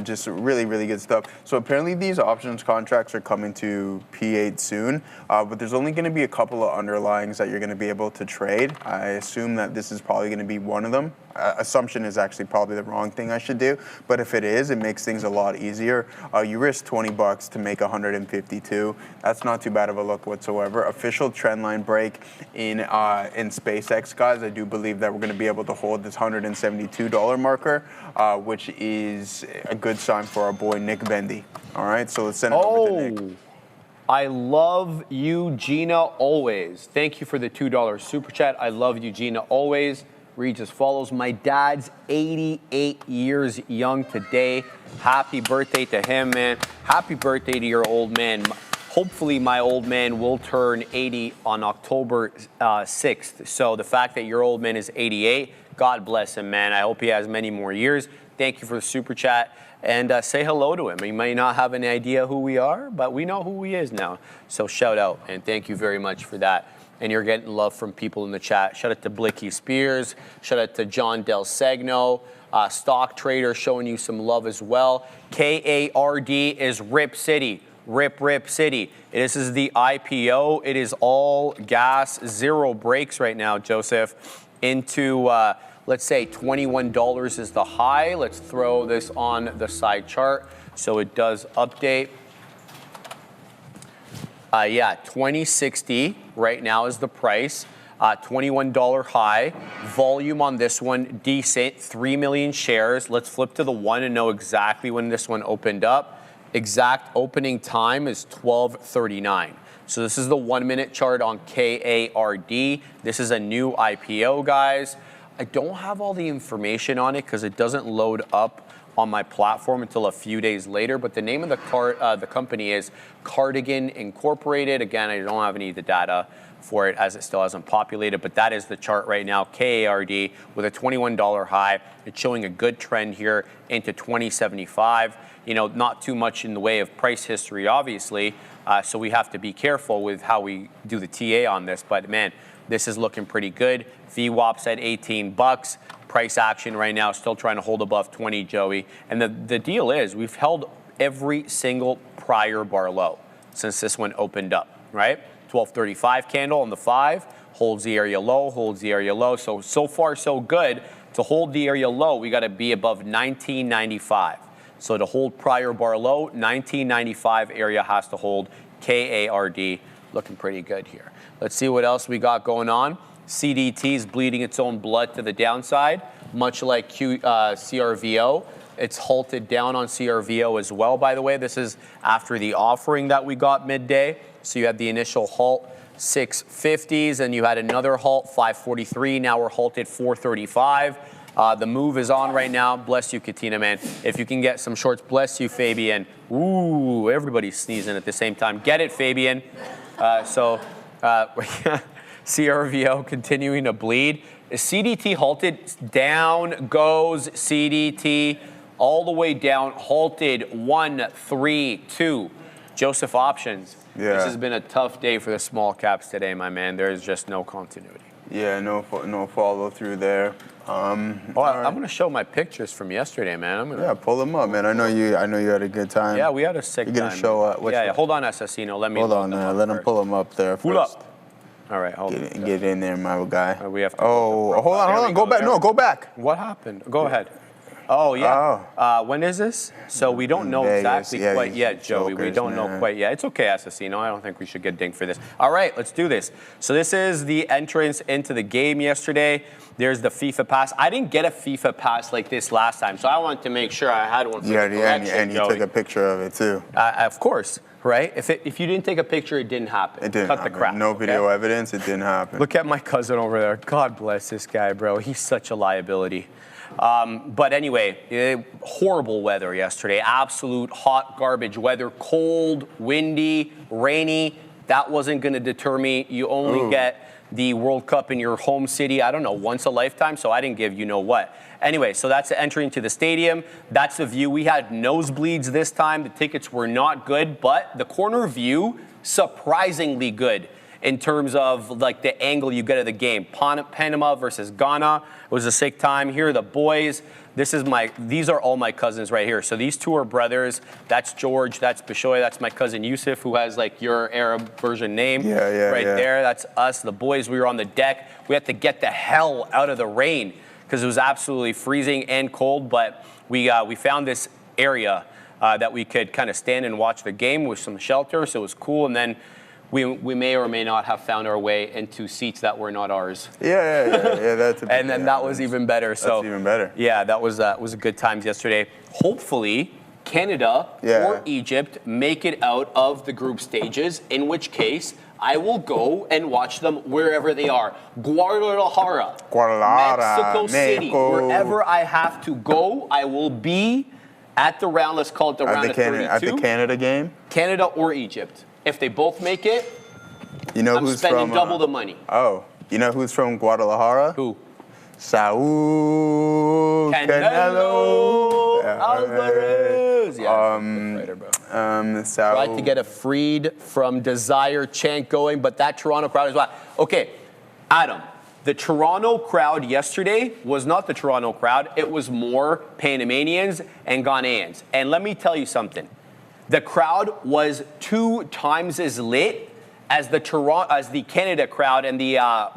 Speaker 5: Just really good stuff. So apparently these options contracts are coming to P8 soon, but there's only going to be a couple of underlyings that you're going to be able to trade. I assume that this is probably going to be one of them. assumption is actually probably the wrong thing I should do. But if it is, it makes things a lot easier. You risk $20 to make 152. That's not too bad of a look whatsoever. Official trend line break in SpaceX, guys. I do believe that we're going to be able to hold this $172 marker, which is a good sign for our boy Nick Vendy. All right, so let's send it over to Nick.
Speaker 4: I love you, Gina, always. Thank you for the $2 super chat. I love you, Gina, always. Reads as follows. My dad's 88 years young today. Happy birthday to him, man. Happy birthday to your old man. Hopefully, my old man will turn 80 on October 6th. So the fact that your old man is 88, God bless him, man. I hope he has many more years. Thank you for the super chat. And say hello to him. He may not have any idea who we are, but we know who he is now. So shout out, and thank you very much for that. And you're getting love from people in the chat. Shout out to Blicky Spears. Shout out to John Del Segno. Stock Trader showing you some love as well. KARD is Rip City. Rip City. This is the IPO. It is all gas, zero brakes right now, Joseph, into... let's say $21 is the high. Let's throw this on the side chart so it does update. Yeah, 2060 right now is the price. $21 high. Volume on this one, decent, 3 million shares. Let's flip to the one and know exactly when this one opened up. Exact opening time is 12:39. So this is the 1 minute chart on KARD. This is a new IPO, guys. I don't have all the information on it because it doesn't load up on my platform until a few days later. But the name of the company is Cardigan Incorporated. Again, I don't have any of the data for it as it still hasn't populated. But that is the chart right now, KARD, with a $21 high. It's showing a good trend here into 2075. You know, not too much in the way of price history, obviously. So we have to be careful with how we do the TA on this. But man, this is looking pretty good. VWAP's at $18. Price action right now, still trying to hold above 20, Joey. And the deal is, we've held every single prior bar low since this one opened up, right? 1235 candle on the 5, holds the area low, holds the area low. So far, so good. To hold the area low, we got to be above 1995. So to hold prior bar low, 1995 area has to hold. KARD, looking pretty good here. Let's see what else we got going on. CDT is bleeding its own blood to the downside, much like CRVO. It's halted down on CRVO as well, by the way. This is after the offering that we got midday. So you had the initial halt 650s, and you had another halt 543. Now we're halted 435. The move is on right now. Bless you, Katina, man. If you can get some shorts, bless you, Fabian. Ooh, everybody's sneezing at the same time. Get it, Fabian. CRVO continuing to bleed. Is CDT halted? Down goes CDT all the way down. Halted 1, 3, 2. Joseph Options.
Speaker 5: Yeah.
Speaker 4: This has been a tough day for the small caps today, my man. There is just no continuity.
Speaker 5: Yeah, no follow through there.
Speaker 4: I'm going to show my pictures from yesterday, man.
Speaker 5: Yeah, pull them up, man. I know you had a good time.
Speaker 4: Yeah, we had a sick time.
Speaker 5: You're going to show
Speaker 4: yeah, hold on, Assassino. Let me
Speaker 5: hold on, let him pull them up there first.
Speaker 4: Pull up. All right, hold on.
Speaker 5: Get in there, my guy.
Speaker 4: We have to
Speaker 5: hold on. Go back. No, go back.
Speaker 4: What happened? Go ahead. Oh, yeah. When is this? So we don't know exactly quite yet, Joey. We don't know quite yet. It's okay, Assassino. I don't think we should get dinged for this. All right, let's do this. So this is the entrance into the game yesterday. There's the FIFA pass. I didn't get a FIFA pass like this last time, so I wanted to make sure I had one for the correction,
Speaker 5: and you took a picture of it, too.
Speaker 4: Of course, right? If you didn't take a picture, it didn't happen.
Speaker 5: It didn't
Speaker 4: Cut
Speaker 5: happen.
Speaker 4: the crap.
Speaker 5: No video evidence. It didn't happen.
Speaker 4: Look at my cousin over there. God bless this guy, bro. He's such a liability. But anyway, horrible weather yesterday. Absolute hot garbage weather. Cold, windy, rainy. That wasn't going to deter me. You only get the World Cup in your home city, I don't know, once a lifetime, so I didn't give you know what. Anyway, so that's the entry into the stadium. That's the view. We had nosebleeds this time. The tickets were not good, but the corner view, surprisingly good in terms of like the angle you get of the game. Panama versus Ghana. It was a sick time. Here are the boys. These are all my cousins right here. So these two are brothers. That's George, that's Bishoy, that's my cousin Yusuf, who has like your Arab version name. Right there, that's us, the boys. We were on the deck. We had to get the hell out of the rain because it was absolutely freezing and cold. But we found this area that we could kind of stand and watch the game with some shelter, so it was cool. And then we may or may not have found our way into seats that were not ours.
Speaker 5: Yeah. That's
Speaker 4: and then that was even better.
Speaker 5: That's even better.
Speaker 4: Yeah, that was a good times yesterday. Hopefully, Canada or Egypt make it out of the group stages, in which case I will go and watch them wherever they are. Guadalajara, Mexico City, wherever I have to go, I will be at the round. Let's call it the round of 32.
Speaker 5: At the Canada game?
Speaker 4: Canada or Egypt. If they both make it,
Speaker 5: you know
Speaker 4: I'm
Speaker 5: who's
Speaker 4: spending
Speaker 5: from,
Speaker 4: double the money.
Speaker 5: Oh, you know who's from Guadalajara?
Speaker 4: Who?
Speaker 5: Saúl Canelo
Speaker 4: Alvarez. Yeah,
Speaker 5: Saúl.
Speaker 4: tried to get a freed from Desire chant going, but that Toronto crowd is wild. Okay, Adam, the Toronto crowd yesterday was not the Toronto crowd. It was more Panamanians and Ghanaians. And let me tell you something. The crowd was 2 times as lit as the Canada crowd and the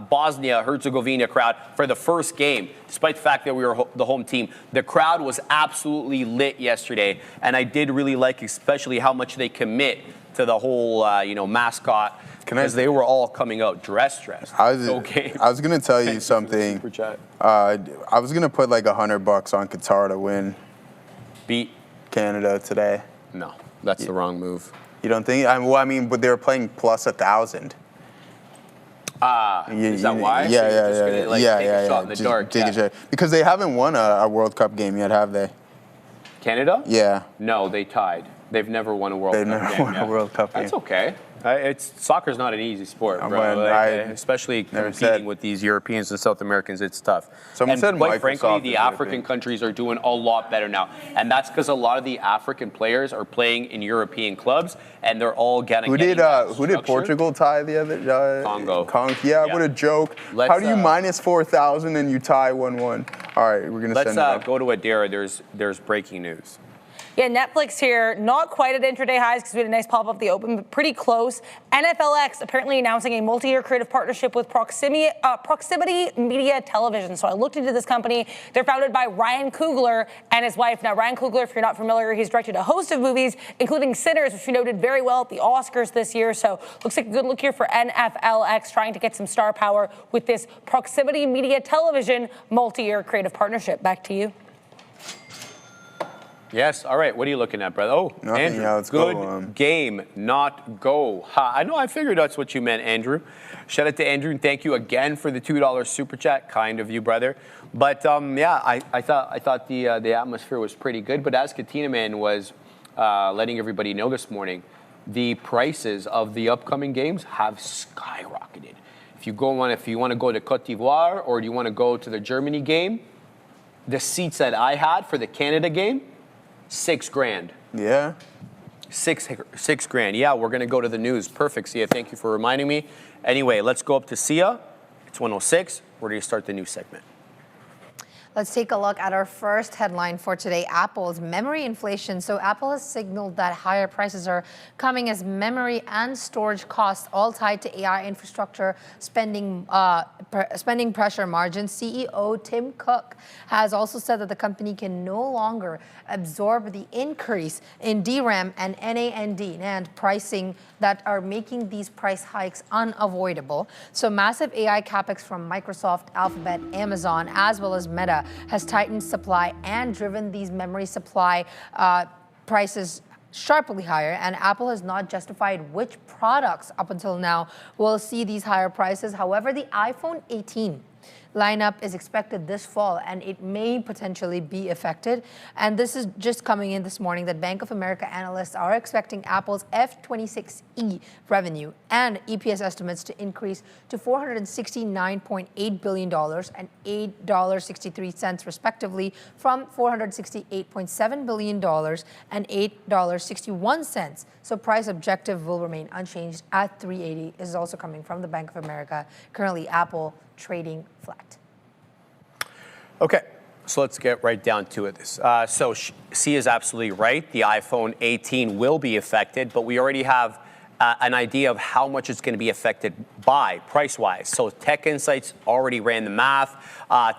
Speaker 4: Bosnia-Herzegovina crowd for the first game, despite the fact that we were the home team. The crowd was absolutely lit yesterday, and I did really like especially how much they commit to the whole mascot, because they were all coming out dressed.
Speaker 5: I was going to tell you something. I was going to put like $100 on Qatar to win.
Speaker 4: Beat
Speaker 5: Canada today.
Speaker 4: No. That's the wrong move.
Speaker 5: You don't think? But they were playing plus 1,000.
Speaker 4: Is that why?
Speaker 5: Yeah.
Speaker 4: Take a shot in the dark.
Speaker 5: Because they haven't won a World Cup game yet, have they?
Speaker 4: Canada?
Speaker 5: Yeah.
Speaker 4: No, they tied. They've never won a World Cup game.
Speaker 5: They've never won a World Cup game.
Speaker 4: That's okay. Soccer's not an easy sport, bro. Especially competing with these Europeans and South Americans, it's tough.
Speaker 5: Someone said
Speaker 4: quite frankly, the African countries are doing a lot better now. And that's because a lot of the African players are playing in European clubs, and they're all getting
Speaker 5: Who did Portugal tie the other?
Speaker 4: Congo.
Speaker 5: Yeah, what a joke. How do you minus 4,000 and you tie 1-1? All right, we're going to send it up.
Speaker 4: Let's go to Adara. There's breaking news.
Speaker 2: Yeah, Netflix here, not quite at intraday highs because we had a nice pop up the open, but pretty close. NFLX apparently announcing a multi-year creative partnership with Proximity Media Television. So I looked into this company. They're founded by Ryan Coogler and his wife. Now, Ryan Coogler, if you're not familiar, he's directed a host of movies, including Sinners, which we noted very well at the Oscars this year. So looks like a good look here for NFLX, trying to get some star power with this Proximity Media Television multi-year creative partnership. Back to you.
Speaker 4: Yes. All right. What are you looking at, brother? Oh,
Speaker 5: nothing,
Speaker 4: Andrew.
Speaker 5: let's
Speaker 4: good
Speaker 5: go,
Speaker 4: game, not go. Ha. I know. I figured that's what you meant, Andrew. Shout out to Andrew, and thank you again for the $2 super chat. Kind of you, brother. But yeah, I thought the atmosphere was pretty good. But as Katina Man was letting everybody know this morning, the prices of the upcoming games have skyrocketed. If you want to go to Côte d'Ivoire or do you want to go to the Germany game, the seats that I had for the Canada game. $6,000.
Speaker 5: Yeah.
Speaker 4: $6,000. Yeah, we're going to go to the news. Perfect, Sia. Thank you for reminding me. Anyway, let's go up to Sia. It's 1:06. We're going to start the news segment.
Speaker 3: Let's take a look at our first headline for today, Apple's memory inflation. So Apple has signaled that higher prices are coming as memory and storage costs, all tied to AI infrastructure spending pressure margins. CEO Tim Cook has also said that the company can no longer absorb the increase in DRAM and NAND pricing that are making these price hikes unavoidable. So massive AI capex from Microsoft, Alphabet, Amazon, as well as Meta has tightened supply and driven these memory supply prices sharply higher, and Apple has not justified which products up until now will see these higher prices. However, the iPhone 18 lineup is expected this fall, and it may potentially be affected. And this is just coming in this morning that Bank of America analysts are expecting Apple's F26E revenue and EPS estimates to increase to $469.8 billion and $8.63 respectively, from $468.7 billion and $8.61. So price objective will remain unchanged at $380. This is also coming from the Bank of America. Currently, Apple trading flat.
Speaker 4: Okay, so let's get right down to it. So C is absolutely right. The iPhone 18 will be affected, but we already have an idea of how much it's going to be affected by price-wise. So Tech Insights already ran the math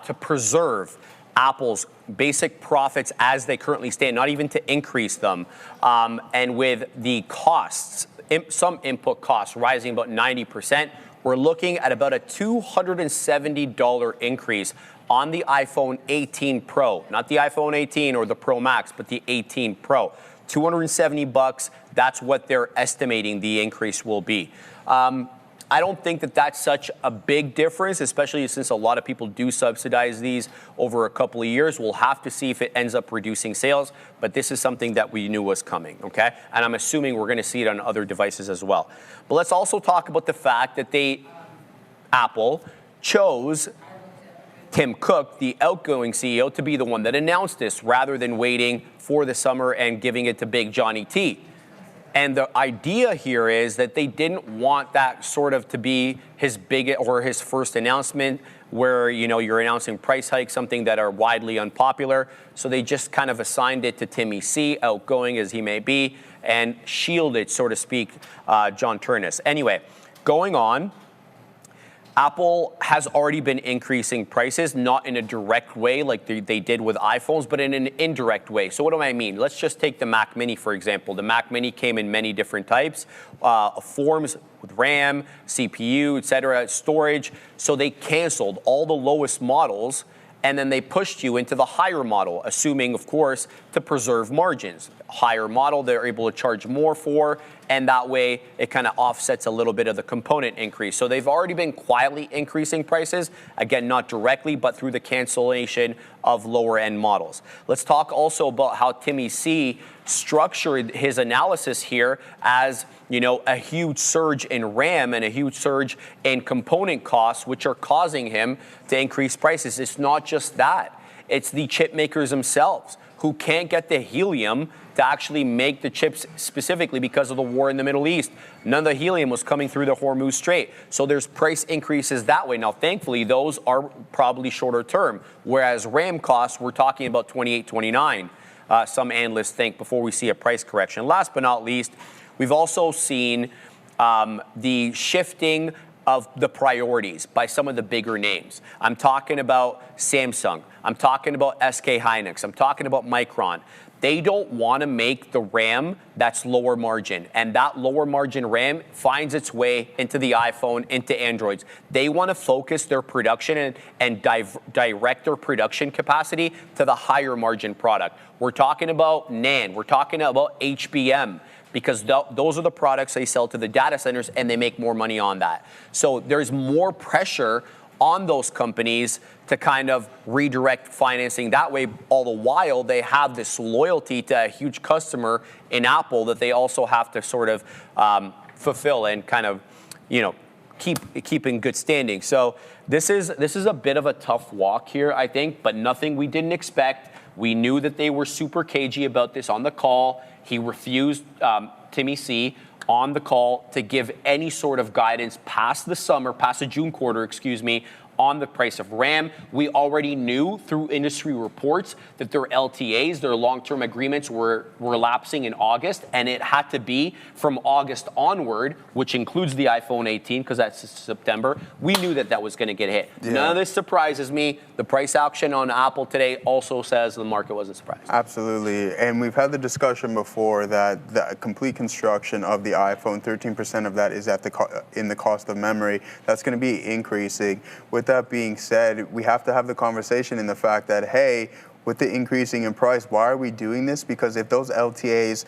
Speaker 4: to preserve Apple's basic profits as they currently stand, not even to increase them. And with the costs, some input costs rising about 90%, we're looking at about a $270 increase on the iPhone 18 Pro, not the iPhone 18 or the Pro Max, but the 18 Pro. $270, that's what they're estimating the increase will be. I don't think that that's such a big difference, especially since a lot of people do subsidize these over a couple of years. We'll have to see if it ends up reducing sales, but this is something that we knew was coming, okay? And I'm assuming we're gonna see it on other devices as well. But let's also talk about the fact that Apple chose Tim Cook, the outgoing CEO, to be the one that announced this rather than waiting for the summer and giving it to Big Johnny T. And the idea here is that they didn't want that sort of to be his big or his first announcement where, you know, you're announcing price hikes, something that are widely unpopular. So they just kind of assigned it to Timmy C, outgoing as he may be, and shielded, so to speak, John Turnus. Anyway, going on, Apple has already been increasing prices, not in a direct way like they did with iPhones, but in an indirect way. So what do I mean? Let's just take the Mac Mini, for example. The Mac Mini came in many different types, forms with RAM, CPU, etc., storage. So they canceled all the lowest models, and then they pushed you into the higher model, assuming, of course, to preserve margins. Higher model, they're able to charge more for, and that way it kind of offsets a little bit of the component increase. So they've already been quietly increasing prices, again, not directly, but through the cancellation of lower end models. Let's talk also about how Timmy C structured his analysis here as, you know, a huge surge in RAM and a huge surge in component costs, which are causing him to increase prices. It's not just that. It's the chip makers themselves who can't get the helium to actually make the chips specifically because of the war in the Middle East. None of the helium was coming through the Hormuz Strait. So there's price increases that way. Now, thankfully, those are probably shorter term, whereas RAM costs, we're talking about 28, 29, some analysts think, before we see a price correction. Last but not least, we've also seen the shifting of the priorities by some of the bigger names. I'm talking about Samsung. I'm talking about SK Hynix. I'm talking about Micron. They don't want to make the RAM that's lower margin. And that lower margin RAM finds its way into the iPhone, into Androids. They want to focus their production and direct their production capacity to the higher margin product. We're talking about NAND. We're talking about HBM, because those are the products they sell to the data centers, and they make more money on that. So there's more pressure on those companies to kind of redirect financing that way, all the while they have this loyalty to a huge customer in Apple that they also have to sort of fulfill and kind of, you know, keep in good standing. So this is a bit of a tough walk here, I think, but nothing we didn't expect. We knew that they were super cagey about this on the call. He refused, Timmy C, on the call to give any sort of guidance past the summer, past the June quarter, excuse me, on the price of RAM. We already knew through industry reports that their LTAs, their long-term agreements, were lapsing in August, and it had to be from August onward, which includes the iPhone 18, because that's September. We knew that was going to get hit. Yeah. None of this surprises me. The price action on Apple today also says the market wasn't surprised.
Speaker 5: Absolutely, and we've had the discussion before that the complete construction of the iPhone, 13% of that is at in the cost of memory. That's going to be increasing. With that being said, we have to have the conversation in the fact that, hey, with the increasing in price, why are we doing this? Because if those LTAs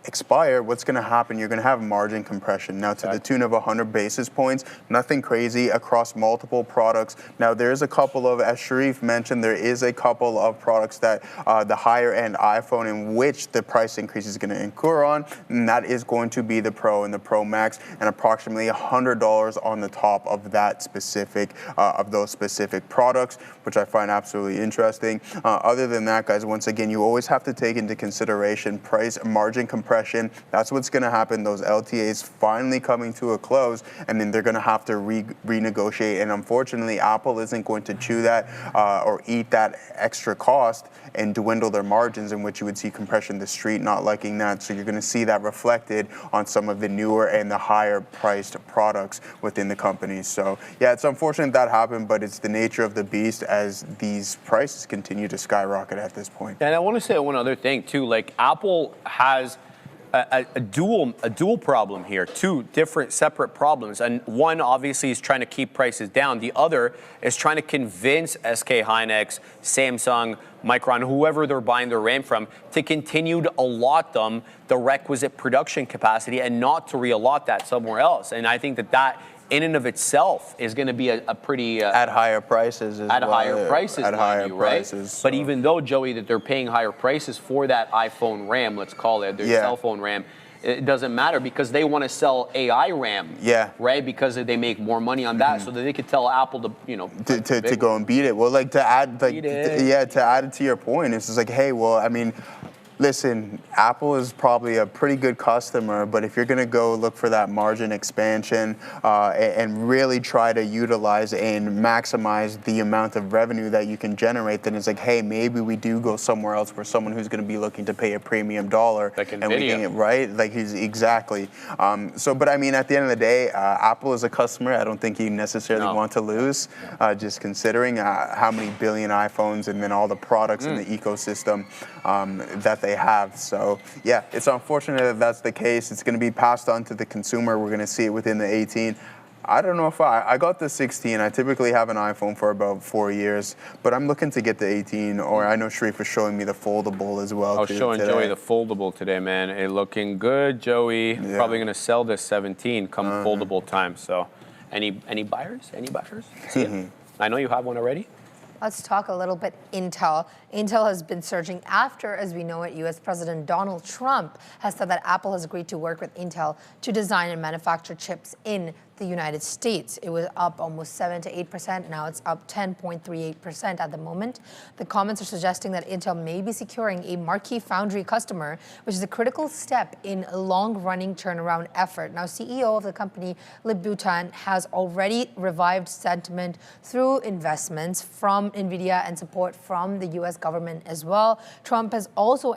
Speaker 5: expire, what's going to happen? You're going to have margin compression. Now, to the tune of 100 basis points, nothing crazy across multiple products. Now, there's a couple of, as Sharif mentioned, there is a couple of products that the higher end iPhone in which the price increase is going to incur on, and that is going to be the Pro and the Pro Max, and approximately $100 on the top of that specific, of those specific products, which I find absolutely interesting. Other than that, guys, once again, you always have to take into consideration price, margin compression compression. That's what's going to happen. Those LTAs finally coming to a close, and then they're going to have to renegotiate. And unfortunately, Apple isn't going to chew that or eat that extra cost and dwindle their margins, in which you would see compression. The street not liking that. So you're going to see that reflected on some of the newer and the higher priced products within the companies. So yeah, it's unfortunate that happened, but it's the nature of the beast as these prices continue to skyrocket at this point.
Speaker 4: And I want to say one other thing too. Like Apple has a dual problem here, two different separate problems. And one obviously is trying to keep prices down. The other is trying to convince SK Hynix, Samsung, Micron, whoever they're buying their RAM from, to continue to allot them the requisite production capacity and not to reallot that somewhere else. And I think that in and of itself is going to be a pretty
Speaker 5: at higher prices as
Speaker 4: at
Speaker 5: well,
Speaker 4: higher prices,
Speaker 5: at higher prices.
Speaker 4: Right?
Speaker 5: So.
Speaker 4: But even though, Joey, that they're paying higher prices for that iPhone RAM, let's call it their cell phone RAM, it doesn't matter because they want to sell AI RAM, right? Because they make more money on that, so that they could tell Apple to,
Speaker 5: to go and beat it. Well, like to add, like to add it to your point, it's just like, hey, well, I mean. Listen, Apple is probably a pretty good customer, but if you're going to go look for that margin expansion and really try to utilize and maximize the amount of revenue that you can generate, then it's like, hey, maybe we do go somewhere else for someone who's going to be looking to pay a premium dollar.
Speaker 4: Like
Speaker 5: and
Speaker 4: NVIDIA.
Speaker 5: we can get right. Like exactly. But I mean, at the end of the day, Apple is a customer. I don't think you necessarily want to lose, just considering how many billion iPhones and then all the products in the ecosystem that they have. So yeah, it's unfortunate that that's the case. It's going to be passed on to the consumer. We're going to see it within the 18. I don't know if I got the 16. I typically have an iPhone for about 4 years, but I'm looking to get the 18, or I know Sharif was showing me the foldable as well.
Speaker 4: I was showing
Speaker 5: today.
Speaker 4: Joey the foldable today, man. It looking good, Joey.
Speaker 5: Yeah.
Speaker 4: Probably going to sell this 17 come foldable time. So any buyers? Any buyers? See it? I know you have one already.
Speaker 3: Let's talk a little bit Intel. Intel has been surging after, as we know it, U.S. President Donald Trump has said that Apple has agreed to work with Intel to design and manufacture chips in the United States. It was up almost 7 to 8%. Now it's up 10.38% at the moment. The comments are suggesting that Intel may be securing a marquee foundry customer, which is a critical step in a long-running turnaround effort. Now, CEO of the company, Lip Bhutan, has already revived sentiment through investments from NVIDIA and support from the U.S. government as well. Trump has also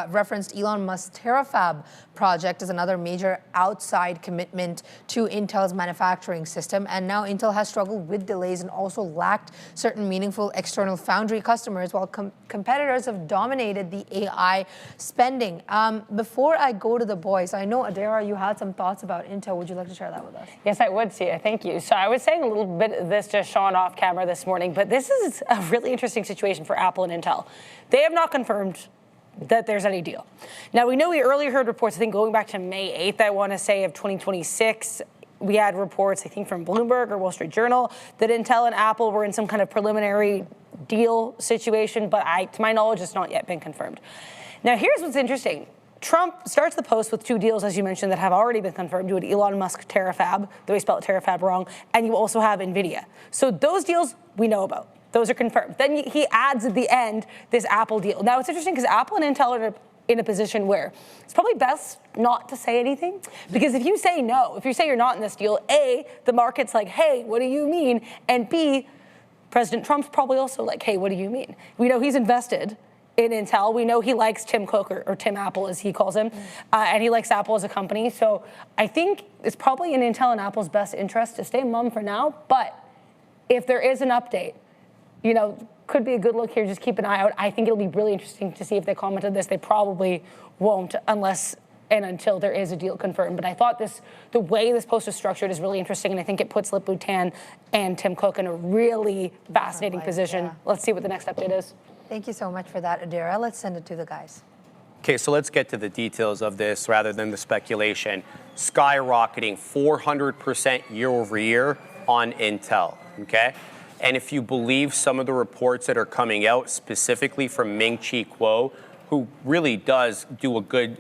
Speaker 3: referenced Elon Musk's Terafab project as another major outside commitment to Intel's manufacturing system. And now Intel has struggled with delays and also lacked certain meaningful external foundry customers, while competitors have dominated the AI spending. Before I go to the boys, I know, Adara, you had some thoughts about Intel. Would you like to share that with us?
Speaker 2: Yes, I would, Sia. Thank you. So I was saying a little bit of this to Sean off camera this morning, but this is a really interesting situation for Apple and Intel. They have not confirmed that there's any deal. Now, we know we earlier heard reports, I think going back to May 8th, I want to say, of 2026, we had reports, I think from Bloomberg or Wall Street Journal, that Intel and Apple were in some kind of preliminary deal situation, but to my knowledge, it's not yet been confirmed. Now, here's what's interesting. Trump starts the post with two deals, as you mentioned, that have already been confirmed. You had Elon Musk Terafab, though he spelled Terafab wrong, and you also have NVIDIA. So those deals we know about. Those are confirmed. Then he adds at the end this Apple deal. Now, it's interesting because Apple and Intel are in a position where it's probably best not to say anything. Because if you say no, if you say you're not in this deal, A, the market's like, hey, what do you mean? And B, President Trump's probably also like, hey, what do you mean? We know he's invested in Intel. We know he likes Tim Cook, or Tim Apple, as he calls him, and he likes Apple as a company. So I think it's probably in Intel and Apple's best interest to stay mum for now. But if there is an update, could be a good look here. Just keep an eye out. I think it'll be really interesting to see if they comment on this. They probably won't unless and until there is a deal confirmed. But I thought the way this post is structured is really interesting, and I think it puts Lip Bhutan and Tim Cook in a really fascinating position. Yeah. Let's see what the next update is.
Speaker 3: Thank you so much for that, Adira. Let's send it to the guys.
Speaker 4: Okay, so let's get to the details of this rather than the speculation. Skyrocketing 400% year over year on Intel, okay? And if you believe some of the reports that are coming out, specifically from Ming-Chi Kuo, who really does do a good,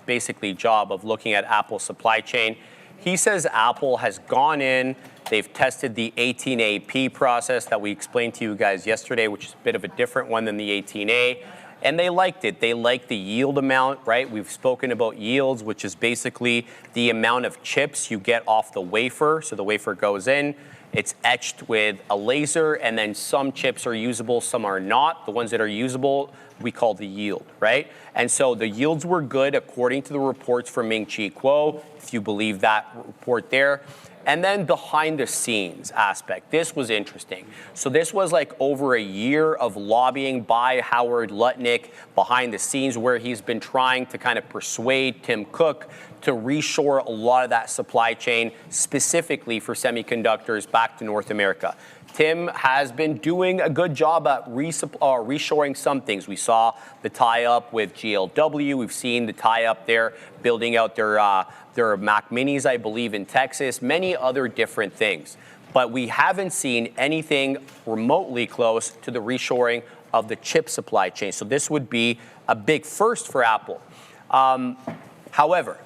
Speaker 4: basically, job of looking at Apple's supply chain, he says Apple has gone in, they've tested the 18AP process that we explained to you guys yesterday, which is a bit of a different one than the 18A, and they liked it. They liked the yield amount, right? We've spoken about yields, which is basically the amount of chips you get off the wafer. So the wafer goes in, it's etched with a laser, and then some chips are usable, some are not. The ones that are usable, we call the yield, right? And so the yields were good according to the reports from Ming-Chi Kuo, if you believe that report there. And then behind the scenes aspect, this was interesting. So this was like over a year of lobbying by Howard Lutnick behind the scenes, where he's been trying to kind of persuade Tim Cook to reshore a lot of that supply chain, specifically for semiconductors, back to North America. Tim has been doing a good job at reshoring some things. We saw the tie-up with GLW. We've seen the tie-up there, building out their Mac Minis, I believe, in Texas, many other different things. But we haven't seen anything remotely close to the reshoring of the chip supply chain. So this would be a big first for Apple. However,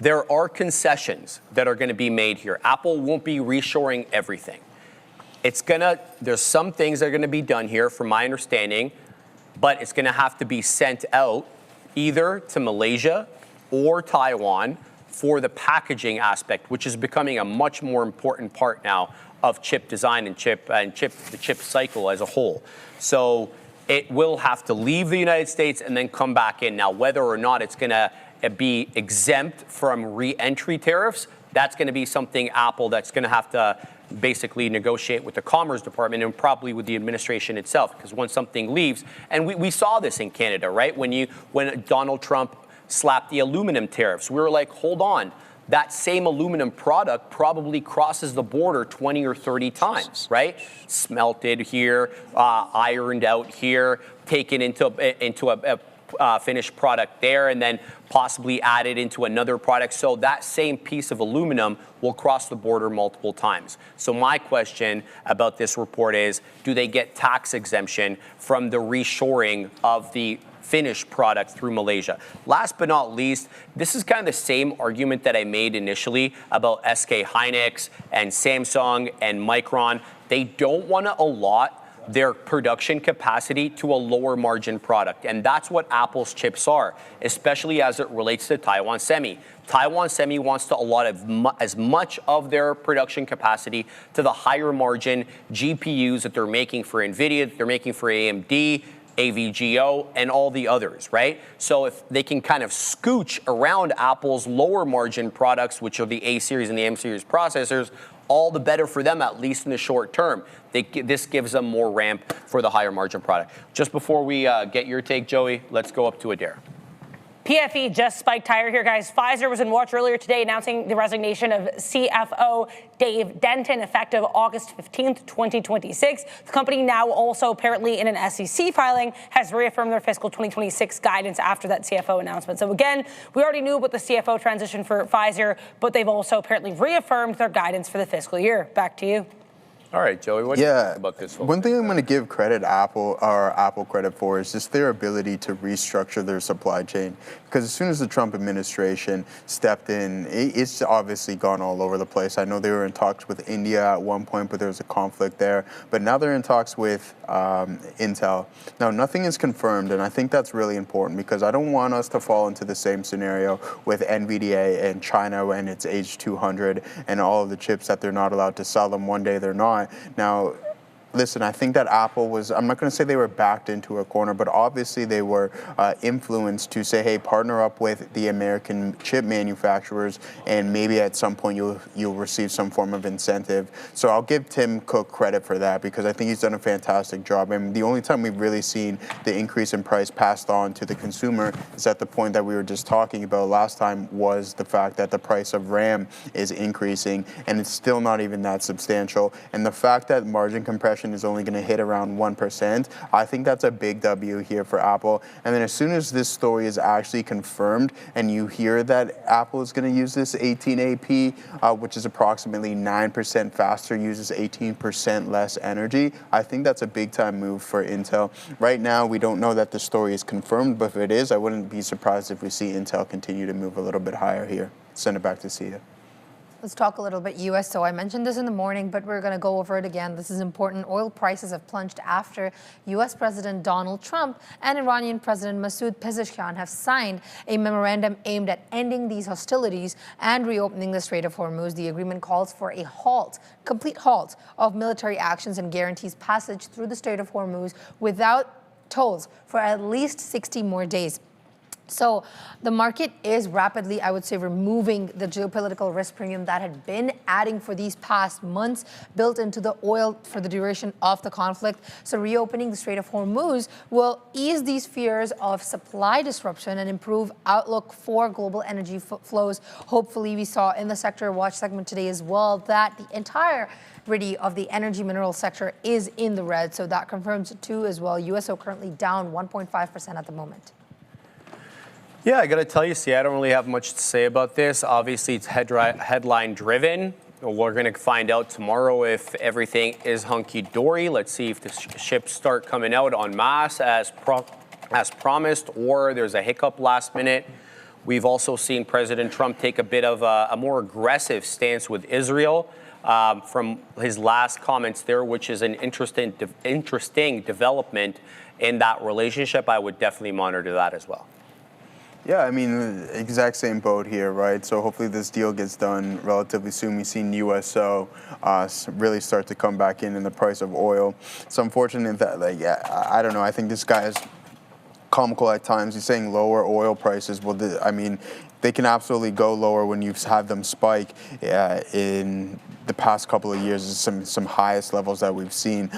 Speaker 4: there are concessions that are going to be made here. Apple won't be reshoring everything. There's some things that are going to be done here, from my understanding, but it's going to have to be sent out either to Malaysia or Taiwan for the packaging aspect, which is becoming a much more important part now of chip design and the chip cycle as a whole. So it will have to leave the United States and then come back in. Now, whether or not it's going to be exempt from re-entry tariffs, that's going to be something Apple that's going to have to basically negotiate with the Commerce Department and probably with the administration itself, because once something leaves, and we saw this in Canada, right? When Donald Trump slapped the aluminum tariffs, we were like, hold on, that same aluminum product probably crosses the border 20 or 30 times, right? Smelted here, ironed out here, taken into a finished product there, and then possibly added into another product. So that same piece of aluminum will cross the border multiple times. So my question about this report is, do they get tax exemption from the reshoring of the finished product through Malaysia? Last but not least, this is kind of the same argument that I made initially about SK Hynix and Samsung and Micron. They don't want to allot their production capacity to a lower margin product. And that's what Apple's chips are, especially as it relates to Taiwan Semi. Taiwan Semi wants to allot as much of their production capacity to the higher margin GPUs that they're making for NVIDIA, that they're making for AMD, AVGO, and all the others, right? So if they can kind of scooch around Apple's lower margin products, which are the A series and the M series processors, all the better for them, at least in the short term. This gives them more ramp for the higher margin product. Just before we get your take, Joey, let's go up to Adair.
Speaker 2: PFE just spiked higher here, guys. Pfizer was in watch earlier today announcing the resignation of CFO Dave Denton effective August 15th, 2026. The company now also apparently in an SEC filing has reaffirmed their fiscal 2026 guidance after that CFO announcement. So again, we already knew about the CFO transition for Pfizer, but they've also apparently reaffirmed their guidance for the fiscal year. Back to you.
Speaker 4: All right, Joey, what do you think about this?
Speaker 5: One thing I'm going to give Apple credit for is just their ability to restructure their supply chain. Because as soon as the Trump administration stepped in, it's obviously gone all over the place. I know they were in talks with India at one point, but there was a conflict there. But now they're in talks with Intel. Now, nothing is confirmed, and I think that's really important because I don't want us to fall into the same scenario with NVDA and China and its H200 and all of the chips that they're not allowed to sell them. One day they're not. Now, listen, I think that Apple was, I'm not going to say they were backed into a corner, but obviously they were influenced to say, hey, partner up with the American chip manufacturers, and maybe at some point you'll receive some form of incentive. So I'll give Tim Cook credit for that because I think he's done a fantastic job. And the only time we've really seen the increase in price passed on to the consumer is at the point that we were just talking about last time, was the fact that the price of RAM is increasing, and it's still not even that substantial. And the fact that margin compression is only going to hit around 1%, I think that's a big W here for Apple. And then as soon as this story is actually confirmed and you hear that Apple is going to use this 18AP, which is approximately 9% faster, uses 18% less energy, I think that's a big time move for Intel. Right now, we don't know that the story is confirmed, but if it is, I wouldn't be surprised if we see Intel continue to move a little bit higher here. Send it back to Sia.
Speaker 3: Let's talk a little bit U.S. So I mentioned this in the morning, but we're going to go over it again. This is important. Oil prices have plunged after U.S. President Donald Trump and Iranian President Masoud Pezeshkian have signed a memorandum aimed at ending these hostilities and reopening the Strait of Hormuz. The agreement calls for a halt, complete halt of military actions and guarantees passage through the Strait of Hormuz without tolls for at least 60 more days. So the market is rapidly, I would say, removing the geopolitical risk premium that had been adding for these past months, built into the oil for the duration of the conflict. So reopening the Strait of Hormuz will ease these fears of supply disruption and improve outlook for global energy flows. Hopefully, we saw in the Sector Watch segment today as well that the entire of the energy mineral sector is in the red. So that confirms it too as well. USO currently down 1.5% at the moment.
Speaker 4: Yeah, I got to tell you, see, I don't really have much to say about this. Obviously, it's headline driven. We're going to find out tomorrow if everything is hunky-dory. Let's see if the ships start coming out en masse as promised, or there's a hiccup last minute. We've also seen President Trump take a bit of a more aggressive stance with Israel from his last comments there, which is an interesting development in that relationship. I would definitely monitor that as well.
Speaker 5: Yeah, I mean, exact same boat here, right? So hopefully this deal gets done relatively soon. We've seen USO really start to come back in the price of oil. It's unfortunate that, I don't know, I think this guy is comical at times. He's saying lower oil prices. Well, I mean, they can absolutely go lower when you've had them spike in the past couple of years. Some highest levels that we've seen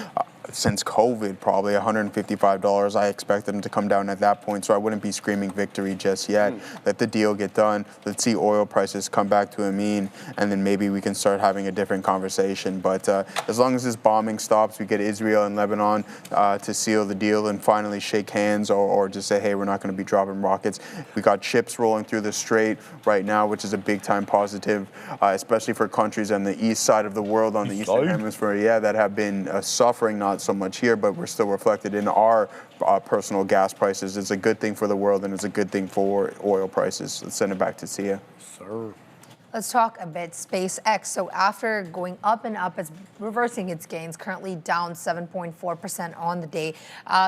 Speaker 5: since COVID, probably $155. I expect them to come down at that point, so I wouldn't be screaming victory just yet. Let the deal get done. Let's see oil prices come back to a mean, and then maybe we can start having a different conversation. But as long as this bombing stops, we get Israel and Lebanon to seal the deal and finally shake hands, or just say, hey, we're not going to be dropping rockets. We got ships rolling through the strait right now, which is a big-time positive, especially for countries on the east side of the world, on the eastern hemisphere, that have been suffering, not so much here, but we're still reflected in our personal gas prices. It's a good thing for the world, and it's a good thing for oil prices. Let's send it back to Sia.
Speaker 4: Sir.
Speaker 3: Let's talk a bit SpaceX. So after going up and up, it's reversing its gains, currently down 7.4% on the day.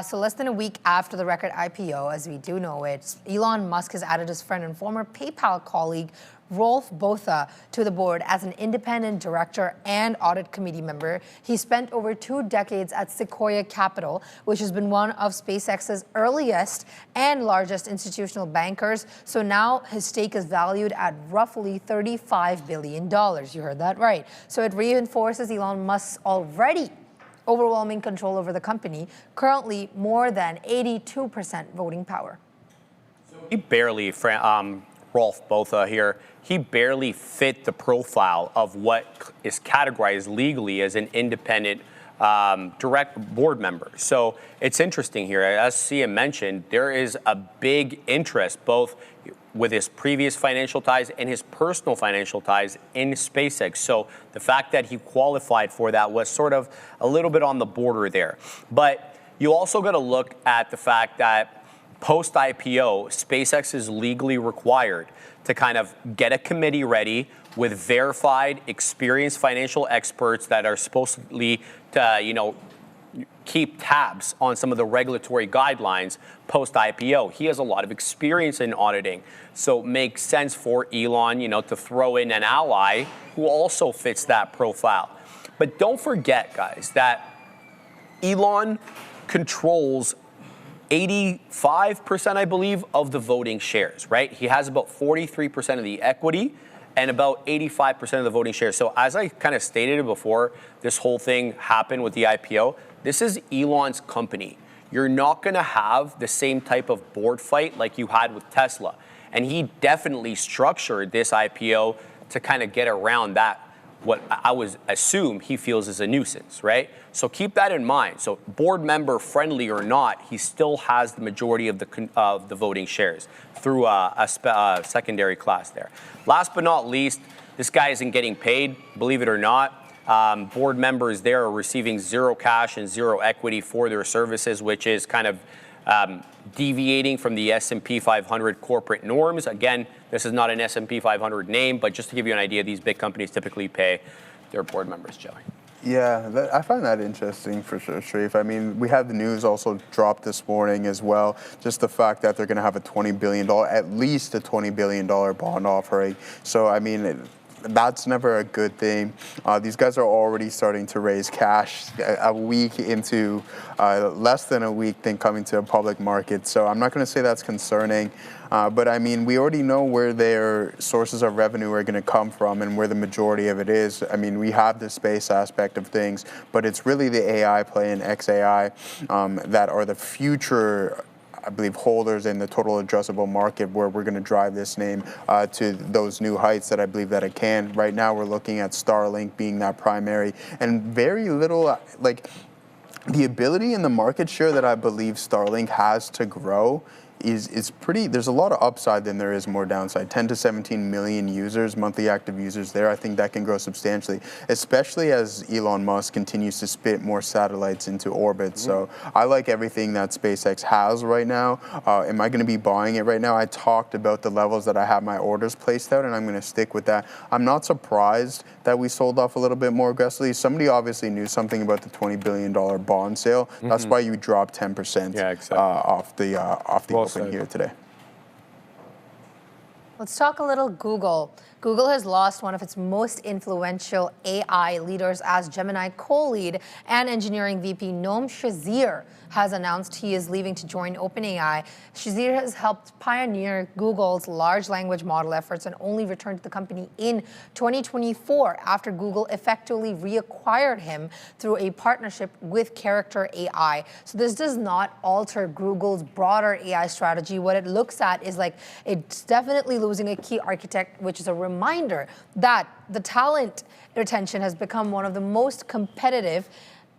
Speaker 3: So less than a week after the record IPO, as we do know it, Elon Musk has added his friend and former PayPal colleague, Rolf Botha, to the board as an independent director and audit committee member. He spent over 2 decades at Sequoia Capital, which has been one of SpaceX's earliest and largest institutional bankers. So now his stake is valued at roughly $35 billion. You heard that right. So it reinforces Elon Musk's already overwhelming control over the company, currently more than 82% voting power.
Speaker 4: He barely, Rolf Botha here, he barely fit the profile of what is categorized legally as an independent direct board member. So it's interesting here. As Sia mentioned, there is a big interest both with his previous financial ties and his personal financial ties in SpaceX. So the fact that he qualified for that was sort of a little bit on the border there. But you also got to look at the fact that post-IPO, SpaceX is legally required to kind of get a committee ready with verified, experienced financial experts that are supposedly to, keep tabs on some of the regulatory guidelines post-IPO. He has a lot of experience in auditing, so it makes sense for Elon, to throw in an ally who also fits that profile. But don't forget, guys, that Elon controls 85%, I believe, of the voting shares, right? He has about 43% of the equity and about 85% of the voting shares. So as I kind of stated before this whole thing happened with the IPO, this is Elon's company. You're not going to have the same type of board fight like you had with Tesla. And he definitely structured this IPO to kind of get around that, what I would assume he feels is a nuisance, right? So keep that in mind. So board member friendly or not, he still has the majority of the voting shares through a secondary class there. Last but not least, this guy isn't getting paid, believe it or not. Board members there are receiving zero cash and zero equity for their services, which is kind of deviating from the S&P 500 corporate norms. Again, this is not an S&P 500 name, but just to give you an idea, these big companies typically pay their board members, Joey.
Speaker 5: Yeah, I find that interesting for sure, Sharif. I mean, we had the news also drop this morning as well. Just the fact that they're going to have a $20 billion, at least a $20 billion bond offering. So, I mean, that's never a good thing. These guys are already starting to raise cash a week into less than a week than coming to a public market. So I'm not going to say that's concerning. But I mean, we already know where their sources of revenue are going to come from and where the majority of it is. I mean, we have the space aspect of things, but it's really the AI play and XAI that are the future, I believe, holders in the total addressable market where we're going to drive this name to those new heights that I believe that it can. Right now, we're looking at Starlink being that primary, and very little, like, the ability and the market share that I believe Starlink has to grow is pretty, there's a lot of upside than there is more downside. 10 to 17 million users, monthly active users there. I think that can grow substantially, especially as Elon Musk continues to spit more satellites into orbit. So I like everything that SpaceX has right now. Am I going to be buying it right now? I talked about the levels that I have my orders placed out, and I'm going to stick with that. I'm not surprised that we sold off a little bit more aggressively. Somebody obviously knew something about the $20 billion bond sale. That's why you dropped 10% off the open here today.
Speaker 3: Let's talk a little Google. Google has lost one of its most influential AI leaders as Gemini co-lead and engineering VP Noam Shazir has announced he is leaving to join OpenAI. Shazir has helped pioneer Google's large language model efforts and only returned to the company in 2024 after Google effectively reacquired him through a partnership with Character AI. So this does not alter Google's broader AI strategy. What it looks at is like it's definitely losing a key architect, which is a reminder that the talent retention has become one of the most competitive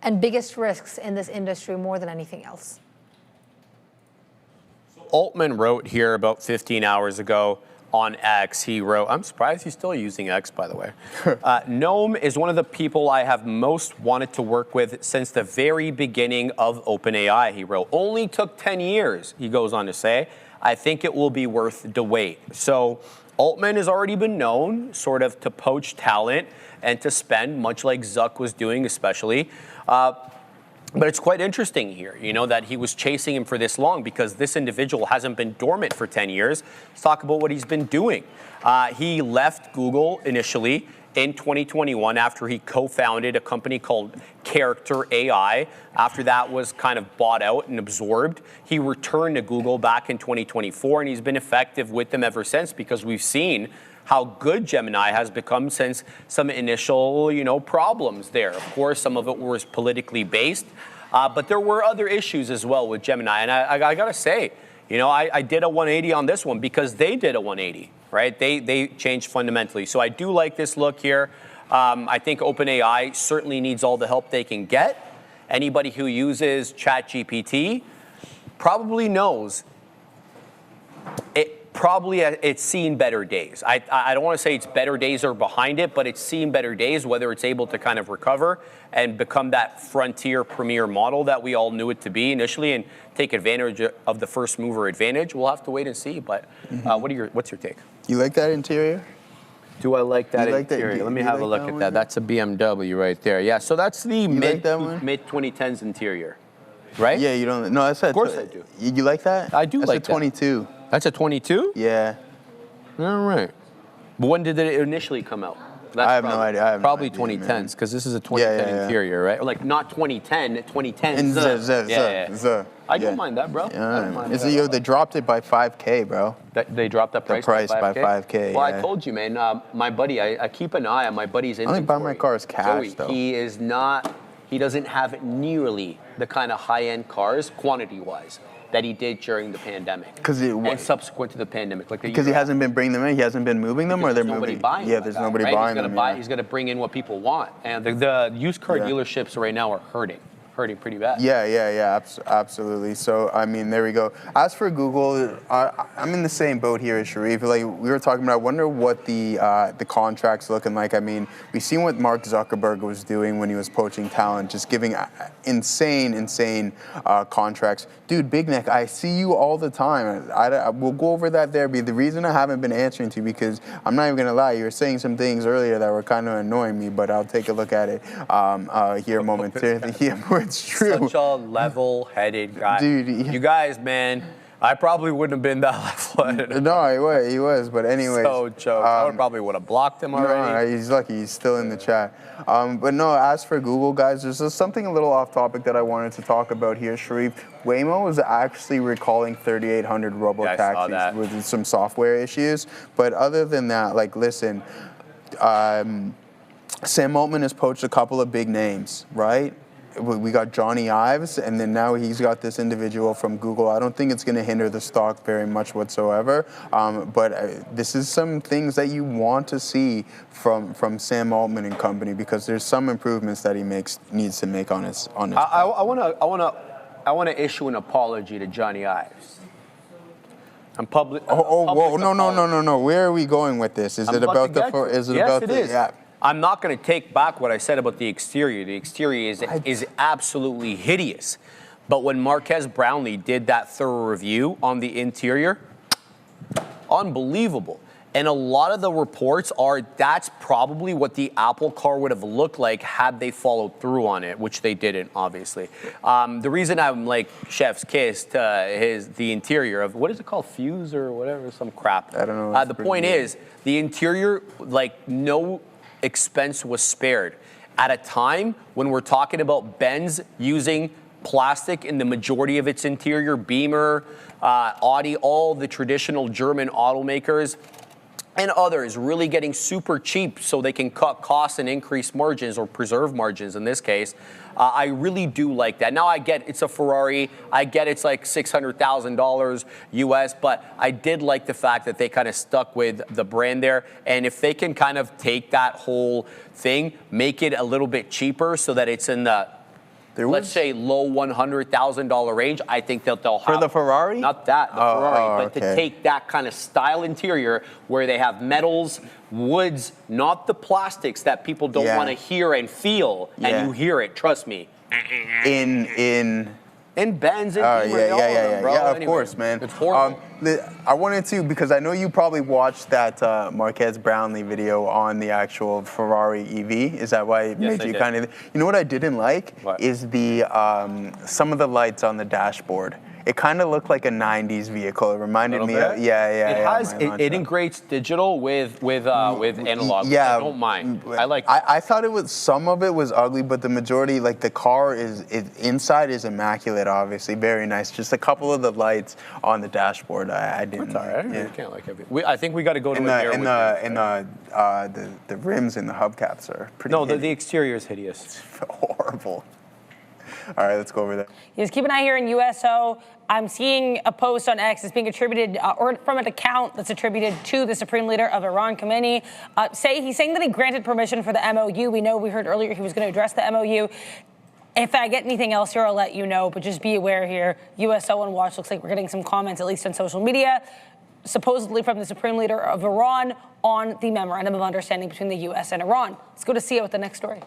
Speaker 3: and biggest risks in this industry more than anything else.
Speaker 4: Altman wrote here about 15 hours ago on X. He wrote, I'm surprised he's still using X, by the way. Noam is one of the people I have most wanted to work with since the very beginning of OpenAI, he wrote. Only took 10 years, he goes on to say. I think it will be worth the wait. So Altman has already been known sort of to poach talent and to spend, much like Zuck was doing especially. But it's quite interesting here, you know, that he was chasing him for this long because this individual hasn't been dormant for 10 years. Let's talk about what he's been doing. He left Google initially in 2021 after he co-founded a company called Character AI. After that was kind of bought out and absorbed, he returned to Google back in 2024, and he's been effective with them ever since because we've seen how good Gemini has become since some initial, problems there. Of course, some of it was politically based, but there were other issues as well with Gemini. And I gotta say, I did a 180 on this one because they did a 180, right? They changed fundamentally. So I do like this look here. I think OpenAI certainly needs all the help they can get. Anybody who uses ChatGPT probably knows it's seen better days. I don't want to say it's better days are behind it, but it's seen better days, whether it's able to kind of recover and become that frontier premier model that we all knew it to be initially and take advantage of the first mover advantage. We'll have to wait and see, but what's your take?
Speaker 5: You like that interior?
Speaker 4: Do I like that interior? Let me have a look at that. That's a BMW right there. Yeah, so that's the mid 2010s interior, right?
Speaker 5: Yeah, you don't. No, that's.
Speaker 4: Of course I do.
Speaker 5: You like that?
Speaker 4: I do like that.
Speaker 5: That's a 22.
Speaker 4: That's a 22?
Speaker 5: Yeah.
Speaker 4: All right. But when did it initially come out?
Speaker 5: I have no idea.
Speaker 4: Probably 2010s, because this is a 2010 interior, right? Or like not 2010, 2010. I don't mind that, bro.
Speaker 5: They dropped it by $5K, bro.
Speaker 4: They dropped that price
Speaker 5: by 5K.
Speaker 4: Well, I told you, man. My buddy, I keep an eye on my buddy's inventory.
Speaker 5: I only buy my cars cash, though.
Speaker 4: He doesn't have nearly the kind of high-end cars, quantity-wise, that he did during the pandemic and subsequent to the pandemic.
Speaker 5: Because he hasn't been bringing them in, he hasn't been moving them, or they're moving. There's nobody buying them.
Speaker 4: He's going to bring in what people want, and the used car dealerships right now are hurting. hurting pretty bad.
Speaker 5: Yeah, absolutely. So, I mean, there we go. As for Google, I'm in the same boat here as Sharif. Like we were talking about, I wonder what the contract's looking like. I mean, we've seen what Mark Zuckerberg was doing when he was poaching talent, just giving insane contracts. Dude, Big Neck, I see you all the time. We'll go over that there. But the reason I haven't been answering to you, because I'm not even going to lie, you were saying some things earlier that were kind of annoying me, but I'll take a look at it here momentarily. Yeah, it's true.
Speaker 4: Such a level-headed guy.
Speaker 5: Dude,
Speaker 4: you guys, man, I probably wouldn't have been that level-headed.
Speaker 5: No, he was. But anyways.
Speaker 4: So jokes. I probably would have blocked him already.
Speaker 5: No, he's lucky. He's still in the chat. But no, as for Google, guys, there's just something a little off topic that I wanted to talk about here, Sharif. Waymo is actually recalling 3,800 robo-taxis with some software issues. But other than that, like, listen, Sam Altman has poached a couple of big names, right? We got Johnny Ives, and then now he's got this individual from Google. I don't think it's going to hinder the stock very much whatsoever, but this is some things that you want to see from Sam Altman and company, because there's some improvements that he needs to make on his.
Speaker 4: I want to issue an apology to Johnny Ives. I'm public.
Speaker 5: Whoa, no. Where are we going with this? Is it about the? Is it about the? Yeah.
Speaker 4: I'm not going to take back what I said about the exterior. The exterior is absolutely hideous. But when Marquez Brownlee did that thorough review on the interior, unbelievable. And a lot of the reports are that's probably what the Apple car would have looked like had they followed through on it, which they didn't, obviously. The reason I'm like chef's kiss to the interior of, what is it called, Fuse or whatever, some crap.
Speaker 5: I don't know.
Speaker 4: The point is, the interior, like no expense was spared at a time when we're talking about Benz using plastic in the majority of its interior, Beamer, Audi, all the traditional German automakers, and others really getting super cheap so they can cut costs and increase margins, or preserve margins in this case. I really do like that. Now I get it's a Ferrari. I get it's like $600,000 US, but I did like the fact that they kind of stuck with the brand there. And if they can kind of take that whole thing, make it a little bit cheaper so that it's in the, let's say, low $100,000 range, I think they'll have.
Speaker 5: For the Ferrari?
Speaker 4: Not that, the Ferrari, but to take that kind of style interior where they have metals, woods, not the plastics that people don't want to hear and feel, and you hear it, trust me. In Benz and
Speaker 5: of course, man.
Speaker 4: It's horrible.
Speaker 5: I wanted to, because I know you probably watched that Marquez Brownlee video on the actual Ferrari EV. Is that why it made you kind of? You know what I didn't like is the some of the lights on the dashboard. It kind of looked like a 90s vehicle. It reminded me of,
Speaker 4: It integrates digital with analog.
Speaker 5: Yeah.
Speaker 4: I don't mind. I like
Speaker 5: I thought it was, some of it was ugly, but the majority, like the car inside is immaculate, obviously. Very nice. Just a couple of the lights on the dashboard, I didn't.
Speaker 4: It's all right. You can't like everything. I think we got to go to
Speaker 5: the rims and the hubcaps are pretty hideous.
Speaker 4: The exterior is hideous.
Speaker 5: It's horrible. All right, let's go over that.
Speaker 2: Yes, keep an eye here in USO. I'm seeing a post on X that's being attributed, or from an account that's attributed to the Supreme Leader of Iran, Khomeini. He's saying that he granted permission for the MOU. We heard earlier he was going to address the MOU. If I get anything else here, I'll let you know, but just be aware here, USO and Watch looks like we're getting some comments, at least on social media, supposedly from the Supreme Leader of Iran on the memorandum of understanding between the U.S. and Iran. Let's go to Sia with the next story.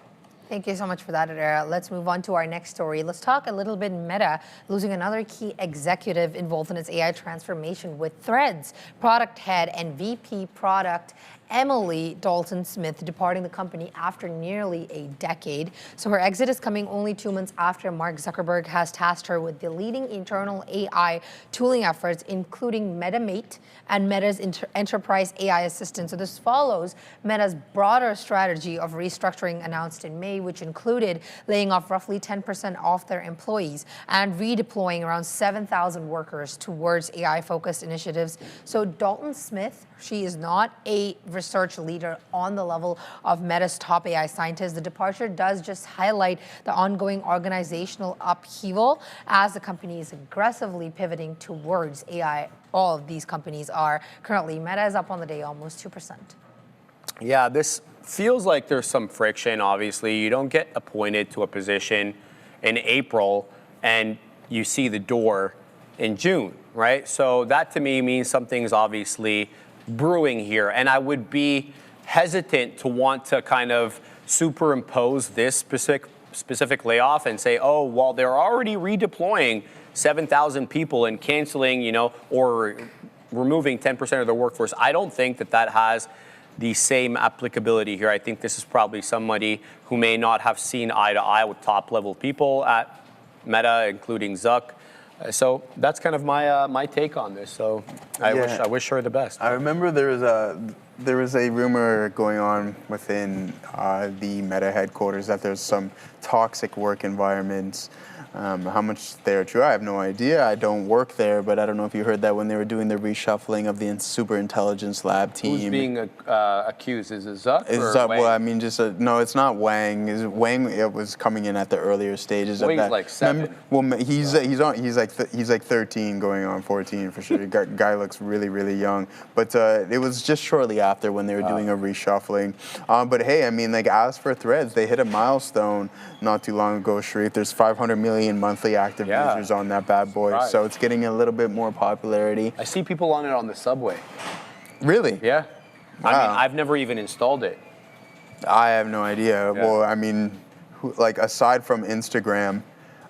Speaker 3: Thank you so much for that, Adara. Let's move on to our next story. Let's talk a little bit Meta losing another key executive involved in its AI transformation with Threads. Product head and VP product Emily Dalton-Smith departing the company after nearly a decade. So her exit is coming only 2 months after Mark Zuckerberg has tasked her with the leading internal AI tooling efforts, including MetaMate and Meta's enterprise AI assistant. So this follows Meta's broader strategy of restructuring announced in May, which included laying off roughly 10% off their employees and redeploying around 7,000 workers towards AI-focused initiatives. So Dalton-Smith, she is not a research leader on the level of Meta's top AI scientists. The departure does just highlight the ongoing organizational upheaval as the company is aggressively pivoting towards AI. All of these companies are currently. Meta is up on the day almost 2%.
Speaker 4: Yeah, this feels like there's some friction, obviously. You don't get appointed to a position in April and you see the door in June, right? So that to me means something's obviously brewing here. And I would be hesitant to want to kind of superimpose this specific layoff and say, oh, well, they're already redeploying 7,000 people and canceling, or removing 10% of their workforce. I don't think that has the same applicability here. I think this is probably somebody who may not have seen eye to eye with top level people at Meta, including Zuck. So that's kind of my take on this. So I wish her the best.
Speaker 5: I remember there was a rumor going on within the Meta headquarters that there's some toxic work environments. How much they're true, I have no idea. I don't work there, but I don't know if you heard that when they were doing the reshuffling of the super intelligence lab team.
Speaker 4: Who's being accused? Is it Zuck?
Speaker 5: It's
Speaker 4: or
Speaker 5: Zuck.
Speaker 4: Wang?
Speaker 5: Well, I mean, no, it's not Wang. Wang, it was coming in at the earlier stages
Speaker 4: Wang's
Speaker 5: of that.
Speaker 4: like 7.
Speaker 5: He's like 13, going on 14 for sure. Guy looks really, really young. But it was just shortly after when they were doing a reshuffling. But hey, I mean, like as for Threads, they hit a milestone not too long ago, Sharif. There's 500 million monthly active users on that bad boy. Right. So it's getting a little bit more popularity.
Speaker 4: I see people on it on the subway.
Speaker 5: Really?
Speaker 4: Yeah.
Speaker 5: Wow.
Speaker 4: I mean, I've never even installed it.
Speaker 5: I have no idea. Yeah. Well, I mean, like aside from Instagram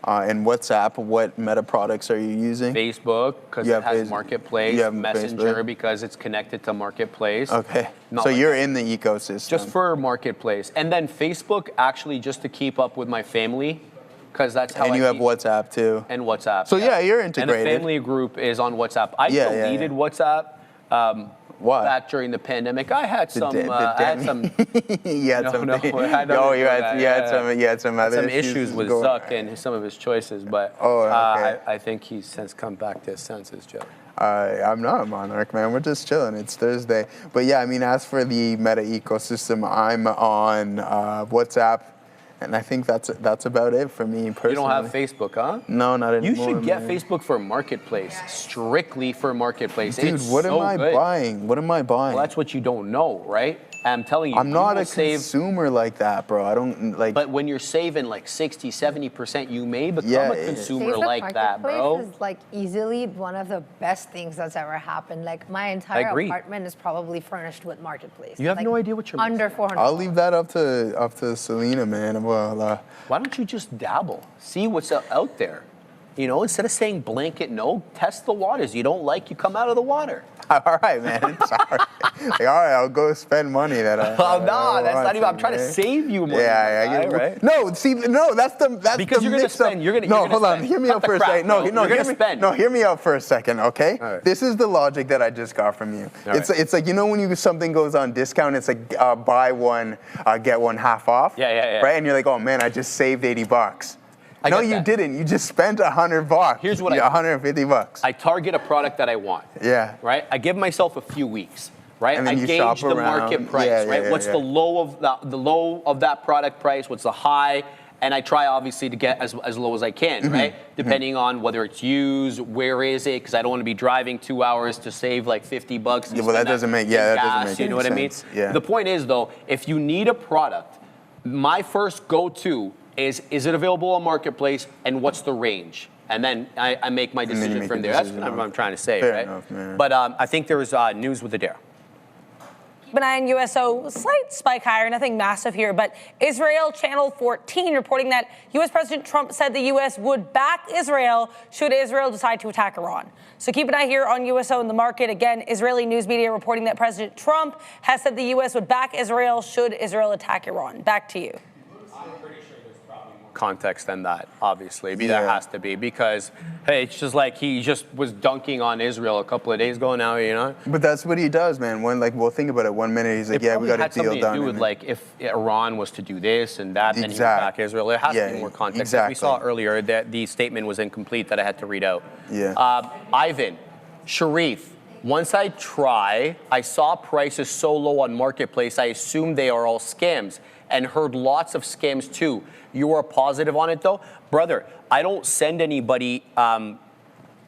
Speaker 5: and WhatsApp, what Meta products are you using?
Speaker 4: Facebook, because it has Marketplace.
Speaker 5: You have
Speaker 4: Messenger,
Speaker 5: Facebook?
Speaker 4: Because it's connected to Marketplace.
Speaker 5: Okay.
Speaker 4: Not
Speaker 5: so
Speaker 4: like
Speaker 5: you're in the ecosystem.
Speaker 4: Just for Marketplace. And then Facebook, actually, just to keep up with my family, because that's how
Speaker 5: and you have WhatsApp too.
Speaker 4: And WhatsApp.
Speaker 5: So yeah, you're integrated.
Speaker 4: And the family group is on WhatsApp. I deleted WhatsApp.
Speaker 5: Why?
Speaker 4: Back during the pandemic, I had some.
Speaker 5: You had some other
Speaker 4: issues with Zuck and some of his choices, but I think he's since come back to his senses, Joe.
Speaker 5: I'm not a monarch, man. We're just chilling. It's Thursday. But yeah, I mean, as for the Meta ecosystem, I'm on WhatsApp. And I think that's about it for me personally.
Speaker 4: You don't have Facebook, huh?
Speaker 5: No, not anymore.
Speaker 4: You should get Facebook for Marketplace, strictly for Marketplace.
Speaker 5: Dude, what am I buying? What am I buying?
Speaker 4: Well, that's what you don't know, right? I'm telling you.
Speaker 5: I'm not a consumer like that, bro. I don't like.
Speaker 4: But when you're saving like 60, 70%, you may become a consumer like that, bro.
Speaker 3: Marketplace is like easily one of the best things that's ever happened. Like my entire apartment is probably furnished with Marketplace.
Speaker 4: You have no idea what you're
Speaker 3: under 400.
Speaker 5: I'll leave that up to Selena, man. Well,
Speaker 4: why don't you just dabble? See what's out there. Instead of saying blanket no, test the waters. You don't like, you come out of the water.
Speaker 5: All right, man. Sorry. All right, I'll go spend money that I.
Speaker 4: Oh no, that's not even. I'm trying to save you money.
Speaker 5: Yeah,
Speaker 4: right?
Speaker 5: No, that's
Speaker 4: because you're gonna spend.
Speaker 5: No, hold on. Hear me out for a second. No, hear me out for a second, okay?
Speaker 4: Right.
Speaker 5: This is the logic that I just got from you. It's like when something goes on discount, it's like buy one get one half off.
Speaker 4: Yeah.
Speaker 5: Right, and you're like, oh man, I just saved $80. No, you didn't. You just spent $100.
Speaker 4: Here's what
Speaker 5: $150.
Speaker 4: I target a product that I want.
Speaker 5: Yeah.
Speaker 4: Right. I give myself a few weeks. Right.
Speaker 5: And then
Speaker 4: I gauge the market price. Right. What's the low of that product price? What's the high? And I try obviously to get as low as I can. Right. Depending on whether it's used, where is it? Because I don't want to be driving 2 hours to save like $50.
Speaker 5: Yeah, well, that doesn't make. Yeah, that doesn't make.
Speaker 4: You know what I mean?
Speaker 5: Yeah.
Speaker 4: The point is though, if you need a product, my first go-to is it available on Marketplace, and what's the range? And then I make my decision from there. That's what I'm trying to say,
Speaker 5: Fair
Speaker 4: right?
Speaker 5: enough, man.
Speaker 4: But I think there was news with Adair.
Speaker 2: Keep an eye on USO, slight spike higher, nothing massive here, but Israel Channel 14 reporting that U.S. President Trump said the U.S. would back Israel should Israel decide to attack Iran. So keep an eye here on USO in the market. Again, Israeli news media reporting that President Trump has said the U.S. would back Israel should Israel attack Iran. Back to you.
Speaker 4: Context than that, obviously. There has to be, because hey, it's just like he just was dunking on Israel a couple of days ago now,
Speaker 5: But that's what he does, man. Think about it. 1 minute he's like, we got a deal done.
Speaker 4: To do with like if Iran was to do this and that, then he would back Israel. There has to be more context.
Speaker 5: Exactly.
Speaker 4: We saw earlier that the statement was incomplete that I had to read out.
Speaker 5: Yeah.
Speaker 4: Ivan, Sharif, once I saw prices so low on Marketplace, I assumed they are all scams, and heard lots of scams too. You are positive on it though? Brother, I don't send anybody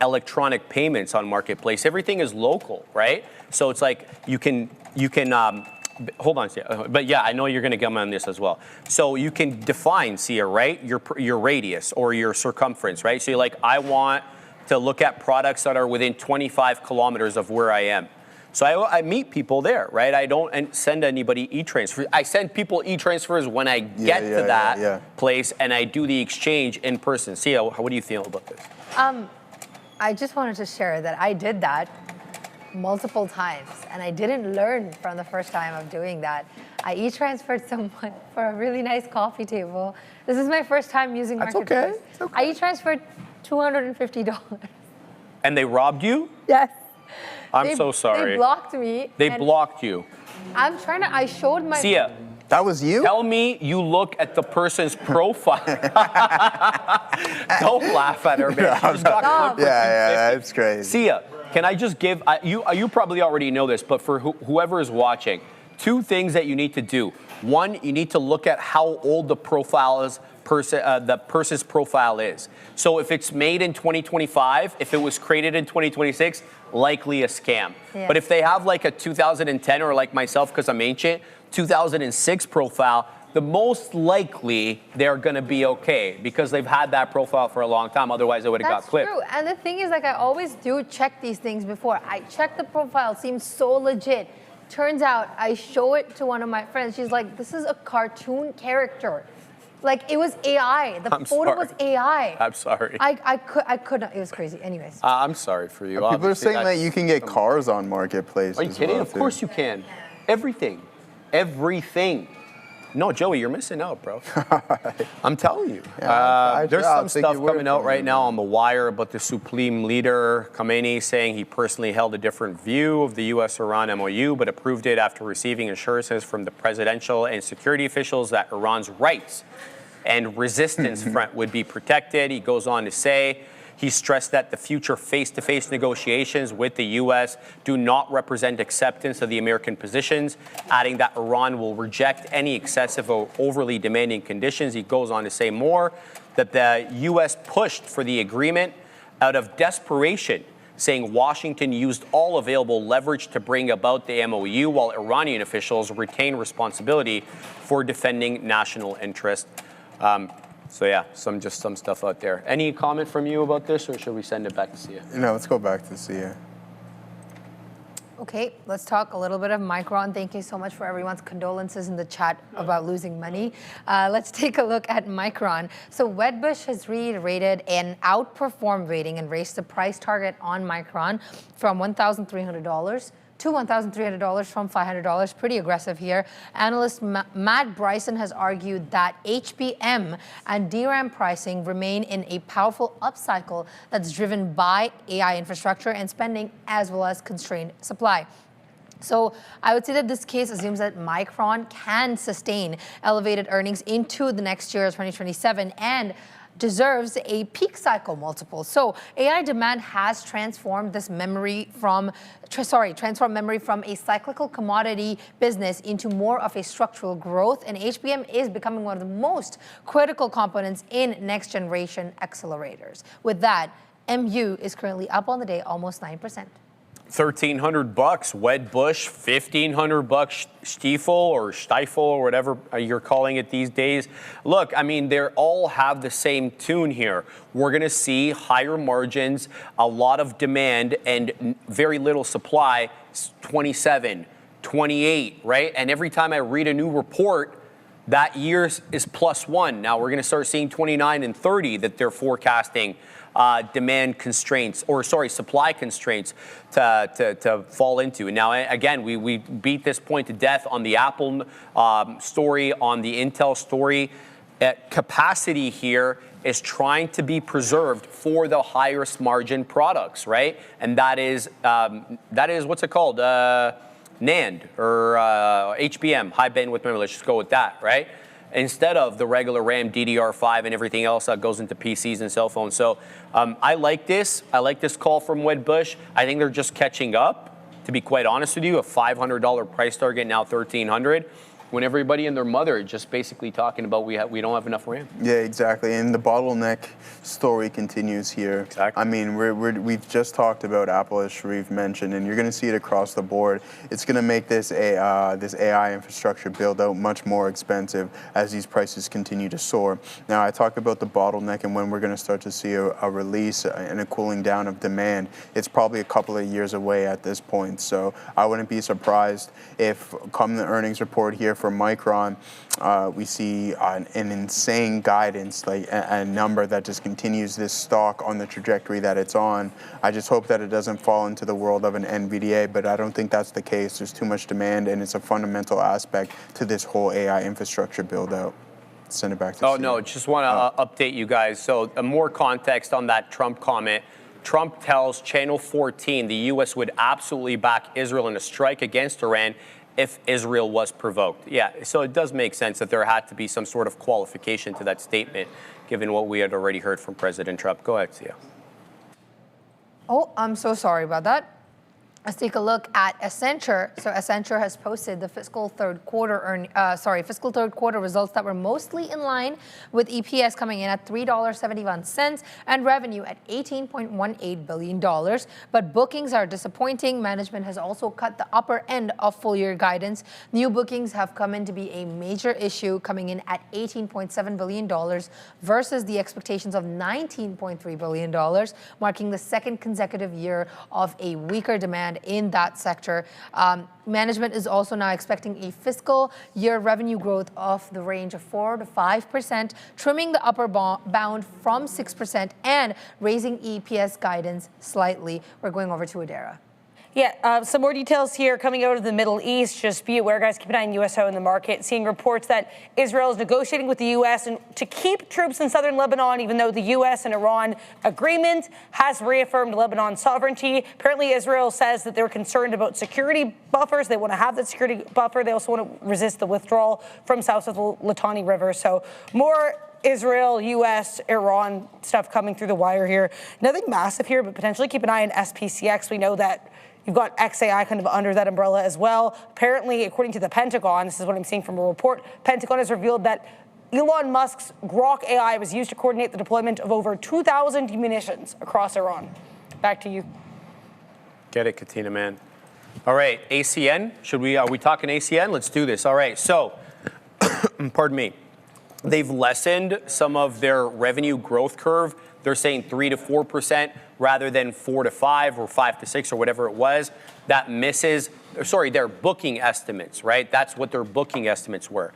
Speaker 4: electronic payments on Marketplace. Everything is local, right? So it's like you can hold on, Sia. But yeah, I know you're going to come on this as well. So you can define, Sia, right? Your radius or your circumference, right? So you're like, I want to look at products that are within 25 kilometers of where I am. So I meet people there, right? I don't send anybody e-transfer. I send people e-transfers when I get to that place, and I do the exchange in person. Sia, what do you feel about this?
Speaker 3: I just wanted to share that I did that multiple times, and I didn't learn from the first time of doing that. I e-transferred someone for a really nice coffee table. This is my first time using Marketplace.
Speaker 5: It's okay.
Speaker 3: I e-transferred $250.
Speaker 4: And they robbed you?
Speaker 3: Yes.
Speaker 4: I'm so sorry.
Speaker 3: They blocked me.
Speaker 4: They blocked you.
Speaker 3: I showed my...
Speaker 4: Sia.
Speaker 5: That was you?
Speaker 4: Tell me you look at the person's profile. Don't laugh at her, man. She just got clipped for $250.
Speaker 5: That's crazy.
Speaker 4: Sia, can I just give, you probably already know this, but for whoever is watching, 2 things that you need to do. 1, you need to look at how old the the person's profile is. So if it's made in 2025, if it was created in 2026, likely a scam.
Speaker 3: Yeah.
Speaker 4: But if they have like a 2010 or like myself, because I'm ancient, 2006 profile, the most likely they're going to be okay because they've had that profile for a long time. Otherwise, they would have got clipped.
Speaker 3: That's true. And the thing is, like, I always do check these things before. I check the profile, seems so legit. Turns out, I show it to one of my friends. She's like, this is a cartoon character. Like, it was AI. The photo was AI.
Speaker 4: I'm sorry.
Speaker 3: I could not. It was crazy. Anyways.
Speaker 4: I'm sorry for you.
Speaker 5: People are saying that you can get cars on Marketplace.
Speaker 4: Are you kidding? Of course you can. Everything. Everything. No, Joey, you're missing out, bro. I'm telling you. There's some stuff coming out right now on The Wire about the Supreme Leader, Khamenei, saying he personally held a different view of the U.S.-Iran MOU, but approved it after receiving assurances from the presidential and security officials that Iran's rights and resistance front would be protected. He goes on to say, he stressed that the future face-to-face negotiations with the U.S. do not represent acceptance of the American positions, adding that Iran will reject any excessive or overly demanding conditions. He goes on to say more, that the U.S. pushed for the agreement out of desperation, saying Washington used all available leverage to bring about the MOU, while Iranian officials retain responsibility for defending national interest. So yeah, some stuff out there. Any comment from you about this, or should we send it back to Sia?
Speaker 5: No, let's go back to Sia.
Speaker 3: Okay, let's talk a little bit of Micron. Thank you so much for everyone's condolences in the chat about losing money. Let's take a look at Micron. So Wedbush has reiterated an outperform rating and raised the price target on Micron from $1,300 to $1,300 from $500. Pretty aggressive here. Analyst Matt Bryson has argued that HBM and DRAM pricing remain in a powerful upcycle that's driven by AI infrastructure and spending, as well as constrained supply. So I would say that this case assumes that Micron can sustain elevated earnings into the next year, 2027, and deserves a peak cycle multiple. So AI demand has transformed this memory from, transformed memory from a cyclical commodity business into more of a structural growth, and HBM is becoming one of the most critical components in next generation accelerators. With that, MU is currently up on the day, almost 9%.
Speaker 4: $1,300, Wedbush, $1,500, Stiefel or whatever you're calling it these days. Look, I mean, they all have the same tune here. We're going to see higher margins, a lot of demand, and very little supply, 27, 28, right? And every time I read a new report, that year is +1. Now we're going to start seeing 29 and 30 that they're forecasting demand constraints, or supply constraints to fall into. Now, again, we beat this point to death on the Apple story, on the Intel story. Capacity here is trying to be preserved for the highest margin products, right? And that is what's it called? NAND or HBM, high bandwidth memory. Let's just go with that, right? Instead of the regular RAM, DDR5, and everything else that goes into PCs and cell phones. So I like this. I like this call from Wedbush. I think they're just catching up, to be quite honest with you. A $500 price target, now $1,300. when everybody and their mother are just basically talking about we don't have enough RAM.
Speaker 5: Yeah, exactly. And the bottleneck story continues here.
Speaker 4: Exactly.
Speaker 5: I mean, we've just talked about Apple, as Sharif mentioned, and you're going to see it across the board. It's going to make this AI infrastructure build out much more expensive as these prices continue to soar. Now, I talked about the bottleneck and when we're going to start to see a release and a cooling down of demand. It's probably a couple of years away at this point. So I wouldn't be surprised if come the earnings report here for Micron, we see an insane guidance, like a number that just continues this stock on the trajectory that it's on. I just hope that it doesn't fall into the world of an NVDA, but I don't think that's the case. There's too much demand, and it's a fundamental aspect to this whole AI infrastructure build out. Send it back to
Speaker 4: Oh, no, just want to update you guys. So more context on that Trump comment. Trump tells Channel 14 the U.S. would absolutely back Israel in a strike against Iran if Israel was provoked. Yeah, so it does make sense that there had to be some sort of qualification to that statement, given what we had already heard from President Trump. Go ahead, Sia.
Speaker 3: Oh, I'm so sorry about that. Let's take a look at Accenture. So Accenture has posted the fiscal third quarter results that were mostly in line, with EPS coming in at $3.71 and revenue at $18.18 billion. But bookings are disappointing. Management has also cut the upper end of full year guidance. New bookings have come in to be a major issue, coming in at $18.7 billion versus the expectations of $19.3 billion, marking the second consecutive year of a weaker demand in that sector. Management is also now expecting a fiscal year revenue growth of the range of 4 to 5%, trimming the upper bound from 6% and raising EPS guidance slightly. We're going over to Adara.
Speaker 2: Yeah, some more details here coming out of the Middle East. Just be aware, guys, keep an eye on USO in the market. Seeing reports that Israel is negotiating with the U.S. and to keep troops in southern Lebanon, even though the U.S. and Iran agreement has reaffirmed Lebanon's sovereignty. Apparently, Israel says that they're concerned about security buffers. They want to have that security buffer. They also want to resist the withdrawal from south of the Litani River. So more Israel, U.S., Iran stuff coming through the wire here. Nothing massive here, but potentially keep an eye on SPCX. We know that you've got XAI kind of under that umbrella as well. Apparently, according to the Pentagon, this is what I'm seeing from a report, Pentagon has revealed that Elon Musk's Grok AI was used to coordinate the deployment of over 2,000 munitions across Iran. Back to you.
Speaker 4: Get it, Katina, man. All right, ACN. Are we talking ACN? Let's do this. All right, so, pardon me. They've lessened some of their revenue growth curve. They're saying 3 to 4% rather than 4 to 5 or 5 to 6 or whatever it was. That misses, their booking estimates, right? That's what their booking estimates were.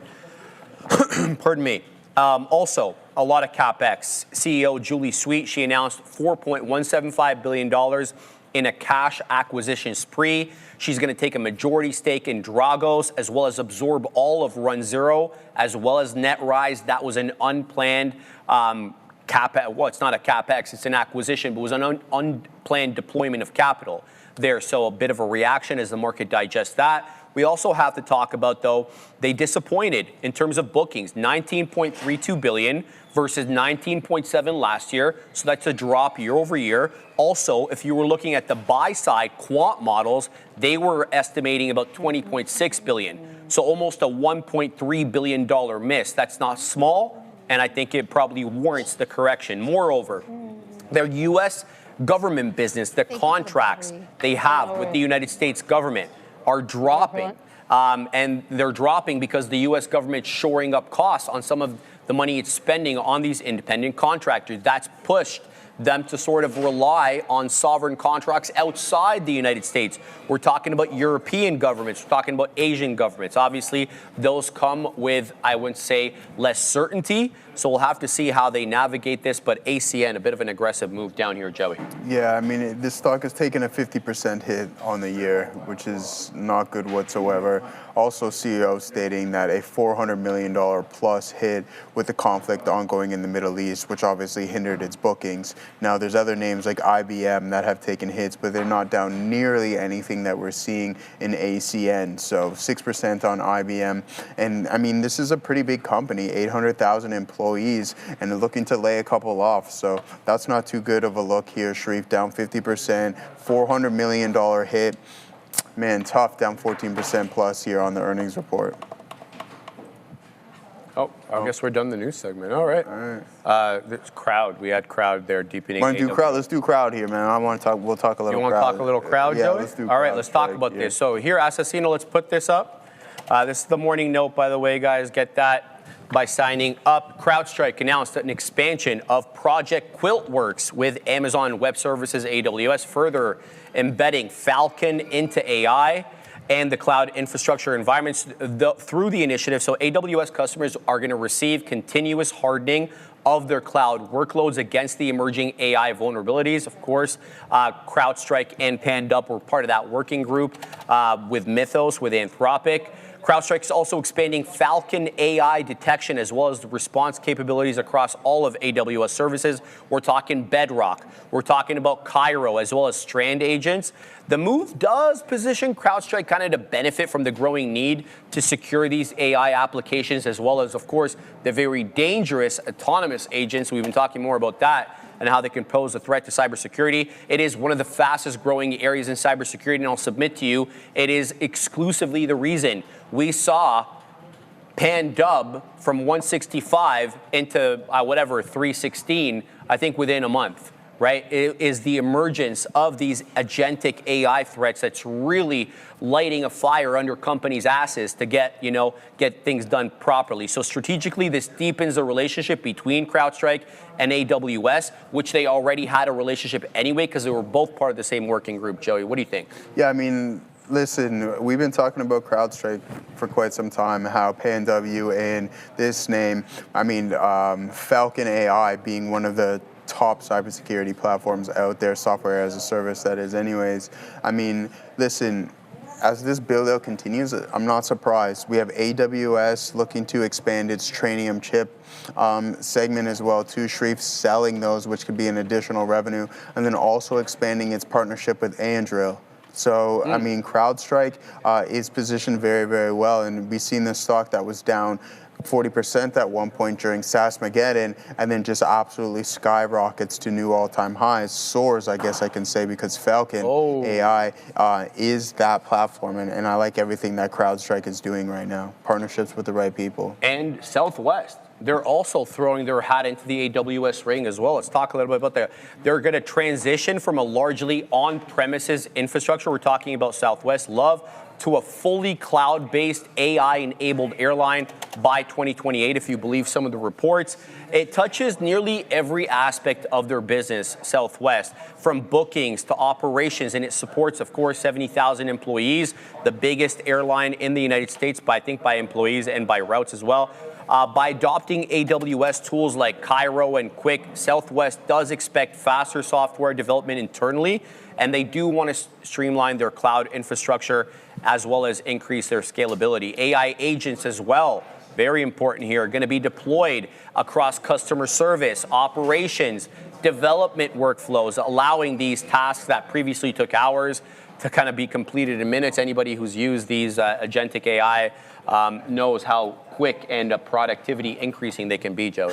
Speaker 4: Pardon me. Also, a lot of CapEx. CEO Julie Sweet, she announced $4.175 billion in a cash acquisition spree. She's going to take a majority stake in Dragos, as well as absorb all of Run Zero, as well as NetRise. That was an unplanned CapEx. Well, it's not a CapEx, it's an acquisition, but it was an unplanned deployment of capital there. So a bit of a reaction as the market digests that. We also have to talk about, though, they disappointed in terms of bookings, 19.32 billion versus 19.7 last year. So that's a drop year over year. Also, if you were looking at the buy side quant models, they were estimating about 20.6 billion. So almost a $1.3 billion miss. That's not small, and I think it probably warrants the correction. Moreover, their U.S. government business, the contracts they have with the United States government are dropping. And they're dropping because the U.S. government's shoring up costs on some of the money it's spending on these independent contractors. That's pushed them to sort of rely on sovereign contracts outside the United States. We're talking about European governments. We're talking about Asian governments. Obviously, those come with, I wouldn't say, less certainty. So we'll have to see how they navigate this. But ACN, a bit of an aggressive move down here, Joey.
Speaker 5: Yeah, I mean, this stock has taken a 50% hit on the year, which is not good whatsoever. Also, CEO stating that a $400 million plus hit with the conflict ongoing in the Middle East, which obviously hindered its bookings. Now, there's other names like IBM that have taken hits, but they're not down nearly anything that we're seeing in ACN. So 6% on IBM. And I mean, this is a pretty big company, 800,000 employees, and they're looking to lay a couple off. So that's not too good of a look here. Sharif down 50%, $400 million hit. Man, tough, down 14% plus here on the earnings report.
Speaker 4: Oh, I guess we're done the news segment. All right. This crowd. We had crowd there deepening.
Speaker 5: Want to do crowd? Let's do crowd here, man. I want to talk. We'll talk a little.
Speaker 4: You want to talk a little crowd,
Speaker 5: yeah,
Speaker 4: Joey?
Speaker 5: Let's do.
Speaker 4: All right, let's talk about this. So here, Assassino, let's put this up. This is the morning note, by the way, guys. Get that by signing up. CrowdStrike announced an expansion of Project Quiltworks with Amazon Web Services AWS, further embedding Falcon into AI and the cloud infrastructure environments through the initiative. So AWS customers are going to receive continuous hardening of their cloud workloads against the emerging AI vulnerabilities. Of course, CrowdStrike and PanDub were part of that working group with Mythos, with Anthropic. CrowdStrike is also expanding Falcon AI detection as well as the response capabilities across all of AWS services. We're talking Bedrock. We're talking about Cairo as well as Strand agents. The move does position CrowdStrike kind of to benefit from the growing need to secure these AI applications as well as, of course, the very dangerous autonomous agents. We've been talking more about that and how they can pose a threat to cybersecurity. It is one of the fastest growing areas in cybersecurity, and I'll submit to you, it is exclusively the reason we saw PanDub from 165 into 316, I think within a month, right? It is the emergence of these agentic AI threats that's really lighting a fire under companies' asses to get things done properly. So strategically, this deepens the relationship between CrowdStrike and AWS, which they already had a relationship anyway because they were both part of the same working group. Joey, what do you think?
Speaker 5: Yeah, I mean, listen, we've been talking about CrowdStrike for quite some time, how PanW and this name, Falcon AI being one of the top cybersecurity platforms out there, software as a service that is anyways. I mean, listen, as this build-out continues, I'm not surprised. We have AWS looking to expand its Trainium chip segment as well too. Sharif selling those, which could be an additional revenue, and then also expanding its partnership with Anduril. So, I mean, CrowdStrike is positioned very, very well, and we've seen this stock that was down 40% at one point during SaaSmageddon, and then just absolutely skyrockets to new all-time highs, soars, I guess I can say, because Falcon AI is that platform, and I like everything that CrowdStrike is doing right now. Partnerships with the right people.
Speaker 4: And Southwest. They're also throwing their hat into the AWS ring as well. Let's talk a little bit about that. They're going to transition from a largely on-premises infrastructure. We're talking about Southwest Love to a fully cloud-based AI-enabled airline by 2028, if you believe some of the reports. It touches nearly every aspect of their business, Southwest, from bookings to operations, and it supports, of course, 70,000 employees, the biggest airline in the United States, by employees and by routes as well. By adopting AWS tools like Cairo and Quick, Southwest does expect faster software development internally, and they do want to streamline their cloud infrastructure as well as increase their scalability. AI agents as well, very important here, are going to be deployed across customer service, operations, development workflows, allowing these tasks that previously took hours to kind of be completed in minutes. Anybody who's used these agentic AI knows how quick and productivity increasing they can be, Joe.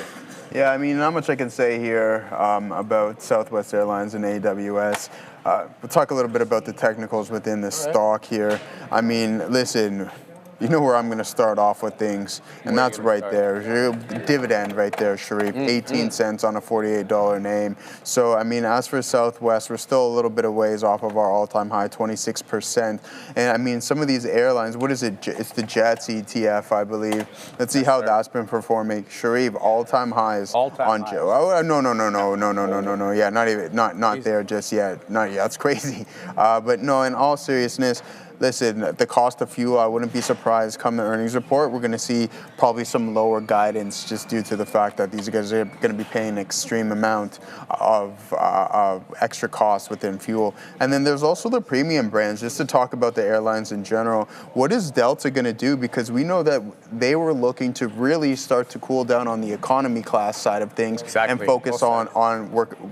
Speaker 5: Yeah, I mean, not much I can say here about Southwest Airlines and AWS. We'll talk a little bit about the technicals within the stock here. I mean, listen, you know where I'm going to start off with things, and that's right there. Dividend right there, Sharif. 18 cents on a $48 name. So, I mean, as for Southwest, we're still a little bit of ways off of our all-time high, 26%. And, I mean, some of these airlines, what is it? It's the Jets ETF, I believe. Let's see how that's been performing. Sharif, all-time highs on Joe. Oh, no. Yeah, not there just yet. Not yet. That's crazy. But, no, in all seriousness, listen, the cost of fuel, I wouldn't be surprised come the earnings report. We're going to see probably some lower guidance just due to the fact that these guys are going to be paying an extreme amount of extra costs within fuel. And then there's also the premium brands, just to talk about the airlines in general. What is Delta going to do? Because we know that they were looking to really start to cool down on the economy class side of things and focus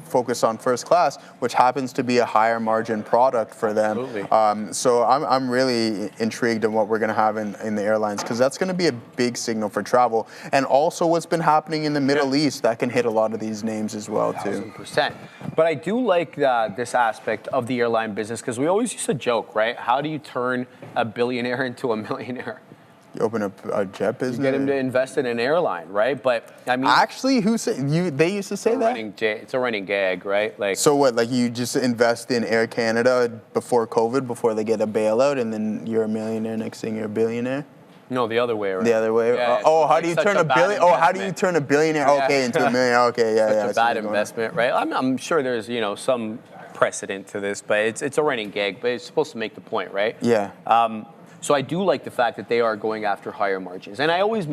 Speaker 5: focus on first class, which happens to be a higher margin product for them. Absolutely. So I'm really intrigued in what we're going to have in the airlines, because that's going to be a big signal for travel. And also what's been happening in the Middle East, that can hit a lot of these names as well, too.
Speaker 4: 1,000%. But I do like this aspect of the airline business, because we always used to joke, right? How do you turn a billionaire into a millionaire?
Speaker 5: You open up a jet business.
Speaker 4: Get him to invest in an airline, right? But I mean,
Speaker 5: actually, who said you? They used to say that.
Speaker 4: It's a running gag, right? Like,
Speaker 5: so what? Like you just invest in Air Canada before COVID, before they get a bailout, and then you're a millionaire. Next thing you're a billionaire.
Speaker 4: No, the other way around.
Speaker 5: The other way.
Speaker 4: Yeah,
Speaker 5: oh, how do you turn a billion? Oh, how do you turn a billionaire? Okay, into a millionaire. Okay, yeah,
Speaker 4: Such a bad investment, right? I'm sure there's some precedent to this, but it's a running gag. But it's supposed to make the point, right?
Speaker 5: Yeah.
Speaker 4: So I do like the fact that they are going after higher margins, and I always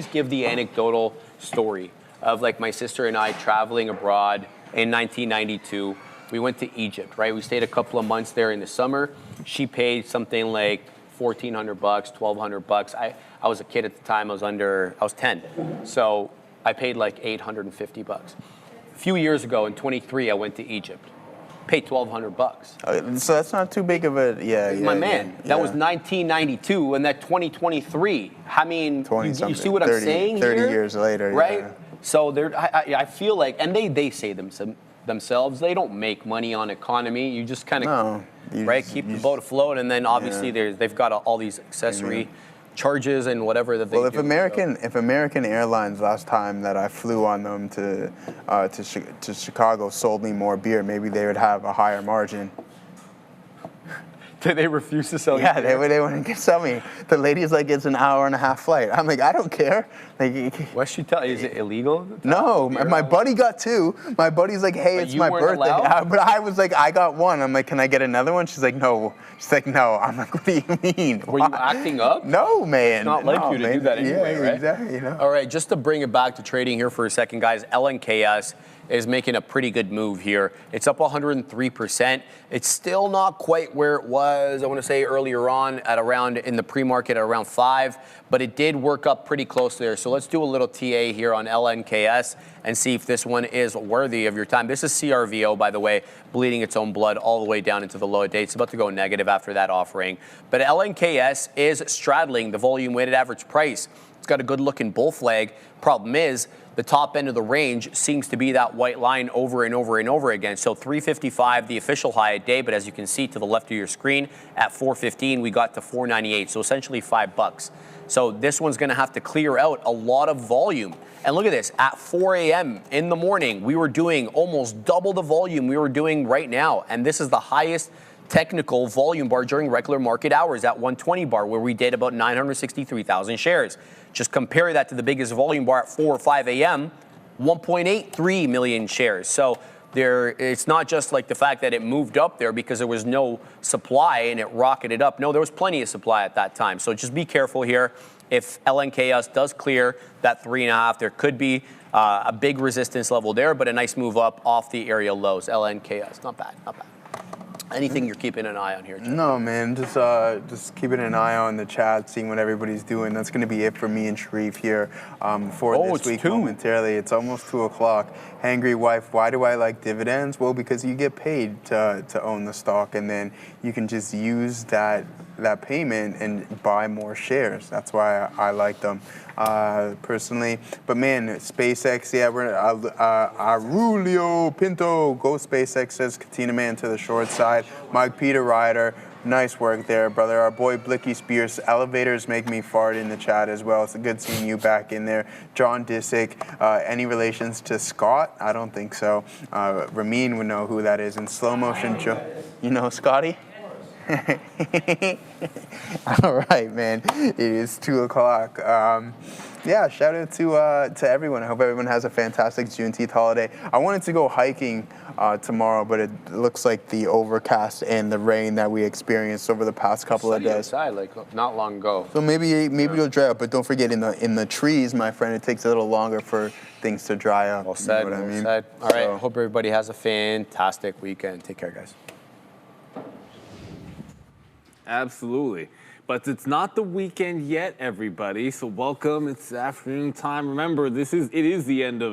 Speaker 4: give the anecdotal story of like my sister and I traveling abroad in 1992. We went to Egypt, right? We stayed a couple of months there in the summer. She paid something like $1,400, $1,200. I was a kid at the time. I was 10, so I paid like $850. A few years ago, in 23, I went to Egypt. Paid $1,200.
Speaker 5: So that's not too big of a
Speaker 4: My man, that was 1992, and that 2023. I mean, you see what I'm saying
Speaker 5: 30
Speaker 4: here?
Speaker 5: years later,
Speaker 4: right?
Speaker 5: Yeah.
Speaker 4: So I feel like, and they say themselves, they don't make money on economy. You just kind of keep the boat afloat, and then obviously they've got all these accessory charges and whatever that they do.
Speaker 5: Well, if American Airlines last time that I flew on them to Chicago sold me more beer, maybe they would have a higher margin.
Speaker 4: Did they refuse to sell you?
Speaker 5: Yeah, they wouldn't sell me. The lady's like, it's an hour-and-a-half flight. I'm like, I don't care. Like,
Speaker 4: what she tell you? Is it illegal?
Speaker 5: No, my buddy got two. My buddy's like, hey, it's my birthday. But I was like, I got one. I'm like, can I get another one? She's like, no. She's like, no. I'm like, what do you mean?
Speaker 4: Were you acting up?
Speaker 5: No, man.
Speaker 4: It's not like you to do that anyway, right?
Speaker 5: Exactly.
Speaker 4: All right, just to bring it back to trading here for a second, guys. LNKS is making a pretty good move here. It's up 103%. It's still not quite where it was, I want to say, earlier on at around in the pre-market at around 5, but it did work up pretty close there. So let's do a little TA here on LNKS and see if this one is worthy of your time. This is CRVO, by the way, bleeding its own blood all the way down into the low day. It's about to go negative after that offering. But LNKS is straddling the volume weighted average price. It's got a good looking bull flag. Problem is, the top end of the range seems to be that white line over and over and over again. So 355, the official high at day, but as you can see to the left of your screen, at 415, we got to 498, so essentially $5. So this one's gonna have to clear out a lot of volume. And look at this, at 4 a.m. in the morning, we were doing almost double the volume we were doing right now. And this is the highest technical volume bar during regular market hours at 120 bar, where we did about 963,000 shares. Just compare that to the biggest volume bar at 4 or 5 a.m., 1.83 million shares. So it's not just like the fact that it moved up there because there was no supply and it rocketed up. No, there was plenty of supply at that time. So just be careful here. If LNKS does clear that 3.5, there could be a big resistance level there, but a nice move up off the area lows. LNKS, not bad, not bad. Anything you're keeping an eye on here, Jim?
Speaker 5: No, man. Just keeping an eye on the chat, seeing what everybody's doing. That's going to be it for me and Sharif here for this week. Momentarily, it's almost 2 o'clock. Hangry wife, why do I like dividends? Well, because you get paid to own the stock, and then you can just use that payment and buy more shares. That's why I like them personally. But man, SpaceX, yeah, Aurelio Pinto, go SpaceX, says Katina Man to the short side. Mike Peter Ryder, nice work there, brother. Our boy Blicky Spears, elevators make me fart in the chat as well. It's good seeing you back in there. John Disick, any relations to Scott? I don't think so. Ramin would know who that is. In slow motion, you know Scotty? All right, man. It is 2 o'clock. Yeah, shout out to everyone. I hope everyone has a fantastic Juneteenth holiday. I wanted to go hiking tomorrow, but it looks like the overcast and the rain that we experienced over the past couple of days.
Speaker 4: Outside, like not long ago.
Speaker 5: So maybe you'll dry up, but don't forget in the trees, my friend, it takes a little longer for things to dry up.
Speaker 4: Well said.
Speaker 5: You know what I mean?
Speaker 4: Said. All right. Hope everybody has a fantastic weekend. Take care, guys.
Speaker 7: Absolutely. But it's not the weekend yet, everybody. So welcome. It's afternoon time. Remember, it is the end of